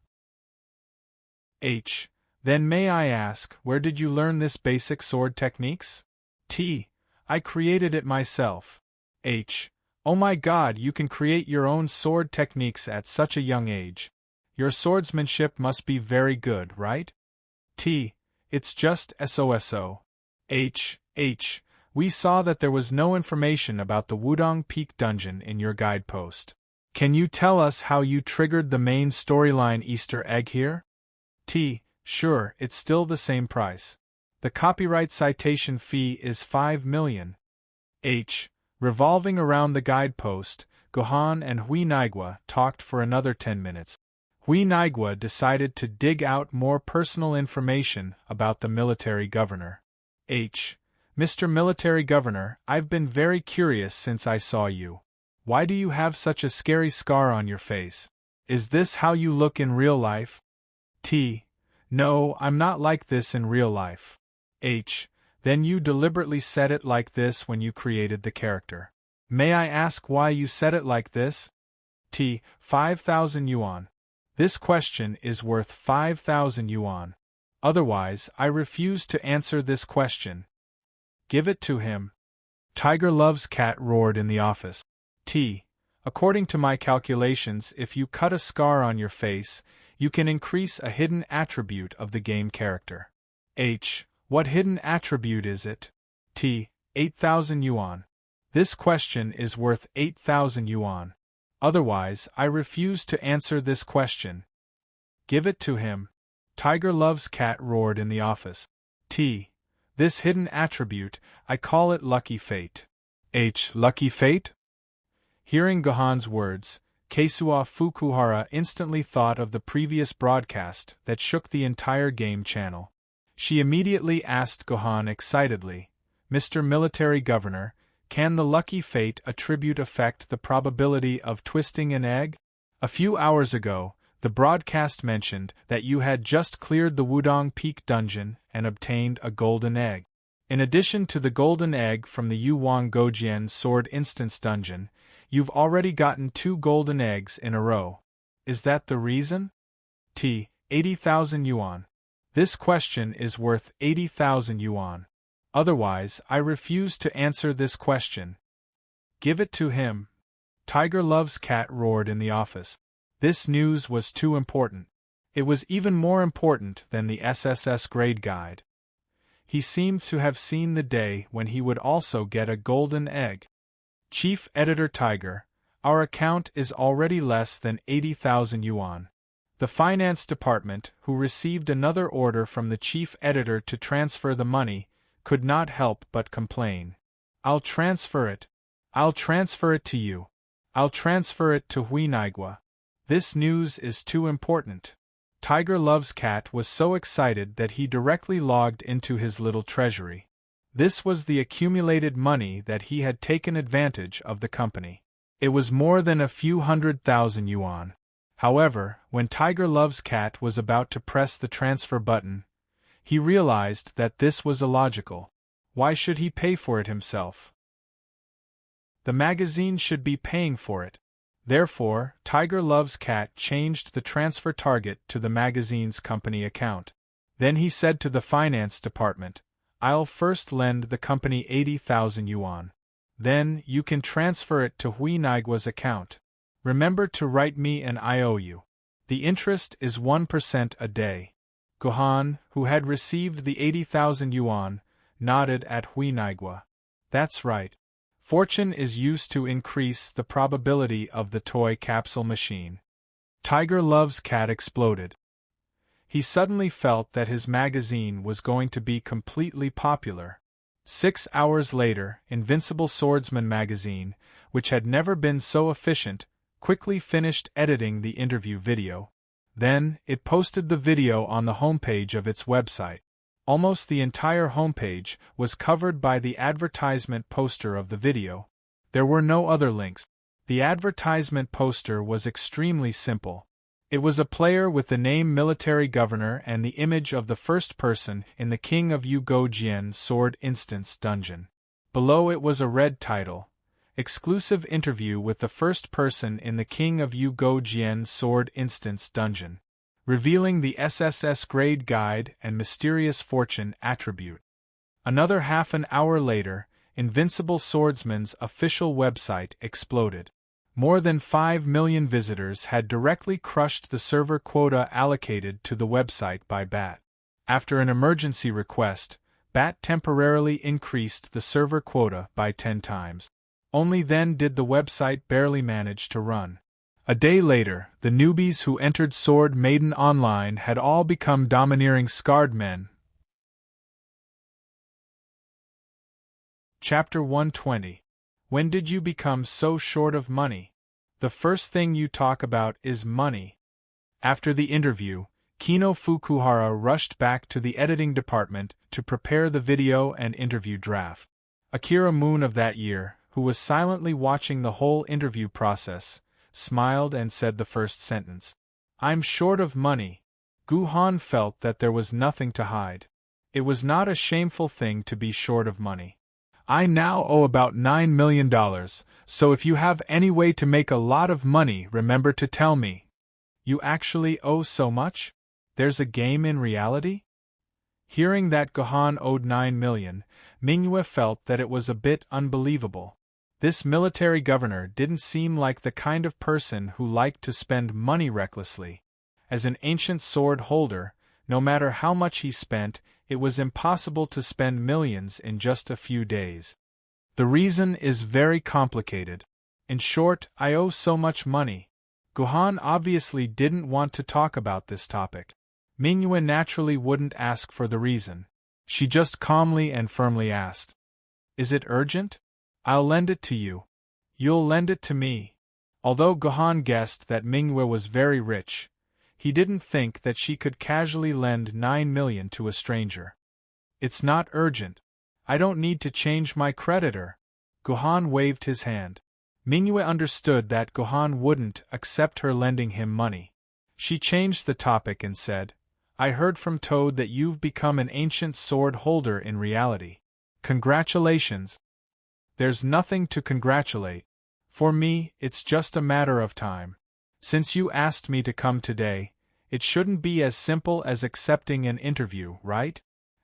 A: H. Then may I ask, where did you learn this basic sword techniques? T. I created it myself. H. Oh my God, you can create your own sword techniques at such a young age. Your swordsmanship must be very good, right? T. It's just SOSO. H. We saw that there was no information about the Wudong Peak dungeon in your guidepost. Can you tell us how you triggered the main storyline Easter egg here? T. Sure, it's still the same price. The copyright citation fee is 5 million. H. Revolving around the guidepost, Gohan and Hui Naigwa talked for another 10 minutes. Hui Naigwa decided to dig out more personal information about the military governor. H. Mr. Military Governor, I've been very curious since I saw you. Why do you have such a scary scar on your face? Is this how you look in real life? T. No, I'm not like this in real life. H. Then you deliberately said it like this when you created the character. May I ask why you said it like this? T. 5,000 yuan. This question is worth 5,000 yuan. Otherwise, I refuse to answer this question. Give it to him. Tiger Loves Cat roared in the office. T. According to my calculations, if you cut a scar on your face, you can increase a hidden attribute of the game character. H. What hidden attribute is it? T. 8,000 yuan. This question is worth 8,000 yuan. Otherwise, I refuse to answer this question. Give it to him. Tiger Loves Cat roared in the office. T. This hidden attribute, I call it lucky fate. H. Lucky fate? Hearing Gohan's words, Keisuo Fukuhara instantly thought of the previous broadcast that shook the entire game channel. She immediately asked Gohan excitedly, Mr. Military Governor, can the lucky fate attribute affect the probability of twisting an egg? A few hours ago, the broadcast mentioned that you had just cleared the Wudong Peak dungeon and obtained a golden egg. In addition to the golden egg from the Yuwang Gojian Sword Instance dungeon, you've already gotten 2 golden eggs in a row. Is that the reason? T. 80,000 yuan. This question is worth 80,000 yuan. Otherwise, I refuse to answer this question. Give it to him. Tiger Loves Cat roared in the office. This news was too important. It was even more important than the SSS grade guide. He seemed to have seen the day when he would also get a golden egg. Chief Editor Tiger, our account is already less than 80,000 yuan. The finance department, who received another order from the chief editor to transfer the money, could not help but complain. I'll transfer it. I'll transfer it to you. I'll transfer it to Hui Naigwa. This news is too important. Tiger Loves Cat was so excited that he directly logged into his little treasury. This was the accumulated money that he had taken advantage of the company. It was more than a few 100,000 yuan. However, when Tiger Loves Cat was about to press the transfer button, he realized that this was illogical. Why should he pay for it himself? The magazine should be paying for it. Therefore, Tiger Loves Cat changed the transfer target to the magazine's company account. Then he said to the finance department, I'll first lend the company 80,000 yuan. Then, you can transfer it to Hui Naigwa's account. Remember to write me an IOU. The interest is 1% a day. Gohan, who had received the 80,000 yuan, nodded at Hui Naigwa. That's right. Fortune is used to increase the probability of the toy capsule machine. Tiger Loves Cat exploded. He suddenly felt that his magazine was going to be completely popular. 6 hours later, Invincible Swordsman magazine, which had never been so efficient, quickly finished editing the interview video. Then, it posted the video on the homepage of its website. Almost the entire homepage was covered by the advertisement poster of the video. There were no other links. The advertisement poster was extremely simple. It was a player with the name Military Governor and the image of the first person in the King of Yu Gojian Sword Instance dungeon. Below it was a red title, Exclusive interview with the first person in the King of Yu Go Jian Sword Instance dungeon. Revealing the SSS grade guide and mysterious fortune attribute. Another half an hour later, Invincible Swordsman's official website exploded. More than 5 million visitors had directly crushed the server quota allocated to the website by BAT. After an emergency request, BAT temporarily increased the server quota by 10 times. Only then did the website barely manage to run. A day later, the newbies who entered Sword Maiden Online had all become domineering scarred men. Chapter 120. When did you become so short of money? The first thing you talk about is money. After the interview, Kino Fukuhara rushed back to the editing department to prepare the video and interview draft. Akira Moon of that year, who was silently watching the whole interview process, smiled and said the first sentence. I'm short of money. Guhan felt that there was nothing to hide. It was not a shameful thing to be short of money. I now owe about $9 million, so if you have any way to make a lot of money, remember to tell me. You actually owe so much? There's a game in reality? Hearing that Guhan owed $9 million, Mingyue felt that it was a bit unbelievable. This military governor didn't seem like the kind of person who liked to spend money recklessly. As an ancient sword holder, no matter how much he spent, it was impossible to spend millions in just a few days. The reason is very complicated. In short, I owe so much money. Guhan obviously didn't want to talk about this topic. Mingyue naturally wouldn't ask for the reason. She just calmly and firmly asked. Is it urgent? I'll lend it to you. You'll lend it to me. Although Guhan guessed that Mingyue was very rich, he didn't think that she could casually lend 9 million to a stranger. It's not urgent. I don't need to change my creditor. Guhan waved his hand. Mingyue understood that Guhan wouldn't accept her lending him money. She changed the topic and said, I heard from Toad that you've become an ancient sword holder in reality. Congratulations. There's nothing to congratulate. For me, it's just a matter of time. Since you asked me to come today, it shouldn't be as simple as accepting an interview, right?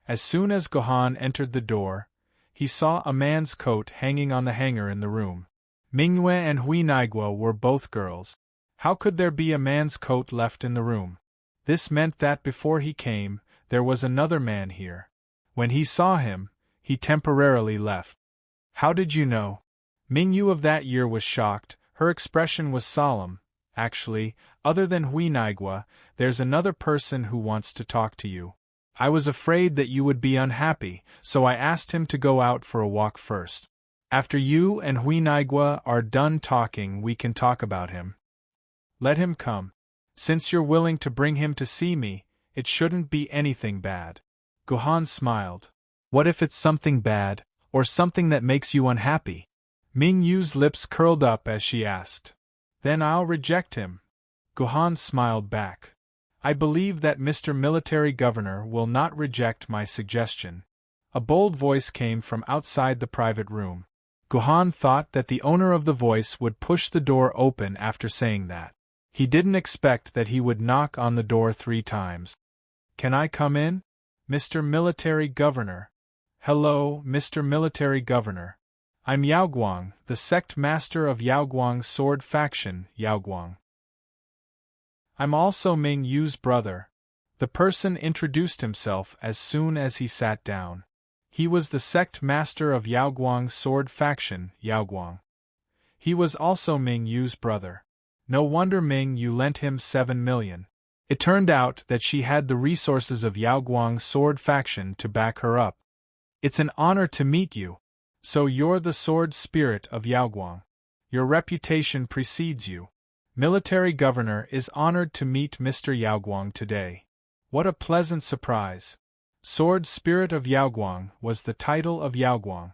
A: As soon as Guhan entered the door, he saw a man's coat hanging on the hanger in the room. Mingyue and Huinaiguo were both girls. How could there be a man's coat left in the room? This meant that before he came, there was another man here. When he saw him, he temporarily left. How did you know? Mingyue of that year was shocked. Her expression was solemn. Actually, other than Huinaiguo, there's another person who wants to talk to you. I was afraid that you would be unhappy, so I asked him to go out for a walk first. After you and Huinaiguo are done talking, we can talk about him. Let him come. Since you're willing to bring him to see me, it shouldn't be anything bad. Guhan smiled. What if it's something bad, or something that makes you unhappy? Mingyue's lips curled up as she asked. Then I'll reject him. Guhan smiled back. I believe that Mr. Military Governor will not reject my suggestion. A bold voice came from outside the private room. Guhan thought that the owner of the voice would push the door open after saying that. He didn't expect that he would knock on the door 3 times. Can I come in? Mr. Military Governor. Hello, Mr. Military Governor. I'm Yaoguang, the sect master of Yaoguang's sword faction, Yaoguang. I'm also Mingyue's brother. The person introduced himself as soon as he sat down. He was the sect master of Yaoguang's sword faction, Yaoguang. He was also Mingyue's brother. No wonder Mingyue lent him 7 million. It turned out that she had the resources of Yaoguang's sword faction to back her up. It's an honor to meet you. So you're the sword spirit of Yaoguang. Your reputation precedes you. Military Governor is honored to meet Mr. Yaoguang today. What a pleasant surprise. Sword Spirit of Yaoguang was the title of Yaoguang.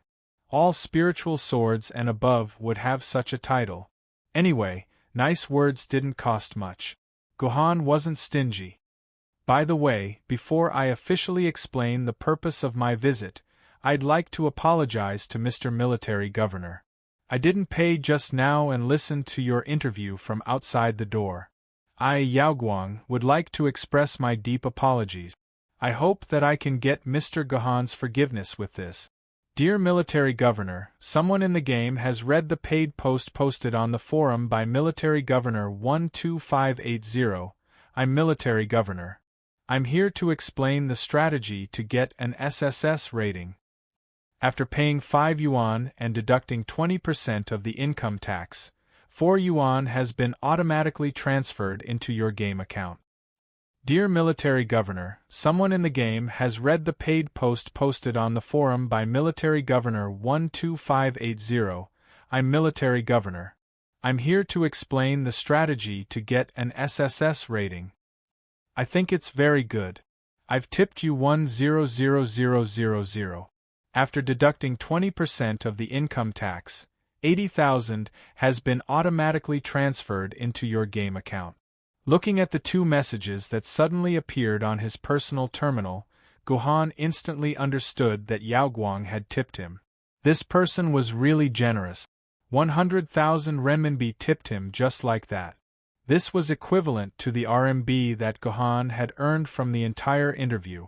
A: All spiritual swords and above would have such a title. Anyway, nice words didn't cost much. Guhan wasn't stingy. By the way, before I officially explain the purpose of my visit, I'd like to apologize to Mr. Military Governor. I didn't pay just now and listened to your interview from outside the door. I, Yao Guang, would like to express my deep apologies. I hope that I can get Mr. Gohan's forgiveness with this. Dear Military Governor, someone in the game has read the paid post posted on the forum by Military Governor 12580. I'm Military Governor. I'm here to explain the strategy to get an SSS rating. After paying 5 yuan and deducting 20% of the income tax, 4 yuan has been automatically transferred into your game account. Dear Military Governor, someone in the game has read the paid post posted on the forum by Military Governor 12580. I'm Military Governor. I'm here to explain the strategy to get an SSS rating. I think it's very good. I've tipped you 100,000. After deducting 20% of the income tax, 80,000 has been automatically transferred into your game account. Looking at the two messages that suddenly appeared on his personal terminal, Gohan instantly understood that Yao Guang had tipped him. This person was really generous. 100,000 renminbi tipped him just like that. This was equivalent to the RMB that Gohan had earned from the entire interview.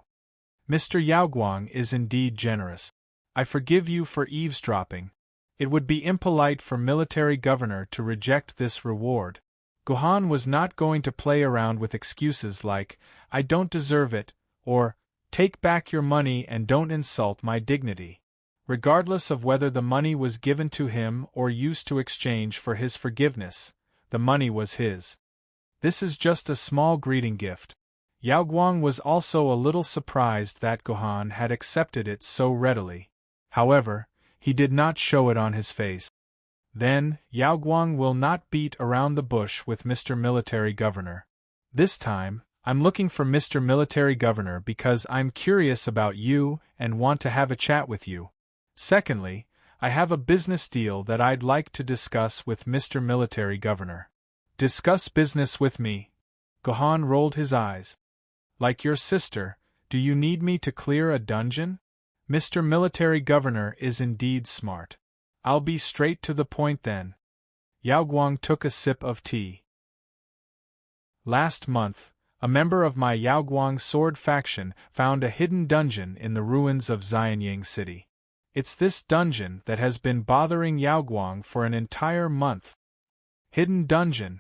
A: Mr. Yao Guang is indeed generous. I forgive you for eavesdropping. It would be impolite for Military Governor to reject this reward. Gohan was not going to play around with excuses like, I don't deserve it, or, take back your money and don't insult my dignity. Regardless of whether the money was given to him or used to exchange for his forgiveness, the money was his. This is just a small greeting gift. Yao Guang was also a little surprised that Gohan had accepted it so readily. However, he did not show it on his face. Then, Yao Guang will not beat around the bush with Mr. Military Governor. This time, I'm looking for Mr. Military Governor because I'm curious about you and want to have a chat with you. Secondly, I have a business deal that I'd like to discuss with Mr. Military Governor. Discuss business with me. Gohan rolled his eyes. Like your sister, do you need me to clear a dungeon? Mr. Military Governor is indeed smart. I'll be straight to the point then. Yao Guang took a sip of tea. Last month, a member of my Yao Guang sword faction found a hidden dungeon in the ruins of Xianyang City. It's this dungeon that has been bothering Yao Guang for an entire month. Hidden dungeon?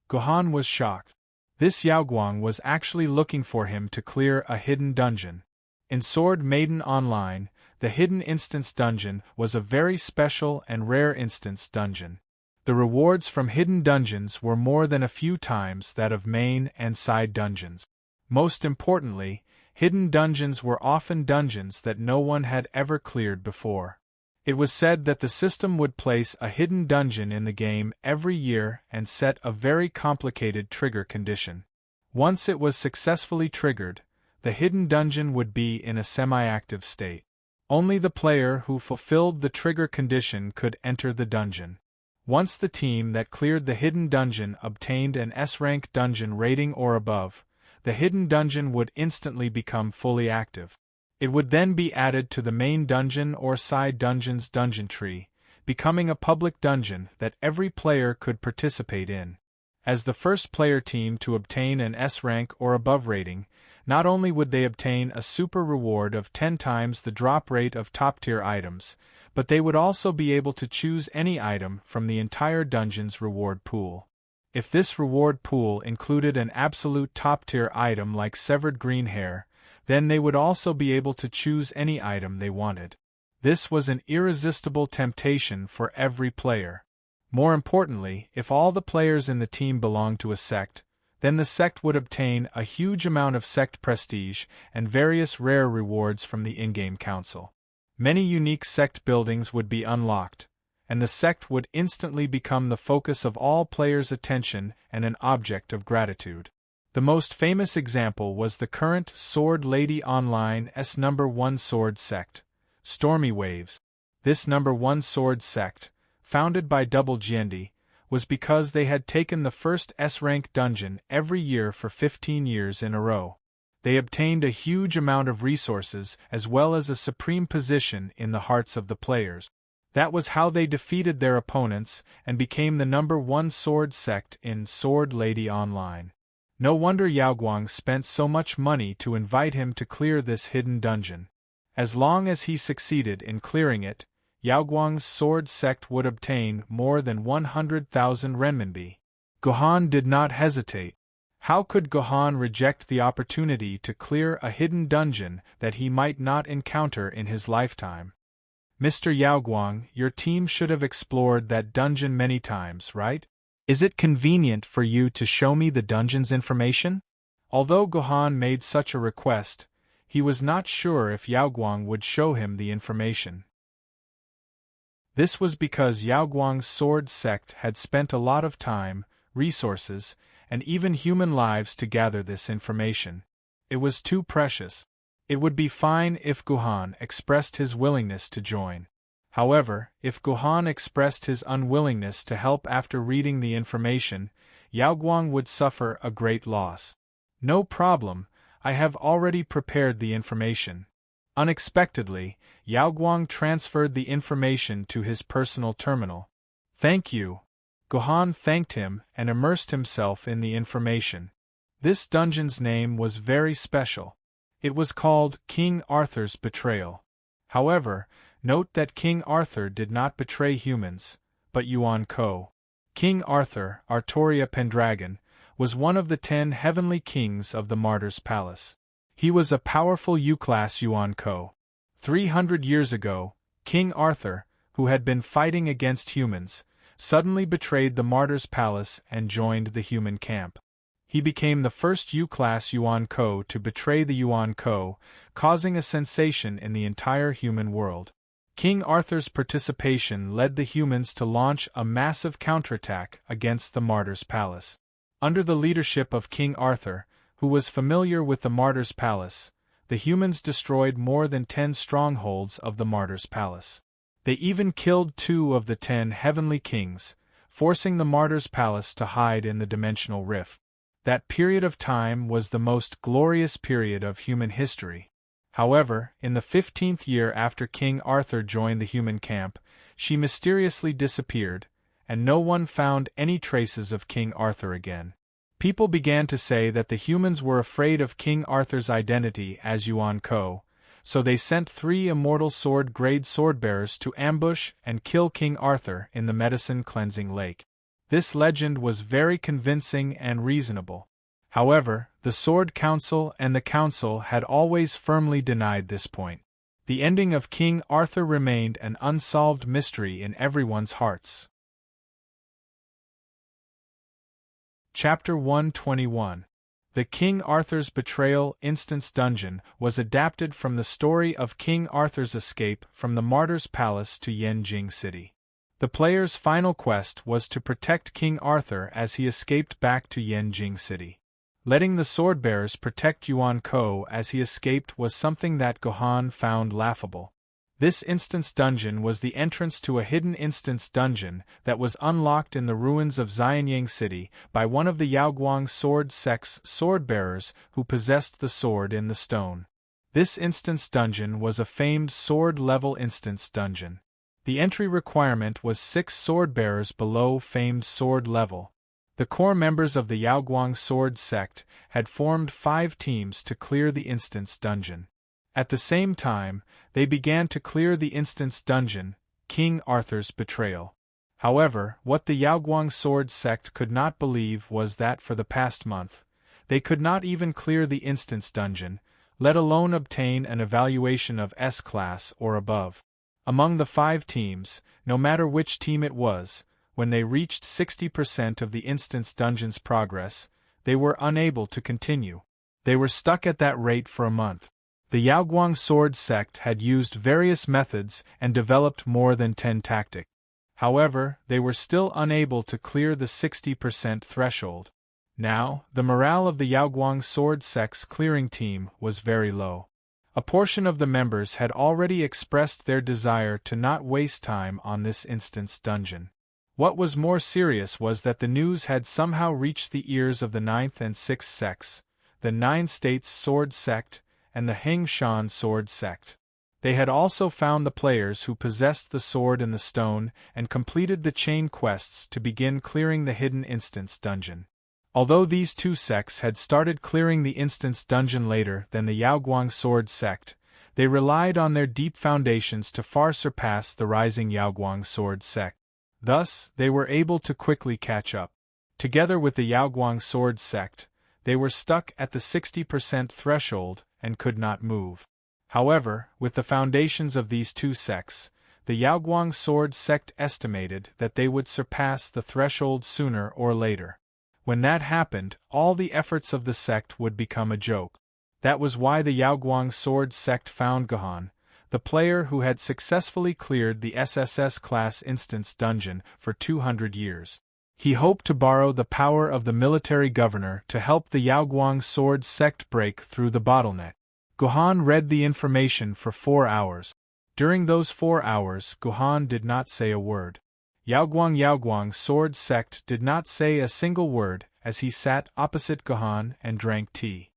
A: Gohan was shocked. This Yao Guang was actually looking for him to clear a hidden dungeon. In Sword Maiden Online, the Hidden Instance Dungeon was a very special and rare instance dungeon. The rewards from hidden dungeons were more than a few times that of main and side dungeons. Most importantly, hidden dungeons were often dungeons that no one had ever cleared before. It was said that the system would place a hidden dungeon in the game every year and set a very complicated trigger condition. Once it was successfully triggered, the hidden dungeon would be in a semi-active state. Only the player who fulfilled the trigger condition could enter the dungeon. Once the team that cleared the hidden dungeon obtained an S-rank dungeon rating or above, the hidden dungeon would instantly become fully active. It would then be added to the main dungeon or side dungeon's dungeon tree, becoming a public dungeon that every player could participate in. As the first player team to obtain an S-rank or above rating, not only would they obtain a super reward of 10 times the drop rate of top-tier items, but they would also be able to choose any item from the entire dungeon's reward pool. If this reward pool included an absolute top-tier item like severed green hair, then they would also be able to choose any item they wanted. This was an irresistible temptation for every player. More importantly, if all the players in the team belonged to a sect, then the sect would obtain a huge amount of sect prestige and various rare rewards from the in-game council. Many unique sect buildings would be unlocked, and the sect would instantly become the focus of all players' attention and an object of gratitude. The most famous example was the current Sword Lady Online S1 Sword Sect, Stormy Waves. This #1 Sword Sect, founded by Double Giendi, was because they had taken the first S-rank dungeon every year for 15 years in a row. They obtained a huge amount of resources as well as a supreme position in the hearts of the players. That was how they defeated their opponents and became the #1 sword sect in Sword Lady Online. No wonder Yaoguang spent so much money to invite him to clear this hidden dungeon. As long as he succeeded in clearing it, Yaoguang's sword sect would obtain more than 100,000 renminbi. Gohan did not hesitate. How could Gohan reject the opportunity to clear a hidden dungeon that he might not encounter in his lifetime? Mr. Yaoguang, your team should have explored that dungeon many times, right? Is it convenient for you to show me the dungeon's information? Although Gohan made such a request, he was not sure if Yaoguang would show him the information. This was because Yaoguang's sword sect had spent a lot of time, resources, and even human lives to gather this information. It was too precious. It would be fine if Gohan expressed his willingness to join. However, if Gohan expressed his unwillingness to help after reading the information, Yaoguang would suffer a great loss. No problem, I have already prepared the information. Unexpectedly, Yaoguang transferred the information to his personal terminal. Thank you. Gohan thanked him and immersed himself in the information. This dungeon's name was very special. It was called King Arthur's Betrayal. However, note that King Arthur did not betray humans, but Yuan Ko. King Arthur, Artoria Pendragon, was one of the 10 heavenly kings of the Martyr's Palace. He was a powerful U-class Yuan Ko. 300 years ago, King Arthur, who had been fighting against humans, suddenly betrayed the Martyr's Palace and joined the human camp. He became the first U-class Yuan Ko to betray the Yuan Ko, causing a sensation in the entire human world. King Arthur's participation led the humans to launch a massive counterattack against the Martyr's Palace. Under the leadership of King Arthur, who was familiar with the Martyr's Palace, the humans destroyed more than 10 strongholds of the Martyr's Palace. They even killed 2 of the 10 heavenly kings, forcing the Martyr's Palace to hide in the dimensional rift. That period of time was the most glorious period of human history. However, in the 15th year after King Arthur joined the human camp, she mysteriously disappeared, and no one found any traces of King Arthur again. People began to say that the humans were afraid of King Arthur's identity as Yuan Ko, so they sent 3 immortal sword-grade swordbearers to ambush and kill King Arthur in the medicine-cleansing lake. This legend was very convincing and reasonable. However, the Sword Council and the Council had always firmly denied this point. The ending of King Arthur remained an unsolved mystery in everyone's hearts. Chapter 121. The King Arthur's Betrayal Instance Dungeon was adapted from the story of King Arthur's escape from the Martyr's Palace to Yanjing City. The player's final quest was to protect King Arthur as he escaped back to Yanjing City. Letting the swordbearers protect Yuan Ko as he escaped was something that Gohan found laughable. This instance dungeon was the entrance to a hidden instance dungeon that was unlocked in the ruins of Xianyang City by one of the Yaoguang sword sect's swordbearers who possessed the sword in the stone. This instance dungeon was a famed sword-level instance dungeon. The entry requirement was 6 sword-bearers below famed sword level. The core members of the Yaoguang sword sect had formed 5 teams to clear the instance dungeon. At the same time, they began to clear the instance dungeon, King Arthur's Betrayal. However, what the Yaoguang sword sect could not believe was that for the past month, they could not even clear the instance dungeon, let alone obtain an evaluation of S-class or above. Among the 5 teams, no matter which team it was, when they reached 60% of the instance dungeon's progress, they were unable to continue. They were stuck at that rate for a month. The Yaoguang sword sect had used various methods and developed more than 10 tactics. However, they were still unable to clear the 60% threshold. Now, the morale of the Yaoguang sword sect's clearing team was very low. A portion of the members had already expressed their desire to not waste time on this instance dungeon. What was more serious was that the news had somehow reached the ears of the 9th and 6th sects, the 9 States sword sect, and the Hengshan sword sect. They had also found the players who possessed the sword and the stone, and completed the chain quests to begin clearing the hidden instance dungeon. Although these two sects had started clearing the instance dungeon later than the Yaoguang sword sect, they relied on their deep foundations to far surpass the rising Yaoguang sword sect. Thus, they were able to quickly catch up. Together with the Yaoguang sword sect, they were stuck at the 60% threshold and could not move. However, with the foundations of these two sects, the Yaoguang sword sect estimated that they would surpass the threshold sooner or later. When that happened, all the efforts of the sect would become a joke. That was why the Yaoguang sword sect found Gohan, the player who had successfully cleared the SSS class instance dungeon for 200 years. He hoped to borrow the power of the military governor to help the Yaoguang sword sect break through the bottleneck. Gohan read the information for 4 hours. During those 4 hours, Gohan did not say a word. Yaoguang sword sect did not say a single word as he sat opposite Gohan and drank tea.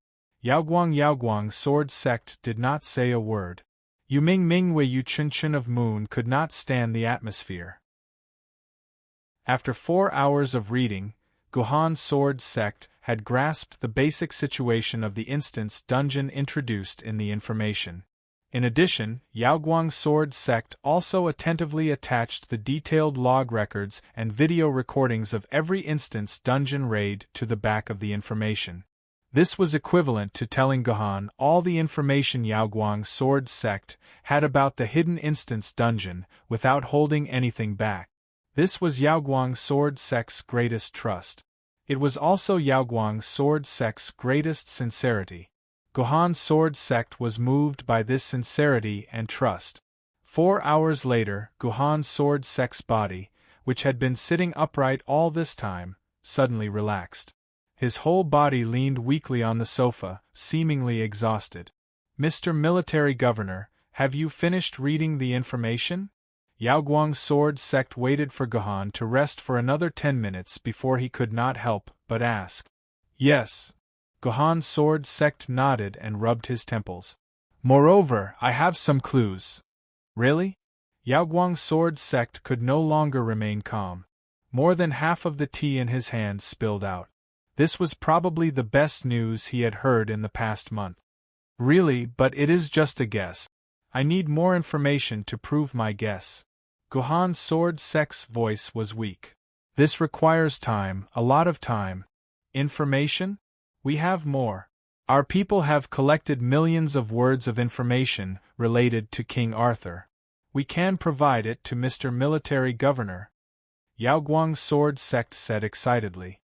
A: Yaoguang sword sect did not say a word. Yu Ming Wei Yu Chun of Moon could not stand the atmosphere. After 4 hours of reading, Gohan's sword sect had grasped the basic situation of the instance dungeon introduced in the information. In addition, Yaoguang's sword sect also attentively attached the detailed log records and video recordings of every instance dungeon raid to the back of the information. This was equivalent to telling Gohan all the information Yaoguang's sword sect had about the hidden instance dungeon without holding anything back. This was Yaoguang's sword sect's greatest trust. It was also Yaoguang's sword sect's greatest sincerity. Gohan's sword sect was moved by this sincerity and trust. 4 hours later, Gohan's sword sect's body, which had been sitting upright all this time, suddenly relaxed. His whole body leaned weakly on the sofa, seemingly exhausted. "Mr. Military Governor, have you finished reading the information?" Yaoguang's sword sect waited for Gohan to rest for another 10 minutes before he could not help but ask. "Yes." Gohan's sword sect nodded and rubbed his temples. "Moreover, I have some clues." "Really?" Yaoguang's sword sect could no longer remain calm. More than half of the tea in his hand spilled out. This was probably the best news he had heard in the past month. "Really, but it is just a guess. I need more information to prove my guess." Gohan's sword sect's voice was weak. "This requires time, a lot of time." "Information? We have more. Our people have collected millions of words of information related to King Arthur. We can provide it to Mr. Military Governor." Yaoguang's sword sect said excitedly.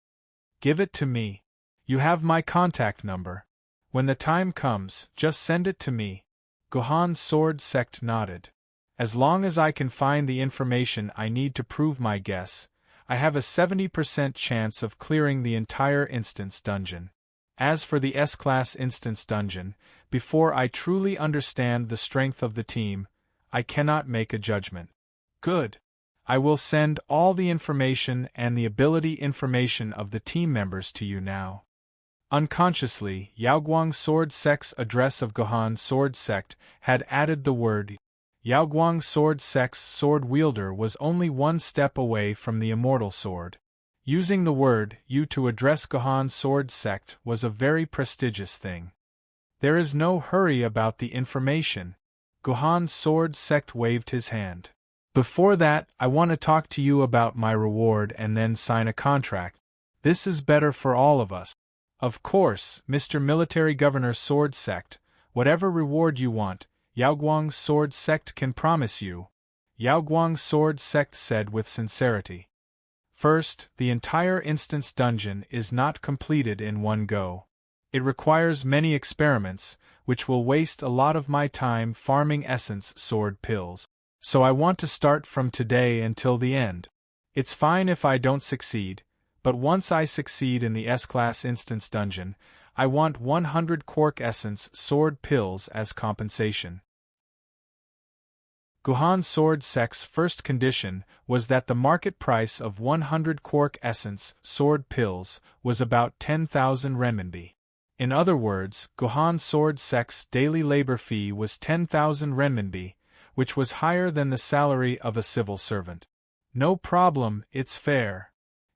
A: "Give it to me. You have my contact number. When the time comes, just send it to me." Gohan's sword sect nodded. "As long as I can find the information I need to prove my guess, I have a 70% chance of clearing the entire instance dungeon. As for the S-Class instance dungeon, before I truly understand the strength of the team, I cannot make a judgment." "Good. I will send all the information and the ability information of the team members to you now." Unconsciously, Yaoguang's sword sect's address of Gohan's sword sect had added the word. Yaoguang's sword sect's sword wielder was only one step away from the immortal sword. Using the word "you" to address Gohan's sword sect was a very prestigious thing. "There is no hurry about the information." Gohan's sword sect waved his hand. "Before that, I want to talk to you about my reward and then sign a contract. This is better for all of us." "Of course, Mr. Military Governor Sword Sect, whatever reward you want, Yaoguang's sword sect can promise you," Yaoguang's sword sect said with sincerity. "First, the entire instance dungeon is not completed in one go. It requires many experiments, which will waste a lot of my time farming essence sword pills. So I want to start from today until the end. It's fine if I don't succeed, but once I succeed in the S-Class instance dungeon, I want 100 quark essence sword pills as compensation." Gohan's sword sect's first condition was that the market price of 100 quark essence sword pills was about 10,000 renminbi. In other words, Gohan Sword Sek's daily labor fee was 10,000 renminbi, which was higher than the salary of a civil servant. No problem, it's fair.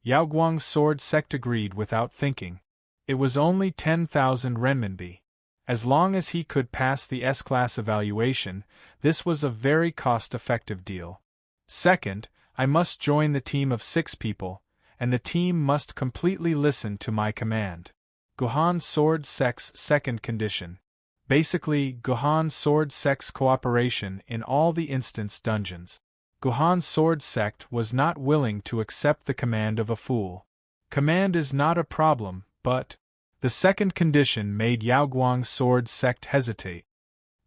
A: Yaoguang Sword Sect agreed without thinking. It was only 10,000 renminbi. As long as he could pass the S-class evaluation, this was a very cost-effective deal. Second, I must join the team of 6 people, and the team must completely listen to my command. Gohan Sword Sek's second condition. Basically, Gohan Sword Sek's cooperation in all the instance dungeons. Gohan Sword Sect was not willing to accept the command of a fool. Command is not a problem, but the second condition made Yaoguang Sword Sect hesitate.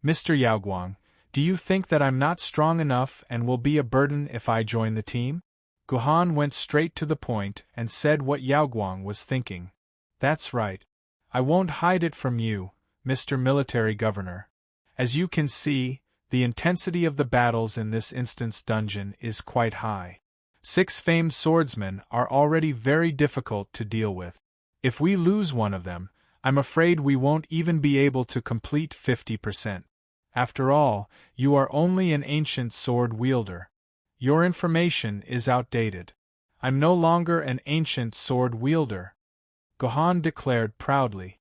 A: Mr. Yaoguang, do you think that I'm not strong enough and will be a burden if I join the team? Gohan went straight to the point and said what Yaoguang was thinking. That's right. I won't hide it from you, Mr. Military Governor. As you can see, the intensity of the battles in this instance dungeon is quite high. 6 famed swordsmen are already very difficult to deal with. If we lose one of them, I'm afraid we won't even be able to complete 50%. After all, you are only an ancient sword wielder. Your information is outdated. I'm no longer an ancient sword wielder, Gohan declared proudly.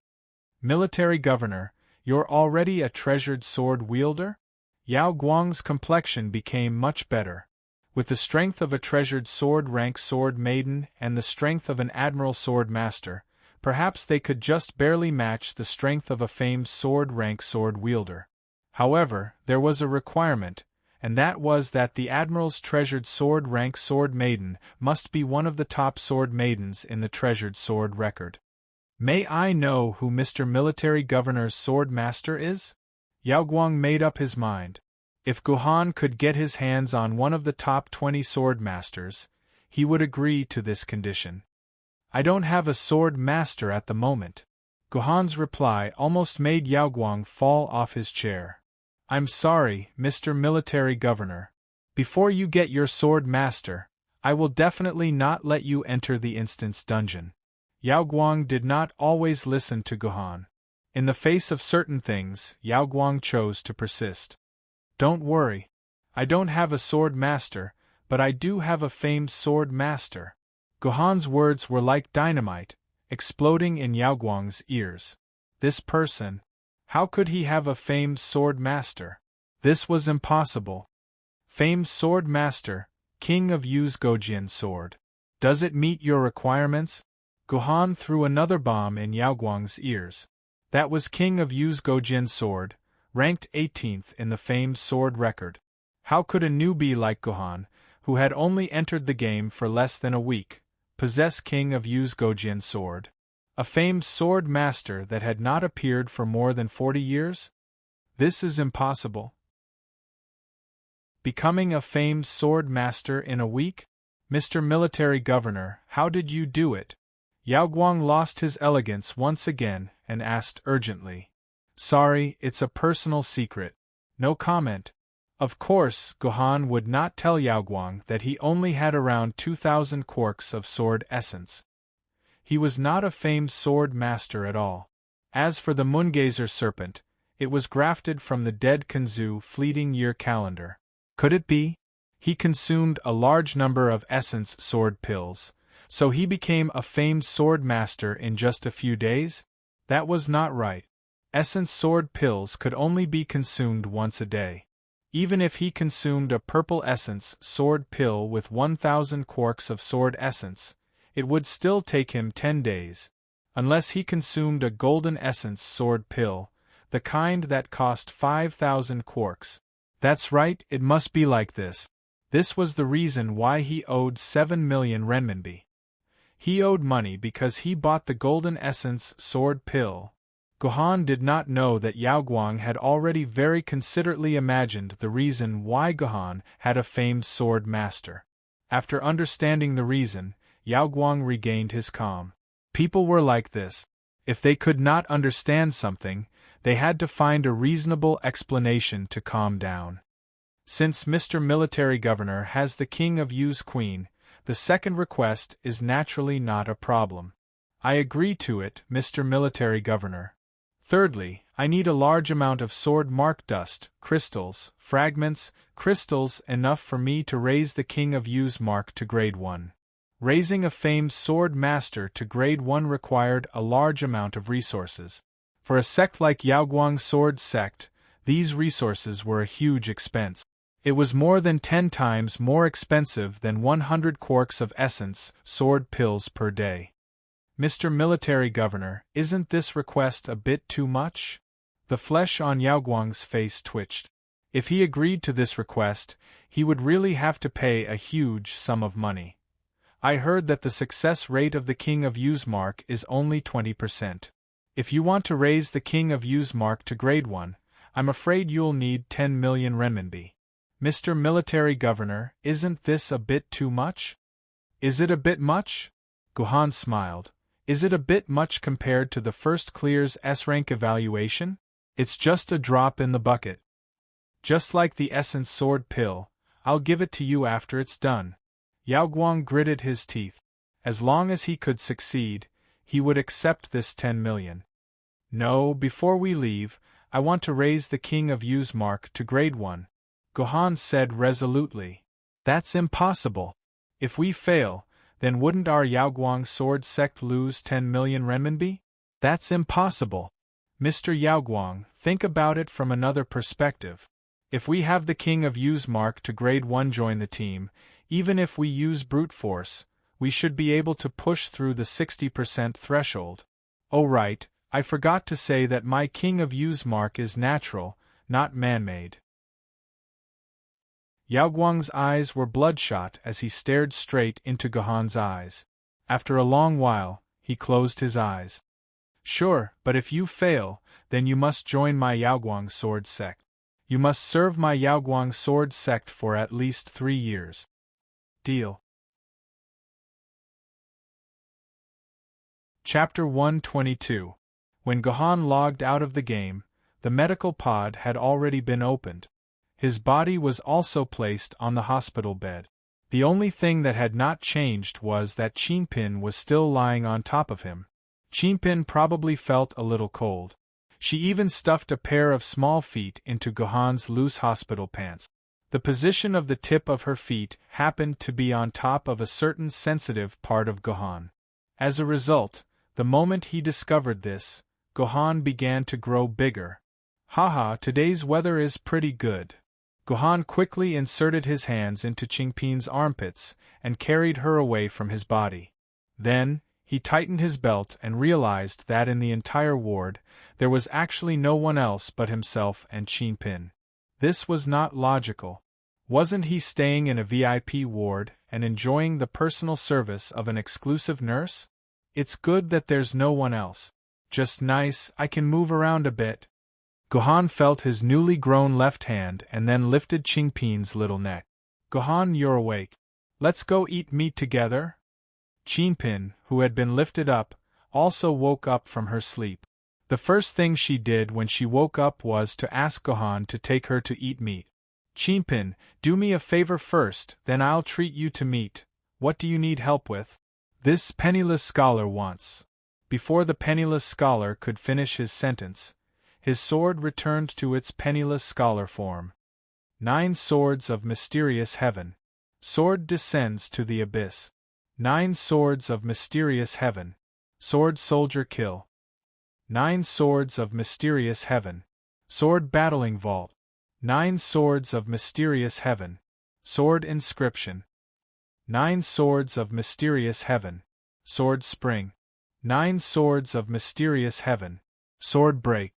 A: Military Governor, you're already a treasured sword wielder? Yao Guang's complexion became much better. With the strength of a treasured sword rank sword maiden and the strength of an admiral sword master, perhaps they could just barely match the strength of a famed sword rank sword wielder. However, there was a requirement, and that was that the admiral's treasured sword rank sword maiden must be one of the top sword maidens in the treasured sword record. May I know who Mr. Military Governor's sword master is? Yao Guang made up his mind. If Gohan could get his hands on one of the top 20 sword masters, he would agree to this condition. I don't have a sword master at the moment. Gohan's reply almost made Yao Guang fall off his chair. I'm sorry, Mr. Military Governor. Before you get your sword master, I will definitely not let you enter the instance dungeon. Yao Guang did not always listen to Gohan. In the face of certain things, Yao Guang chose to persist. Don't worry. I don't have a sword master, but I do have a famed sword master. Gohan's words were like dynamite, exploding in Yao Guang's ears. This person. How could he have a famed sword master? This was impossible. Famed sword master, king of Yu's Gojin sword. Does it meet your requirements? Gohan threw another bomb in Yao Guang's ears. That was king of Yu's Gojin sword, ranked 18th in the famed sword record. How could a newbie like Gohan, who had only entered the game for less than a week, possess king of Yu's Gojin sword? A famed sword master that had not appeared for more than 40 years? This is impossible. Becoming a famed sword master in a week? Mr. Military Governor, how did you do it? Yao Guang lost his elegance once again and asked urgently. Sorry, it's a personal secret. No comment. Of course, Gohan would not tell Yao Guang that he only had around 2,000 quarks of sword essence. He was not a famed sword master at all. As for the Moongazer serpent, it was grafted from the dead Kanzu fleeting year calendar. Could it be? He consumed a large number of essence sword pills, so he became a famed sword master in just a few days? That was not right. Essence sword pills could only be consumed once a day. Even if he consumed a purple essence sword pill with 1,000 quarks of sword essence, it would still take him 10 days. Unless he consumed a golden essence sword pill, the kind that cost 5,000 quarks. That's right, it must be like this. This was the reason why he owed 7 million renminbi. He owed money because he bought the golden essence sword pill. Gohan did not know that Yao Guang had already very considerately imagined the reason why Gohan had a famed sword master. After understanding the reason, Yao Guang regained his calm. People were like this. If they could not understand something, they had to find a reasonable explanation to calm down. Since Mr. Military Governor has the King of Yu's queen, the second request is naturally not a problem. I agree to it, Mr. Military Governor. Thirdly, I need a large amount of sword mark dust, crystals, fragments, crystals enough for me to raise the King of Yu's mark to grade 1. Raising a famed sword master to grade 1 required a large amount of resources. For a sect like Yaoguang's sword sect, these resources were a huge expense. It was more than 10 times more expensive than 100 quarks of essence sword pills per day. Mr. Military Governor, isn't this request a bit too much? The flesh on Yaoguang's face twitched. If he agreed to this request, he would really have to pay a huge sum of money. I heard that the success rate of the King of Yu's mark is only 20%. If you want to raise the King of Yu's mark to grade 1, I'm afraid you'll need 10 million renminbi. Mr. Military Governor, isn't this a bit too much? Is it a bit much? Guhan smiled. Is it a bit much compared to the first clear's S-rank evaluation? It's just a drop in the bucket. Just like the essence sword pill, I'll give it to you after it's done. Yaoguang gritted his teeth. As long as he could succeed, he would accept this 10 million. No, before we leave, I want to raise the King of Yu's mark to grade 1. Guhan said resolutely. That's impossible. If we fail, then wouldn't our Yaoguang sword sect lose 10 million renminbi? That's impossible. Mr. Yaoguang, think about it from another perspective. If we have the King of Yu's mark to grade 1 join the team, even if we use brute force, we should be able to push through the 60% threshold. Oh right, I forgot to say that my King of Yu's mark is natural, not man-made. Yaoguang's eyes were bloodshot as he stared straight into Guhan's eyes. After a long while, he closed his eyes. Sure, but if you fail, then you must join my Yaoguang sword sect. You must serve my Yaoguang sword sect for at least 3 years. Deal. Chapter 122. When Guhan logged out of the game, the medical pod had already been opened. His body was also placed on the hospital bed. The only thing that had not changed was that Qingpin was still lying on top of him. Qingpin probably felt a little cold. She even stuffed a pair of small feet into Guhan's loose hospital pants. The position of the tip of her feet happened to be on top of a certain sensitive part of Guhan. As a result, the moment he discovered this, Guhan began to grow bigger. Haha, today's weather is pretty good. Guhan quickly inserted his hands into Qingpin's armpits and carried her away from his body. Then, he tightened his belt and realized that in the entire ward, there was actually no one else but himself and Qingpin. This was not logical. Wasn't he staying in a VIP ward and enjoying the personal service of an exclusive nurse? It's good that there's no one else. Just nice, I can move around a bit. Guhan felt his newly grown left hand and then lifted Qingpin's little neck. Guhan, you're awake. Let's go eat meat together? Qingpin, who had been lifted up, also woke up from her sleep. The first thing she did when she woke up was to ask Guhan to take her to eat meat. Qingpin, do me a favor first, then I'll treat you to meat. What do you need help with? This penniless scholar wants. Before the penniless scholar could finish his sentence, his sword returned to its penniless scholar form. 9 swords of mysterious heaven. Sword descends to the abyss. 9 swords of mysterious heaven. Sword soldier kill. 9 swords of mysterious heaven. Sword battling vault. 9 swords of mysterious heaven. Sword inscription. 9 swords of mysterious heaven. Sword spring. 9 swords of mysterious heaven. Sword break.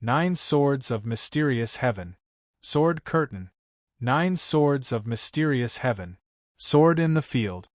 A: 9 swords of mysterious heaven. Sword curtain. 9 swords of mysterious heaven. Sword in the field.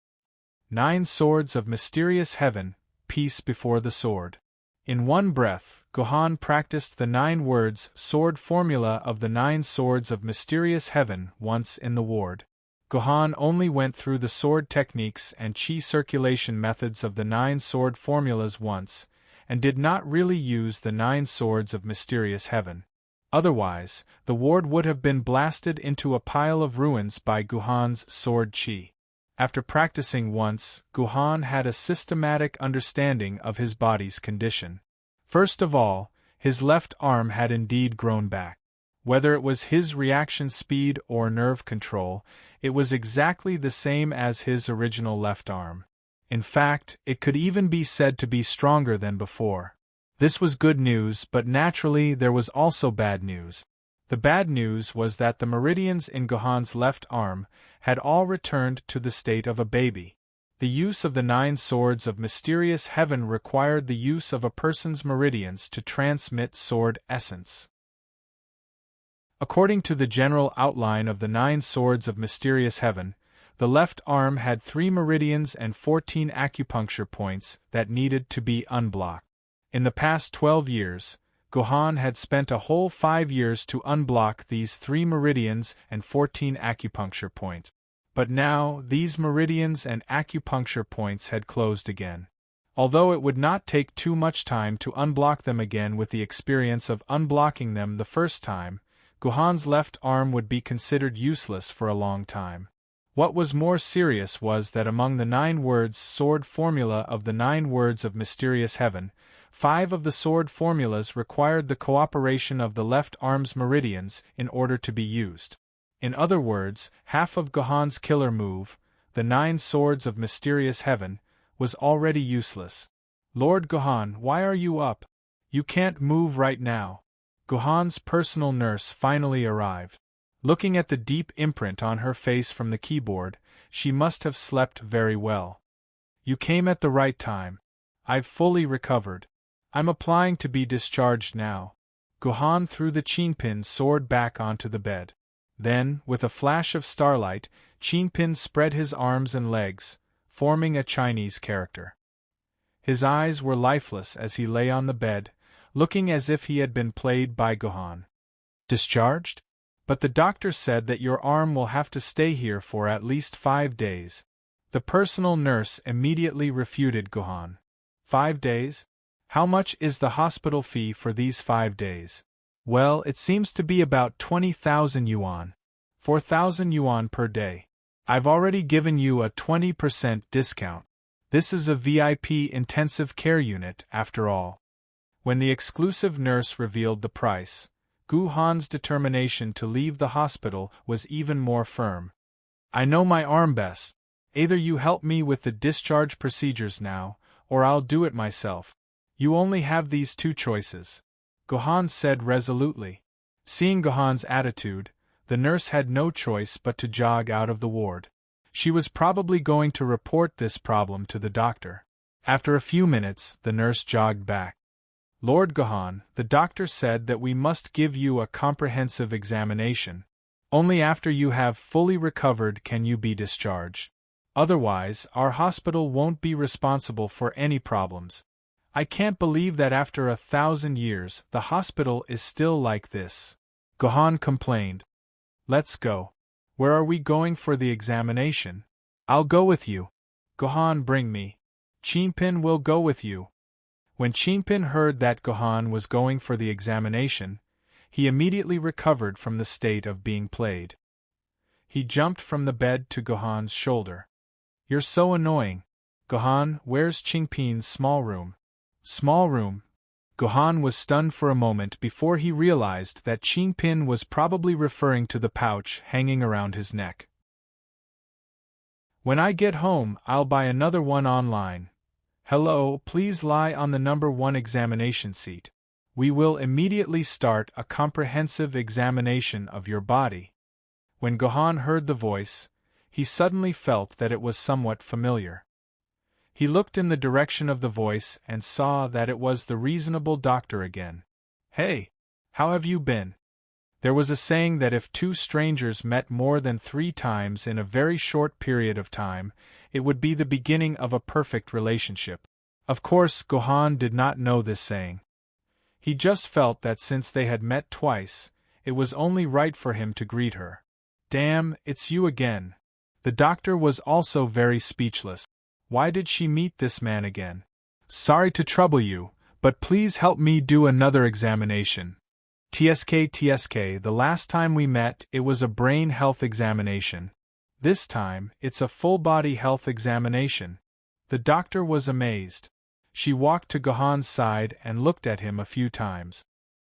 A: 9 swords of mysterious heaven, peace before the sword. In one breath, Guhan practiced the 9 words sword formula of the 9 swords of mysterious heaven once in the ward. Guhan only went through the sword techniques and chi circulation methods of the 9 sword formulas once, and did not really use the 9 swords of mysterious heaven. Otherwise, the ward would have been blasted into a pile of ruins by Guhan's sword chi. After practicing once, Guhan had a systematic understanding of his body's condition. First of all, his left arm had indeed grown back. Whether it was his reaction speed or nerve control, it was exactly the same as his original left arm. In fact, it could even be said to be stronger than before. This was good news, but naturally there was also bad news. The bad news was that the meridians in Guhan's left arm had all returned to the state of a baby. The use of the 9 swords of mysterious heaven required the use of a person's meridians to transmit sword essence. According to the general outline of the 9 swords of mysterious heaven, the left arm had 3 meridians and 14 acupuncture points that needed to be unblocked. In the past 12 years, Guhan had spent a whole 5 years to unblock these 3 meridians and 14 acupuncture points. But now, these meridians and acupuncture points had closed again. Although it would not take too much time to unblock them again with the experience of unblocking them the first time, Guhan's left arm would be considered useless for a long time. What was more serious was that among the 9 words sword formula of the 9 words of mysterious heaven, 5 of the sword formulas required the cooperation of the left arm's meridians in order to be used. In other words, half of Guhan's killer move, the 9 swords of mysterious heaven, was already useless. Lord Guhan, why are you up? You can't move right now. Guhan's personal nurse finally arrived. Looking at the deep imprint on her face from the keyboard, she must have slept very well. You came at the right time. I've fully recovered. I'm applying to be discharged now. Guhan threw the Chinpin sword back onto the bed. Then, with a flash of starlight, Chinpin spread his arms and legs, forming a Chinese character. His eyes were lifeless as he lay on the bed, looking as if he had been played by Guhan. Discharged? But the doctor said that your arm will have to stay here for at least 5 days. The personal nurse immediately refuted Guhan. 5 days? How much is the hospital fee for these 5 days? Well, it seems to be about 20,000 yuan. 4,000 yuan per day. I've already given you a 20% discount. This is a VIP intensive care unit, after all. When the exclusive nurse revealed the price, Guhan's determination to leave the hospital was even more firm. I know my arm best. Either you help me with the discharge procedures now, or I'll do it myself. You only have these 2 choices, Guhan said resolutely. Seeing Guhan's attitude, the nurse had no choice but to jog out of the ward. She was probably going to report this problem to the doctor. After a few minutes, the nurse jogged back. Lord Guhan, the doctor said that we must give you a comprehensive examination. Only after you have fully recovered can you be discharged. Otherwise, our hospital won't be responsible for any problems. I can't believe that after 1,000 years, the hospital is still like this. Guhan complained. Let's go. Where are we going for the examination? I'll go with you. Guhan, bring me. Chinpin will go with you. When Chinpin heard that Guhan was going for the examination, he immediately recovered from the state of being played. He jumped from the bed to Guhan's shoulder. You're so annoying. Guhan, where's Chinpin's small room? Small room? Guhan was stunned for a moment before he realized that Chinpin was probably referring to the pouch hanging around his neck. When I get home, I'll buy another one online. Hello, please lie on the number 1 examination seat. We will immediately start a comprehensive examination of your body. When Guhan heard the voice, he suddenly felt that it was somewhat familiar. He looked in the direction of the voice and saw that it was the reasonable doctor again. Hey, how have you been? There was a saying that if 2 strangers met more than 3 times in a very short period of time, it would be the beginning of a perfect relationship. Of course, Guhan did not know this saying. He just felt that since they had met twice, it was only right for him to greet her. Damn, it's you again. The doctor was also very speechless. Why did she meet this man again? Sorry to trouble you, but please help me do another examination. TSK, the last time we met, it was a brain health examination. This time, it's a full-body health examination. The doctor was amazed. She walked to Gohan's side and looked at him a few times.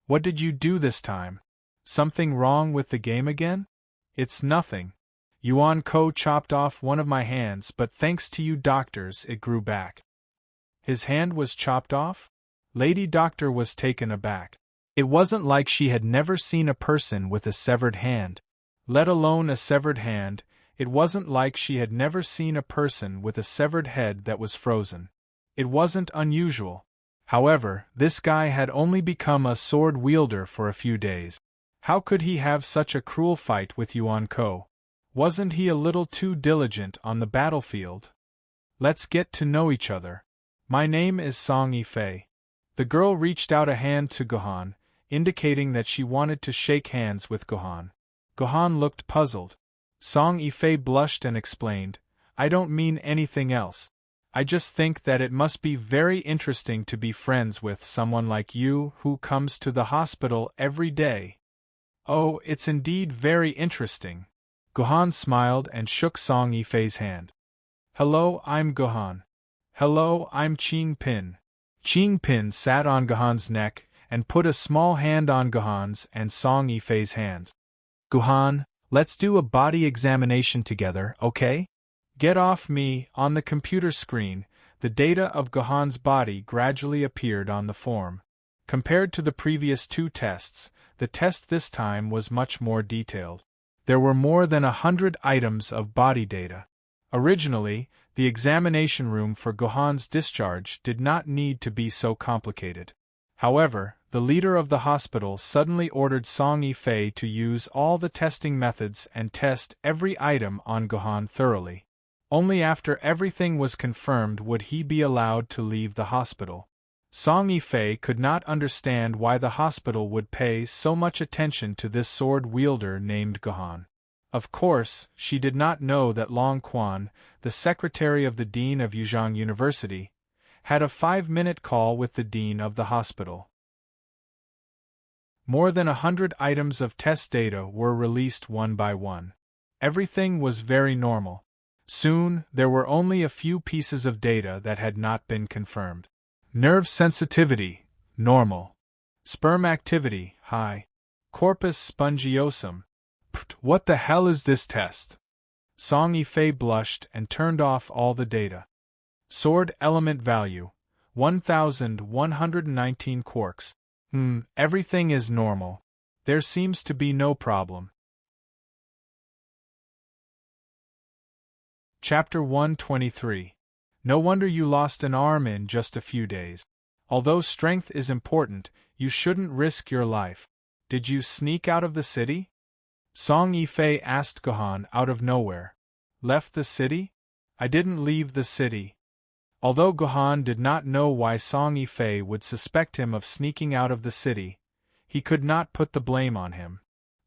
A: What did you do this time? Something wrong with the game again? It's nothing. Yuan Ko chopped off one of my hands, but thanks to you doctors it grew back. His hand was chopped off? Lady Doctor was taken aback. It wasn't like she had never seen a person with a severed hand. Let alone a severed hand, it wasn't like she had never seen a person with a severed head that was frozen. It wasn't unusual. However, this guy had only become a sword wielder for a few days. How could he have such a cruel fight with Yuan Ko? Wasn't he a little too diligent on the battlefield? Let's get to know each other. My name is Song Yifei. The girl reached out a hand to Gohan, indicating that she wanted to shake hands with Gohan. Gohan looked puzzled. Song Yifei blushed and explained, I don't mean anything else. I just think that it must be very interesting to be friends with someone like you who comes to the hospital every day. Oh, it's indeed very interesting. Gohan smiled and shook Song Yifei's hand. Hello, I'm Gohan. Hello, I'm Qing Pin. Qing Pin sat on Gohan's neck and put a small hand on Gohan's and Song Yifei's hands. Gohan, let's do a body examination together, okay? Get off me. On the computer screen, the data of Gohan's body gradually appeared on the form. Compared to the previous two tests, the test this time was much more detailed. There were more than 100 items of body data. Originally, the examination room for Gohan's discharge did not need to be so complicated. However, the leader of the hospital suddenly ordered Song Yifei to use all the testing methods and test every item on Gohan thoroughly. Only after everything was confirmed would he be allowed to leave the hospital. Song Yifei could not understand why the hospital would pay so much attention to this sword wielder named Gohan. Of course, she did not know that Long Quan, the secretary of the dean of Yuzhang University, had a 5-minute call with the dean of the hospital. More than 100 items of test data were released one by one. Everything was very normal. Soon, there were only a few pieces of data that had not been confirmed. Nerve sensitivity, normal. Sperm activity, high. Corpus spongiosum. What the hell is this test? Song Yifei blushed and turned off all the data. Sword element value, 1,119 quarks. Everything is normal. There seems to be no problem. Chapter 123. No wonder you lost an arm in just a few days. Although strength is important, you shouldn't risk your life. Did you sneak out of the city? Song Yifei asked Gohan out of nowhere. Left the city? I didn't leave the city. Although Gohan did not know why Song Yifei would suspect him of sneaking out of the city, he could not put the blame on him.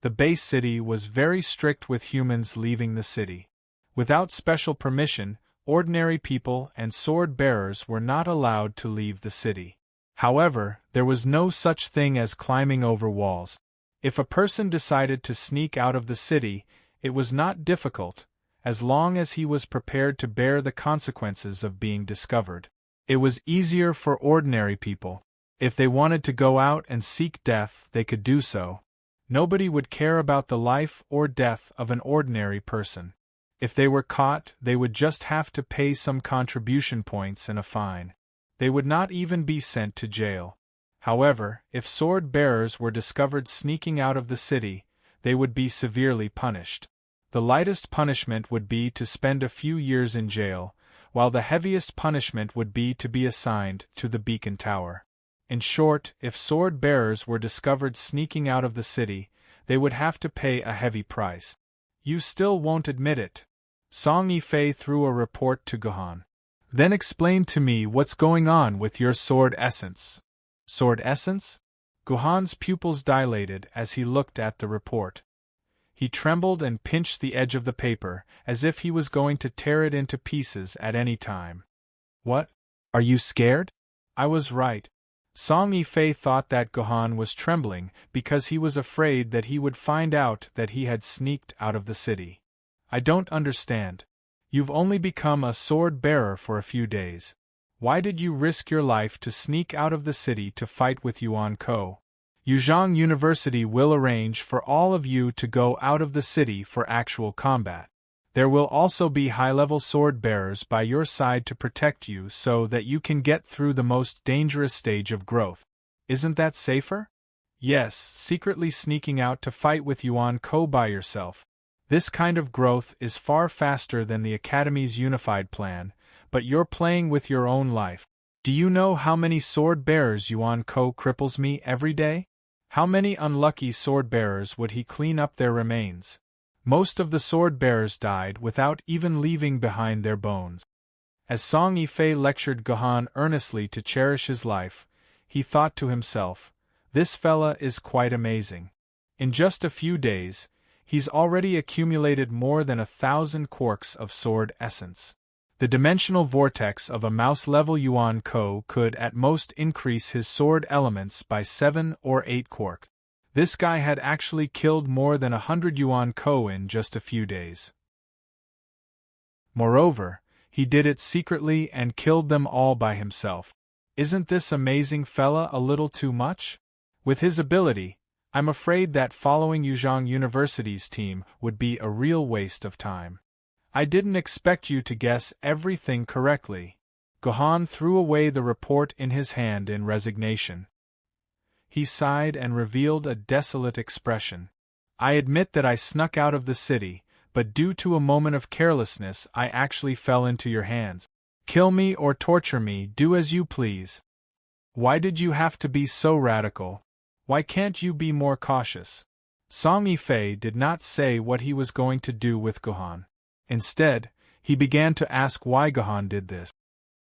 A: The base city was very strict with humans leaving the city. Without special permission, ordinary people and sword bearers were not allowed to leave the city. However, there was no such thing as climbing over walls. If a person decided to sneak out of the city, it was not difficult, as long as he was prepared to bear the consequences of being discovered. It was easier for ordinary people. If they wanted to go out and seek death, they could do so. Nobody would care about the life or death of an ordinary person. If they were caught, they would just have to pay some contribution points and a fine. They would not even be sent to jail. However, if sword bearers were discovered sneaking out of the city, they would be severely punished. The lightest punishment would be to spend a few years in jail, while the heaviest punishment would be to be assigned to the beacon tower. In short, if sword bearers were discovered sneaking out of the city, they would have to pay a heavy price. You still won't admit it. Song Yifei threw a report to Gohan. Then explain to me what's going on with your sword essence. Sword essence? Gohan's pupils dilated as he looked at the report. He trembled and pinched the edge of the paper, as if he was going to tear it into pieces at any time. What? Are you scared? I was right. Song Yifei thought that Gohan was trembling because he was afraid that he would find out that he had sneaked out of the city. I don't understand. You've only become a sword bearer for a few days. Why did you risk your life to sneak out of the city to fight with Yuan Ko? Yuzhong University will arrange for all of you to go out of the city for actual combat. There will also be high-level sword bearers by your side to protect you so that you can get through the most dangerous stage of growth. Isn't that safer? Yes, secretly sneaking out to fight with Yuan Ko by yourself. This kind of growth is far faster than the Academy's unified plan, but you're playing with your own life. Do you know how many sword bearers Yuan Ko cripples me every day? How many unlucky sword bearers would he clean up their remains? Most of the sword bearers died without even leaving behind their bones. As Song Yifei lectured Gohan earnestly to cherish his life, he thought to himself, this fella is quite amazing. In just a few days, he's already accumulated more than 1,000 quarks of sword essence. The dimensional vortex of a mouse-level Yuan Ko could at most increase his sword elements by 7 or 8 quark. This guy had actually killed more than 100 Yuan Ko in just a few days. Moreover, he did it secretly and killed them all by himself. Isn't this amazing fella a little too much? With his ability, I'm afraid that following Yuzhong University's team would be a real waste of time. I didn't expect you to guess everything correctly. Gohan threw away the report in his hand in resignation. He sighed and revealed a desolate expression. I admit that I snuck out of the city, but due to a moment of carelessness I actually fell into your hands. Kill me or torture me, do as you please. Why did you have to be so radical? Why can't you be more cautious? Song Yifei did not say what he was going to do with Gohan. Instead, he began to ask why Gohan did this.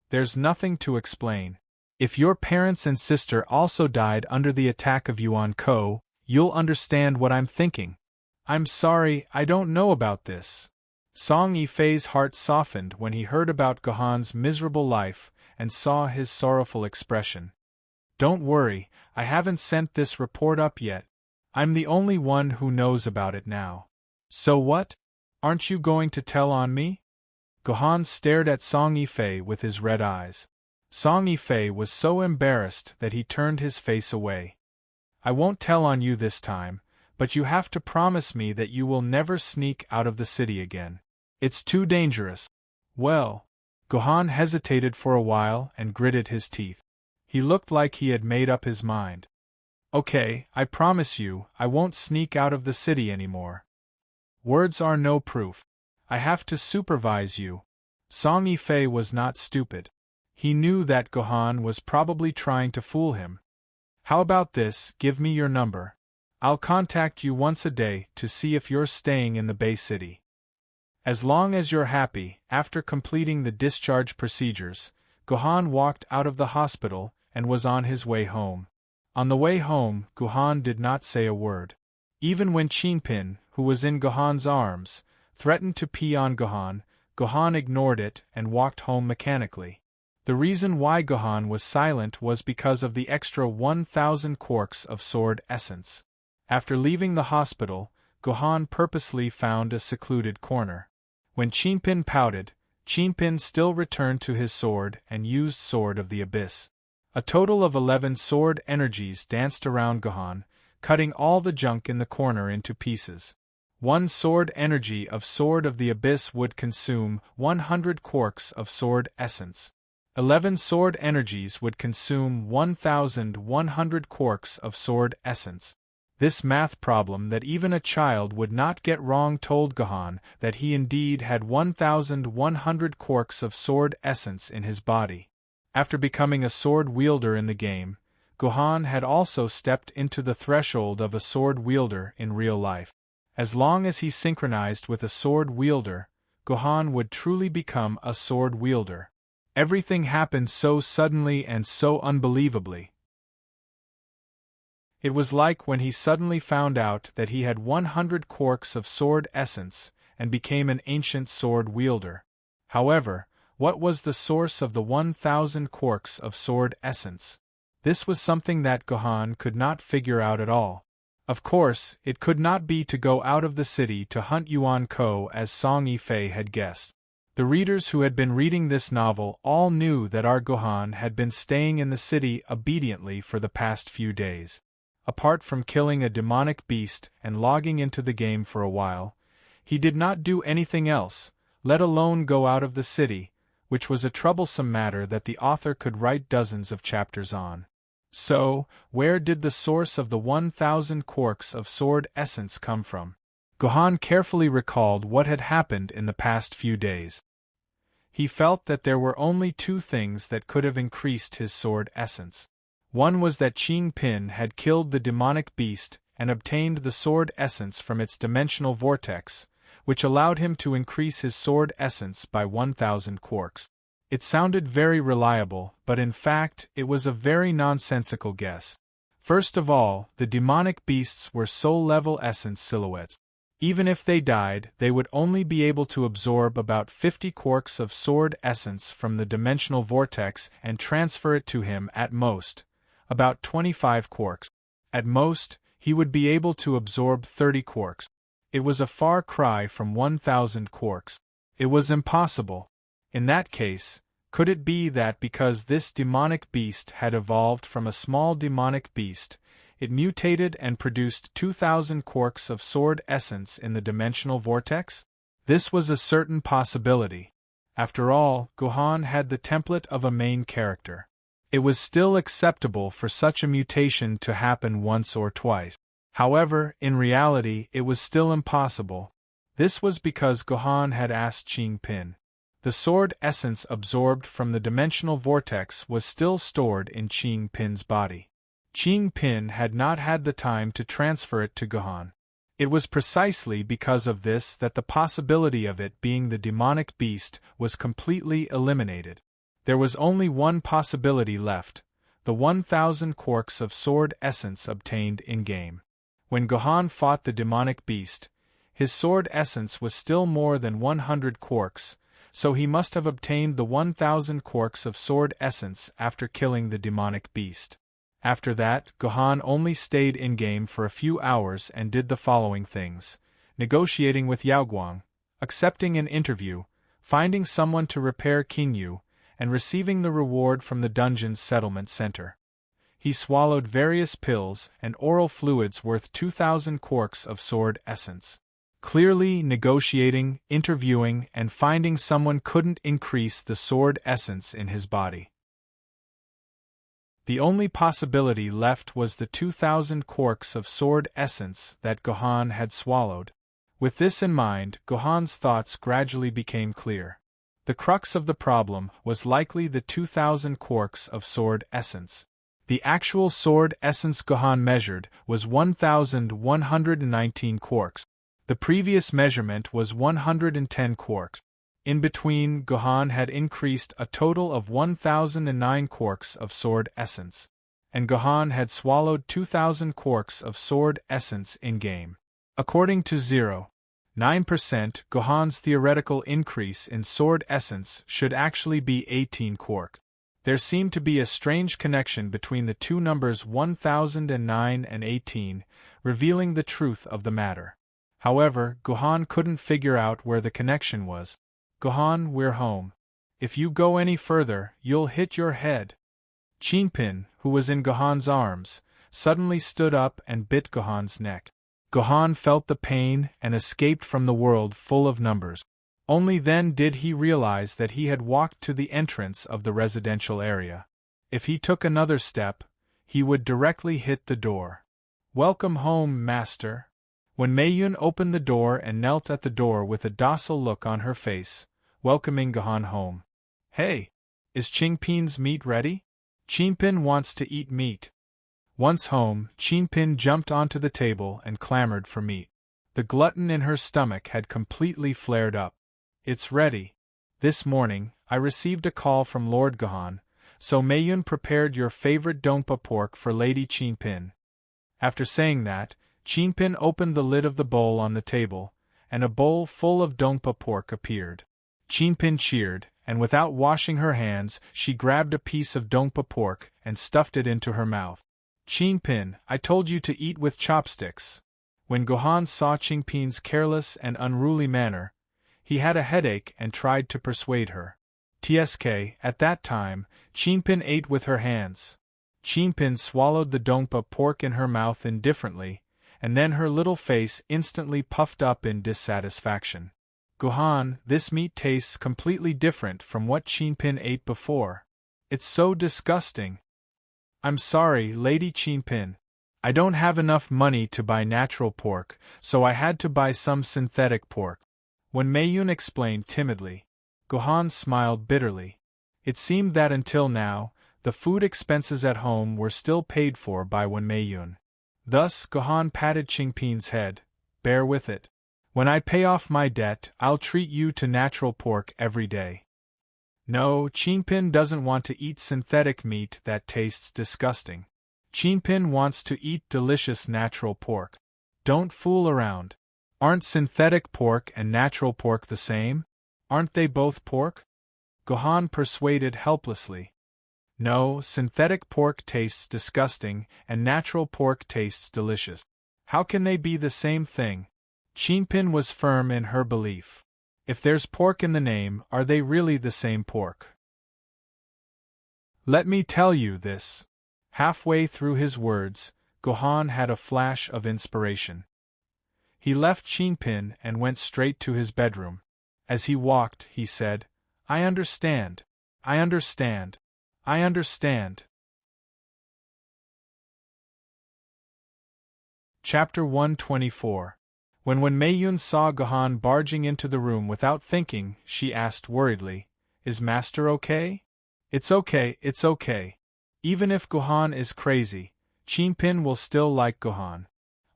A: There's nothing to explain. If your parents and sister also died under the attack of Yuan Ko, you'll understand what I'm thinking. I'm sorry, I don't know about this. Song Yifei's heart softened when he heard about Gohan's miserable life and saw his sorrowful expression. Don't worry, I haven't sent this report up yet. I'm the only one who knows about it now. So what? Aren't you going to tell on me? Gohan stared at Song Yifei with his red eyes. Song Yifei was so embarrassed that he turned his face away. I won't tell on you this time, but you have to promise me that you will never sneak out of the city again. It's too dangerous. Well, Gohan hesitated for a while and gritted his teeth. He looked like he had made up his mind. Okay, I promise you, I won't sneak out of the city anymore. Words are no proof. I have to supervise you. Song Yifei was not stupid. He knew that Gohan was probably trying to fool him. How about this, give me your number. I'll contact you once a day to see if you're staying in the Bay City. As long as you're happy. After completing the discharge procedures, Gohan walked out of the hospital and was on his way home. On the way home, Gohan did not say a word. Even when Chinpin, who was in Gohan's arms, threatened to pee on Gohan, Gohan ignored it and walked home mechanically. The reason why Gohan was silent was because of the extra 1,000 quarks of sword essence. After leaving the hospital, Gohan purposely found a secluded corner. When Chinpin pouted, Chinpin still returned to his sword and used Sword of the Abyss. A total of 11 sword energies danced around Gohan, cutting all the junk in the corner into pieces. One sword energy of Sword of the Abyss would consume 100 quarks of sword essence. 11 sword energies would consume 1,100 quarks of sword essence. This math problem that even a child would not get wrong told Gohan that he indeed had 1,100 quarks of sword essence in his body. After becoming a sword wielder in the game, Gohan had also stepped into the threshold of a sword wielder in real life. As long as he synchronized with a sword wielder, Gohan would truly become a sword wielder. Everything happened so suddenly and so unbelievably. It was like when he suddenly found out that he had 100 quarks of sword essence and became an ancient sword wielder. However, what was the source of the 1,000 quarks of sword essence? This was something that Gohan could not figure out at all. Of course, it could not be to go out of the city to hunt Yuan Ko as Song Yifei had guessed. The readers who had been reading this novel all knew that our Gohan had been staying in the city obediently for the past few days. Apart from killing a demonic beast and logging into the game for a while, he did not do anything else, let alone go out of the city, which was a troublesome matter that the author could write dozens of chapters on. So, where did the source of the 1,000 quarks of sword essence come from? Gohan carefully recalled what had happened in the past few days. He felt that there were only two things that could have increased his sword essence. One was that Qing Pin had killed the demonic beast and obtained the sword essence from its dimensional vortex, which allowed him to increase his sword essence by 1,000 quarks. It sounded very reliable, but in fact, it was a very nonsensical guess. First of all, the demonic beasts were soul-level essence silhouettes. Even if they died, they would only be able to absorb about 50 quarks of sword essence from the dimensional vortex and transfer it to him at most, about 25 quarks. At most, he would be able to absorb 30 quarks. It was a far cry from 1,000 quarks. It was impossible. In that case, could it be that because this demonic beast had evolved from a small demonic beast, it mutated and produced 2,000 quarks of sword essence in the dimensional vortex? This was a certain possibility. After all, Gohan had the template of a main character. It was still acceptable for such a mutation to happen once or twice. However, in reality, it was still impossible. This was because Gohan had asked Qing Pin. The sword essence absorbed from the dimensional vortex was still stored in Qing Pin's body. Qing Pin had not had the time to transfer it to Gohan. It was precisely because of this that the possibility of it being the demonic beast was completely eliminated. There was only one possibility left: the 1,000 quarks of sword essence obtained in-game. When Gohan fought the demonic beast, his sword essence was still more than 100 quarks, so he must have obtained the 1,000 quarks of sword essence after killing the demonic beast. After that, Gohan only stayed in-game for a few hours and did the following things: negotiating with Yaoguang, accepting an interview, finding someone to repair Qingyu, and receiving the reward from the dungeon's settlement center. He swallowed various pills and oral fluids worth 2,000 quarks of sword essence. Clearly, negotiating, interviewing, and finding someone couldn't increase the sword essence in his body. The only possibility left was the 2,000 quarks of sword essence that Gohan had swallowed. With this in mind, Gohan's thoughts gradually became clear. The crux of the problem was likely the 2,000 quarks of sword essence. The actual sword essence Gohan measured was 1,119 quarks. The previous measurement was 110 quarks. In between, Gohan had increased a total of 1,009 quarks of sword essence. And Gohan had swallowed 2,000 quarks of sword essence in-game. According to 0.9%, Gohan's theoretical increase in sword essence should actually be 18 quarks. There seemed to be a strange connection between the two numbers 1,009 and 18, revealing the truth of the matter. However, Gohan couldn't figure out where the connection was. "Gohan, we're home. If you go any further, you'll hit your head." Qing Pin, who was in Gohan's arms, suddenly stood up and bit Gohan's neck. Gohan felt the pain and escaped from the world full of numbers. Only then did he realize that he had walked to the entrance of the residential area. If he took another step, he would directly hit the door. "Welcome home, Master." When Maiden opened the door and knelt at the door with a docile look on her face, welcoming Gohan home. "Hey! Is Qing Pin's meat ready? Qing Pin wants to eat meat." Once home, Qing Pin jumped onto the table and clamored for meat. The glutton in her stomach had completely flared up. "It's ready. This morning, I received a call from Lord Gohan, so Maiden prepared your favorite dongpa pork for Lady Qing Pin." After saying that, Qing Pin opened the lid of the bowl on the table, and a bowl full of dongpa pork appeared. Qing Pin cheered, and without washing her hands, she grabbed a piece of dongpa pork and stuffed it into her mouth. Qingpin, I told you to eat with chopsticks. When Gohan saw Qingpin's careless and unruly manner, he had a headache and tried to persuade her. At that time, Qingpin ate with her hands. Qingpin swallowed the dongpa pork in her mouth indifferently, and then her little face instantly puffed up in dissatisfaction. Gohan, this meat tastes completely different from what Qingpin ate before. It's so disgusting. I'm sorry, Lady Qingpin. I don't have enough money to buy natural pork, so I had to buy some synthetic pork. When Maiden explained timidly, Gohan smiled bitterly. It seemed that until now, the food expenses at home were still paid for by Maiden. Thus, Gohan patted Qingpin's head. Bear with it. When I pay off my debt, I'll treat you to natural pork every day. No, Qingpin doesn't want to eat synthetic meat that tastes disgusting. Qingpin wants to eat delicious natural pork. Don't fool around. Aren't synthetic pork and natural pork the same? Aren't they both pork? Gohan persuaded helplessly. No, synthetic pork tastes disgusting and natural pork tastes delicious. How can they be the same thing? Qingpin was firm in her belief. If there's pork in the name, are they really the same pork? Let me tell you this. Halfway through his words, Gohan had a flash of inspiration. He left Qingpin and went straight to his bedroom. As he walked, he said, I understand. I understand. I understand. Chapter 124. When Maiden saw Gohan barging into the room without thinking, she asked worriedly, Is Master okay? It's okay, it's okay. Even if Gohan is crazy, Qingpin will still like Gohan.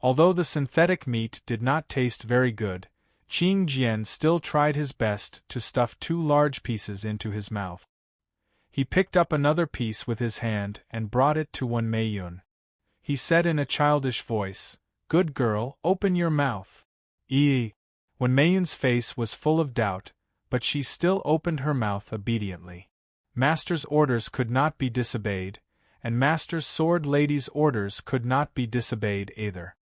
A: Although the synthetic meat did not taste very good, Qing Jian still tried his best to stuff 2 large pieces into his mouth. He picked up another piece with his hand and brought it to Maiden. He said in a childish voice, Good girl, open your mouth. Maiden's face was full of doubt, but she still opened her mouth obediently. Master's orders could not be disobeyed, and Master's sword lady's orders could not be disobeyed either.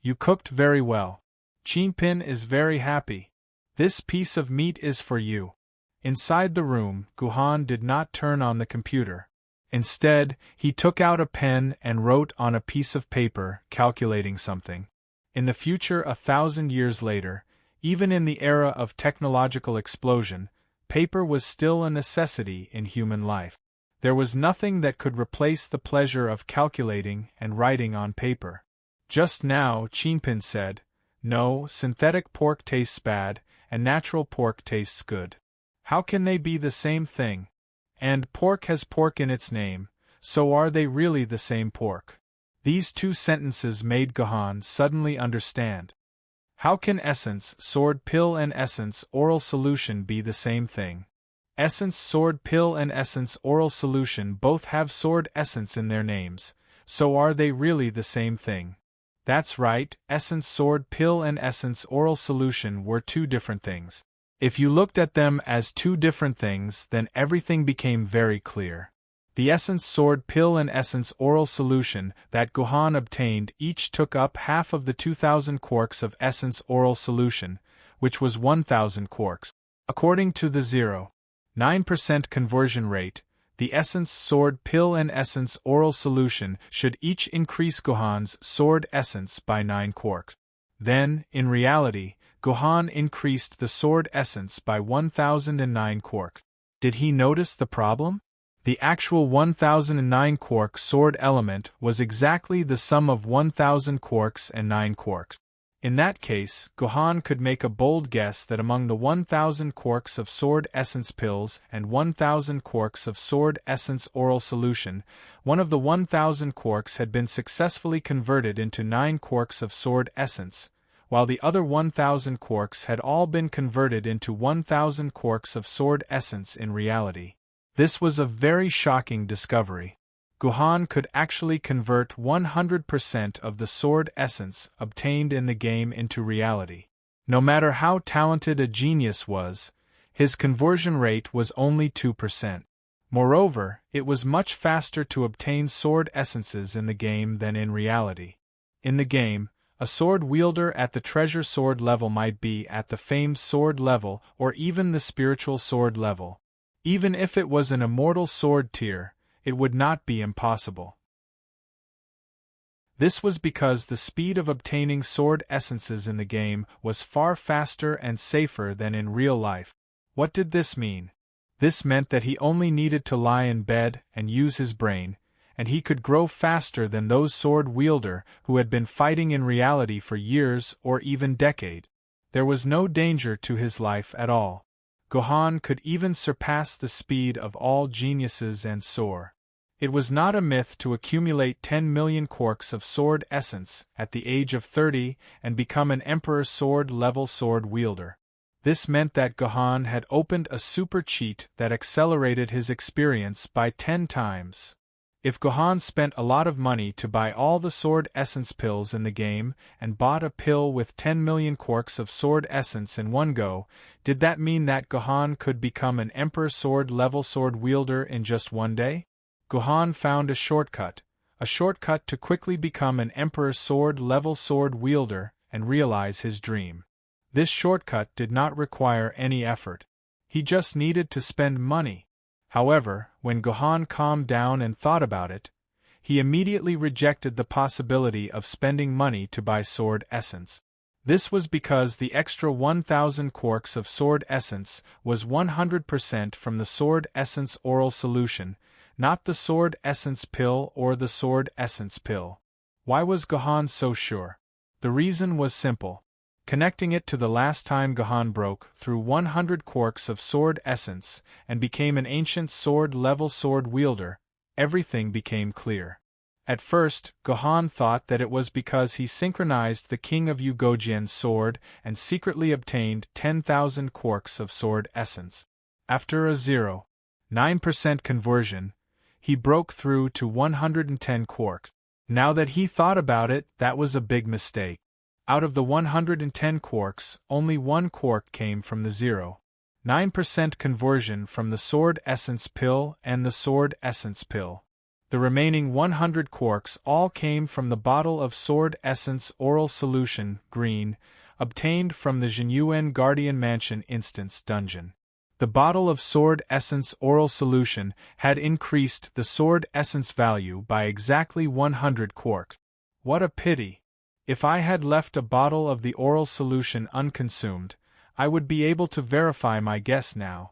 A: You cooked very well. Qingpin is very happy. This piece of meat is for you. Inside the room, Gohan did not turn on the computer. Instead, he took out a pen and wrote on a piece of paper, calculating something. In the future 1,000 years later, even in the era of technological explosion, paper was still a necessity in human life. There was nothing that could replace the pleasure of calculating and writing on paper. Just now, Qingpin said, No, synthetic pork tastes bad, and natural pork tastes good. How can they be the same thing? And pork has pork in its name, so are they really the same pork? These 2 sentences made Gohan suddenly understand. How can essence, sword pill and essence, oral solution be the same thing? Essence, sword pill and essence, oral solution both have sword essence in their names, so are they really the same thing? That's right, essence, sword pill and essence, oral solution were 2 different things. If you looked at them as 2 different things, then everything became very clear. The essence sword pill and essence oral solution that Gohan obtained each took up half of the 2,000 quarks of essence oral solution, which was 1,000 quarks. According to the 0.9% conversion rate, the essence sword pill and essence oral solution should each increase Gohan's sword essence by 9 quarks. Then, in reality, Gohan increased the sword essence by 1,009 quarks. Did he notice the problem? The actual 1,009 quark sword element was exactly the sum of 1,000 quarks and 9 quarks. In that case, Gohan could make a bold guess that among the 1,000 quarks of sword essence pills and 1,000 quarks of sword essence oral solution, one of the 1,000 quarks had been successfully converted into 9 quarks of sword essence, while the other 1,000 quarks had all been converted into 1,000 quarks of sword essence in reality. This was a very shocking discovery. Gohan could actually convert 100% of the sword essence obtained in the game into reality. No matter how talented a genius was, his conversion rate was only 2%. Moreover, it was much faster to obtain sword essences in the game than in reality. In the game, a sword wielder at the treasure sword level might be at the famed sword level or even the spiritual sword level. Even if it was an immortal sword tier, it would not be impossible. This was because the speed of obtaining sword essences in the game was far faster and safer than in real life. What did this mean? This meant that he only needed to lie in bed and use his brain, and he could grow faster than those sword wielder who had been fighting in reality for years or even decades. There was no danger to his life at all. Gohan could even surpass the speed of all geniuses and soar. It was not a myth to accumulate 10 million quarks of sword essence at the age of 30 and become an Emperor sword-level sword wielder. This meant that Gohan had opened a super cheat that accelerated his experience by 10 times. If Gohan spent a lot of money to buy all the sword essence pills in the game and bought a pill with 10 million quarks of sword essence in one go, did that mean that Gohan could become an Emperor sword-level sword wielder in just one day? Gohan found a shortcut to quickly become an Emperor sword-level sword wielder and realize his dream. This shortcut did not require any effort. He just needed to spend money. However, when Gohan calmed down and thought about it, he immediately rejected the possibility of spending money to buy sword essence. This was because the extra 1,000 quarks of sword essence was 100% from the sword essence oral solution, not the sword essence pill or the sword essence pill. Why was Gohan so sure? The reason was simple. Connecting it to the last time Gohan broke through 100 quarks of sword essence and became an ancient sword-level sword wielder, everything became clear. At first, Gohan thought that it was because he synchronized the King of Ugojian's sword and secretly obtained 10,000 quarks of sword essence. After a 0.9% conversion, he broke through to 110 quarks. Now that he thought about it, that was a big mistake. Out of the 110 quarks, only 1 quark came from the 0.9% conversion from the sword essence pill and the sword essence pill. The remaining 100 quarks all came from the bottle of sword essence oral solution, green, obtained from the Jinyuan Guardian Mansion instance dungeon. The bottle of sword essence oral solution had increased the sword essence value by exactly 100 quarks. What a pity! If I had left a bottle of the oral solution unconsumed, I would be able to verify my guess now.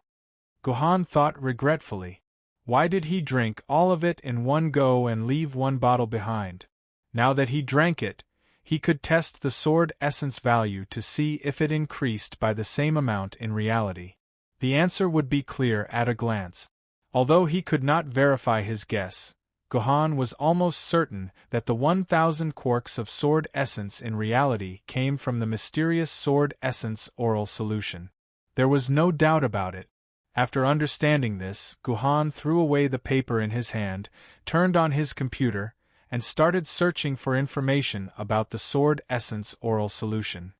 A: Gohan thought regretfully. Why did he drink all of it in one go and leave one bottle behind? Now that he drank it, he could test the sword essence value to see if it increased by the same amount in reality. The answer would be clear at a glance. Although he could not verify his guess, Gohan was almost certain that the 1,000 quarks of sword essence in reality came from the mysterious sword essence oral solution. There was no doubt about it. After understanding this, Gohan threw away the paper in his hand, turned on his computer, and started searching for information about the sword essence oral solution.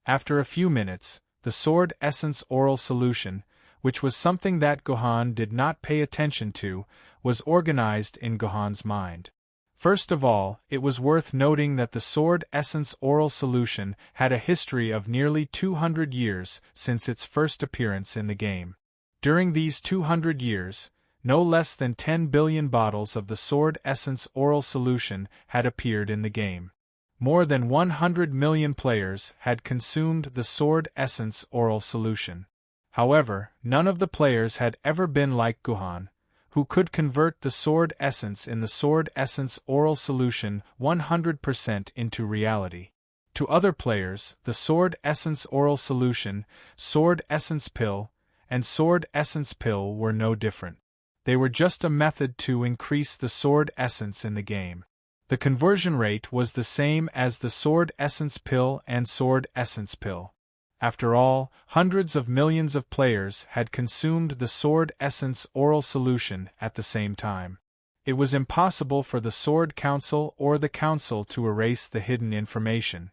A: After a few minutes, the sword essence oral solution, which was something that Gohan did not pay attention to, was organized in Gohan's mind. First of all, it was worth noting that the sword essence oral solution had a history of nearly 200 years since its first appearance in the game. During these 200 years, no less than 10 billion bottles of the sword essence oral solution had appeared in the game. More than 100 million players had consumed the sword essence oral solution. However, none of the players had ever been like Gohan, who could convert the sword essence in the sword essence oral solution 100% into reality. To other players, the sword essence oral solution, sword essence pill, and sword essence pill were no different. They were just a method to increase the sword essence in the game. The conversion rate was the same as the sword essence pill and sword essence pill. After all, hundreds of millions of players had consumed the sword essence oral solution at the same time. It was impossible for the Sword Council or the Council to erase the hidden information.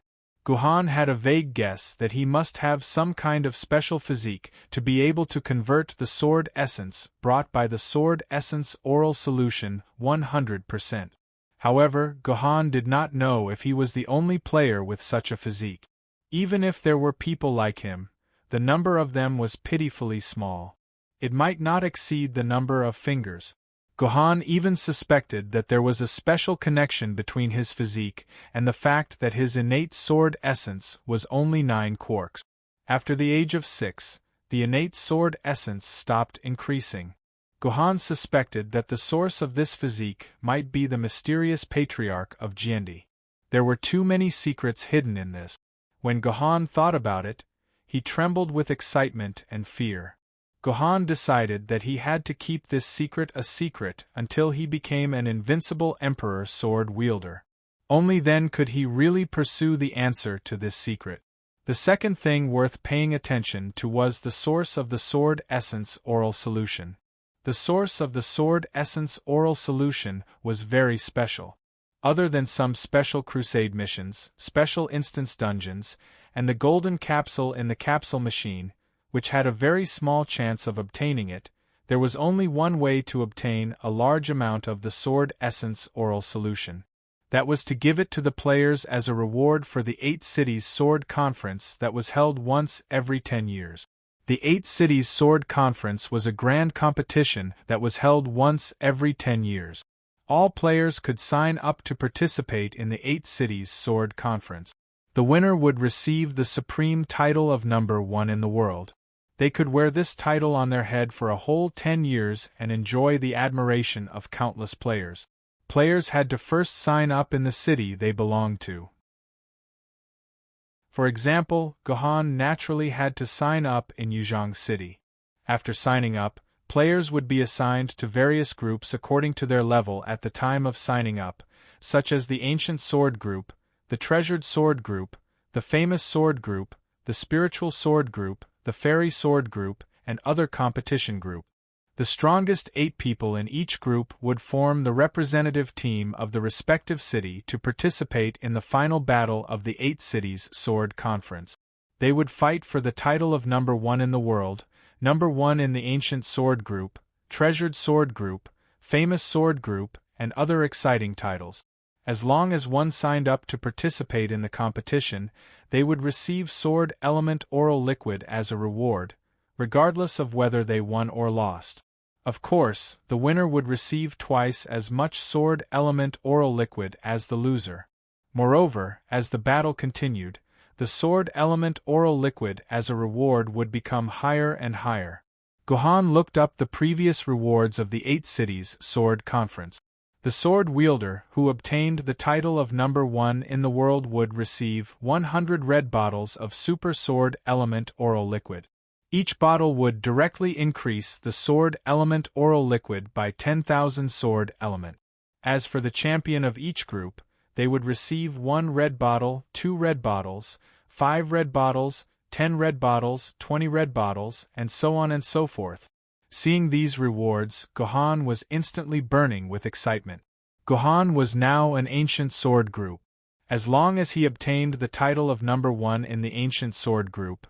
A: Gohan had a vague guess that he must have some kind of special physique to be able to convert the sword essence brought by the sword essence oral solution 100%. However, Gohan did not know if he was the only player with such a physique. Even if there were people like him, the number of them was pitifully small. It might not exceed the number of fingers. Gohan even suspected that there was a special connection between his physique and the fact that his innate sword essence was only 9 quarks. After the age of 6, the innate sword essence stopped increasing. Gohan suspected that the source of this physique might be the mysterious patriarch of Gyendi. There were too many secrets hidden in this. When Gohan thought about it, he trembled with excitement and fear. Gohan decided that he had to keep this secret a secret until he became an invincible emperor sword wielder. Only then could he really pursue the answer to this secret. The second thing worth paying attention to was the source of the sword essence oral solution. The source of the sword essence oral solution was very special. Other than some special crusade missions, special instance dungeons, and the golden capsule in the capsule machine, which had a very small chance of obtaining it, there was only one way to obtain a large amount of the sword essence oral solution. That was to give it to the players as a reward for the 8 Cities Sword Conference that was held once every 10 years. The 8 Cities Sword Conference was a grand competition that was held once every 10 years. All players could sign up to participate in the 8 Cities Sword Conference. The winner would receive the supreme title of number 1 in the world. They could wear this title on their head for a whole 10 years and enjoy the admiration of countless players. Players had to first sign up in the city they belonged to. For example, Gohan naturally had to sign up in Yuzhong City. After signing up, players would be assigned to various groups according to their level at the time of signing up, such as the Ancient Sword Group, the Treasured Sword Group, the Famous Sword Group, the Spiritual Sword Group, the Fairy Sword Group, and other competition group. The strongest 8 people in each group would form the representative team of the respective city to participate in the final battle of the 8 Cities Sword Conference. They would fight for the title of number 1 in the world, number 1 in the Ancient Sword Group, Treasured Sword Group, Famous Sword Group, and other exciting titles. As long as one signed up to participate in the competition, they would receive sword element oral liquid as a reward, regardless of whether they won or lost. Of course, the winner would receive twice as much sword element oral liquid as the loser. Moreover, as the battle continued, the sword element oral liquid as a reward would become higher and higher. Gohan looked up the previous rewards of the 8 Cities Sword Conference. The sword wielder who obtained the title of number 1 in the world would receive 100 red bottles of super sword element oral liquid. Each bottle would directly increase the sword element oral liquid by 10,000 sword element. As for the champion of each group, they would receive 1 red bottle, 2 red bottles, 5 red bottles, 10 red bottles, 20 red bottles, and so on and so forth. Seeing these rewards, Gohan was instantly burning with excitement. Gohan was now an Ancient Sword Group. As long as he obtained the title of number 1 in the Ancient Sword Group,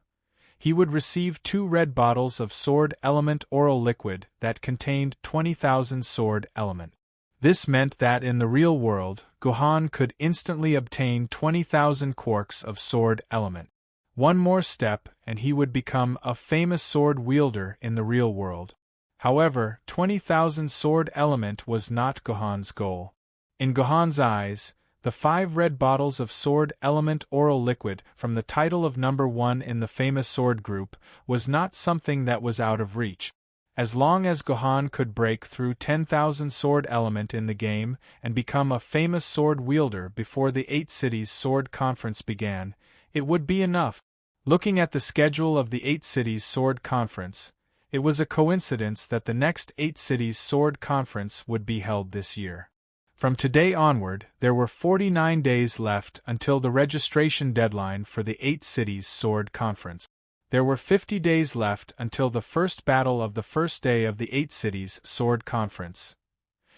A: he would receive 2 red bottles of sword element oral liquid that contained 20,000 sword element. This meant that in the real world, Gohan could instantly obtain 20,000 quarks of sword element. One more step and he would become a famous sword wielder in the real world. However, 20,000 sword element was not Gohan's goal. In Gohan's eyes, the 5 red bottles of sword element oral liquid from the title of number 1 in the famous sword group was not something that was out of reach. As long as Gohan could break through 10,000 sword element in the game and become a famous sword wielder before the 8 Cities Sword Conference began, it would be enough. Looking at the schedule of the 8 Cities Sword Conference, it was a coincidence that the next 8 Cities Sword Conference would be held this year. From today onward, there were 49 days left until the registration deadline for the 8 Cities Sword Conference. There were 50 days left until the first battle of the first day of the 8 Cities Sword Conference.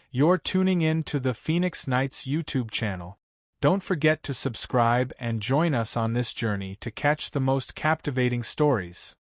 A: You're tuning in to the Phoenix Knights YouTube channel. Don't forget to subscribe and join us on this journey to catch the most captivating stories.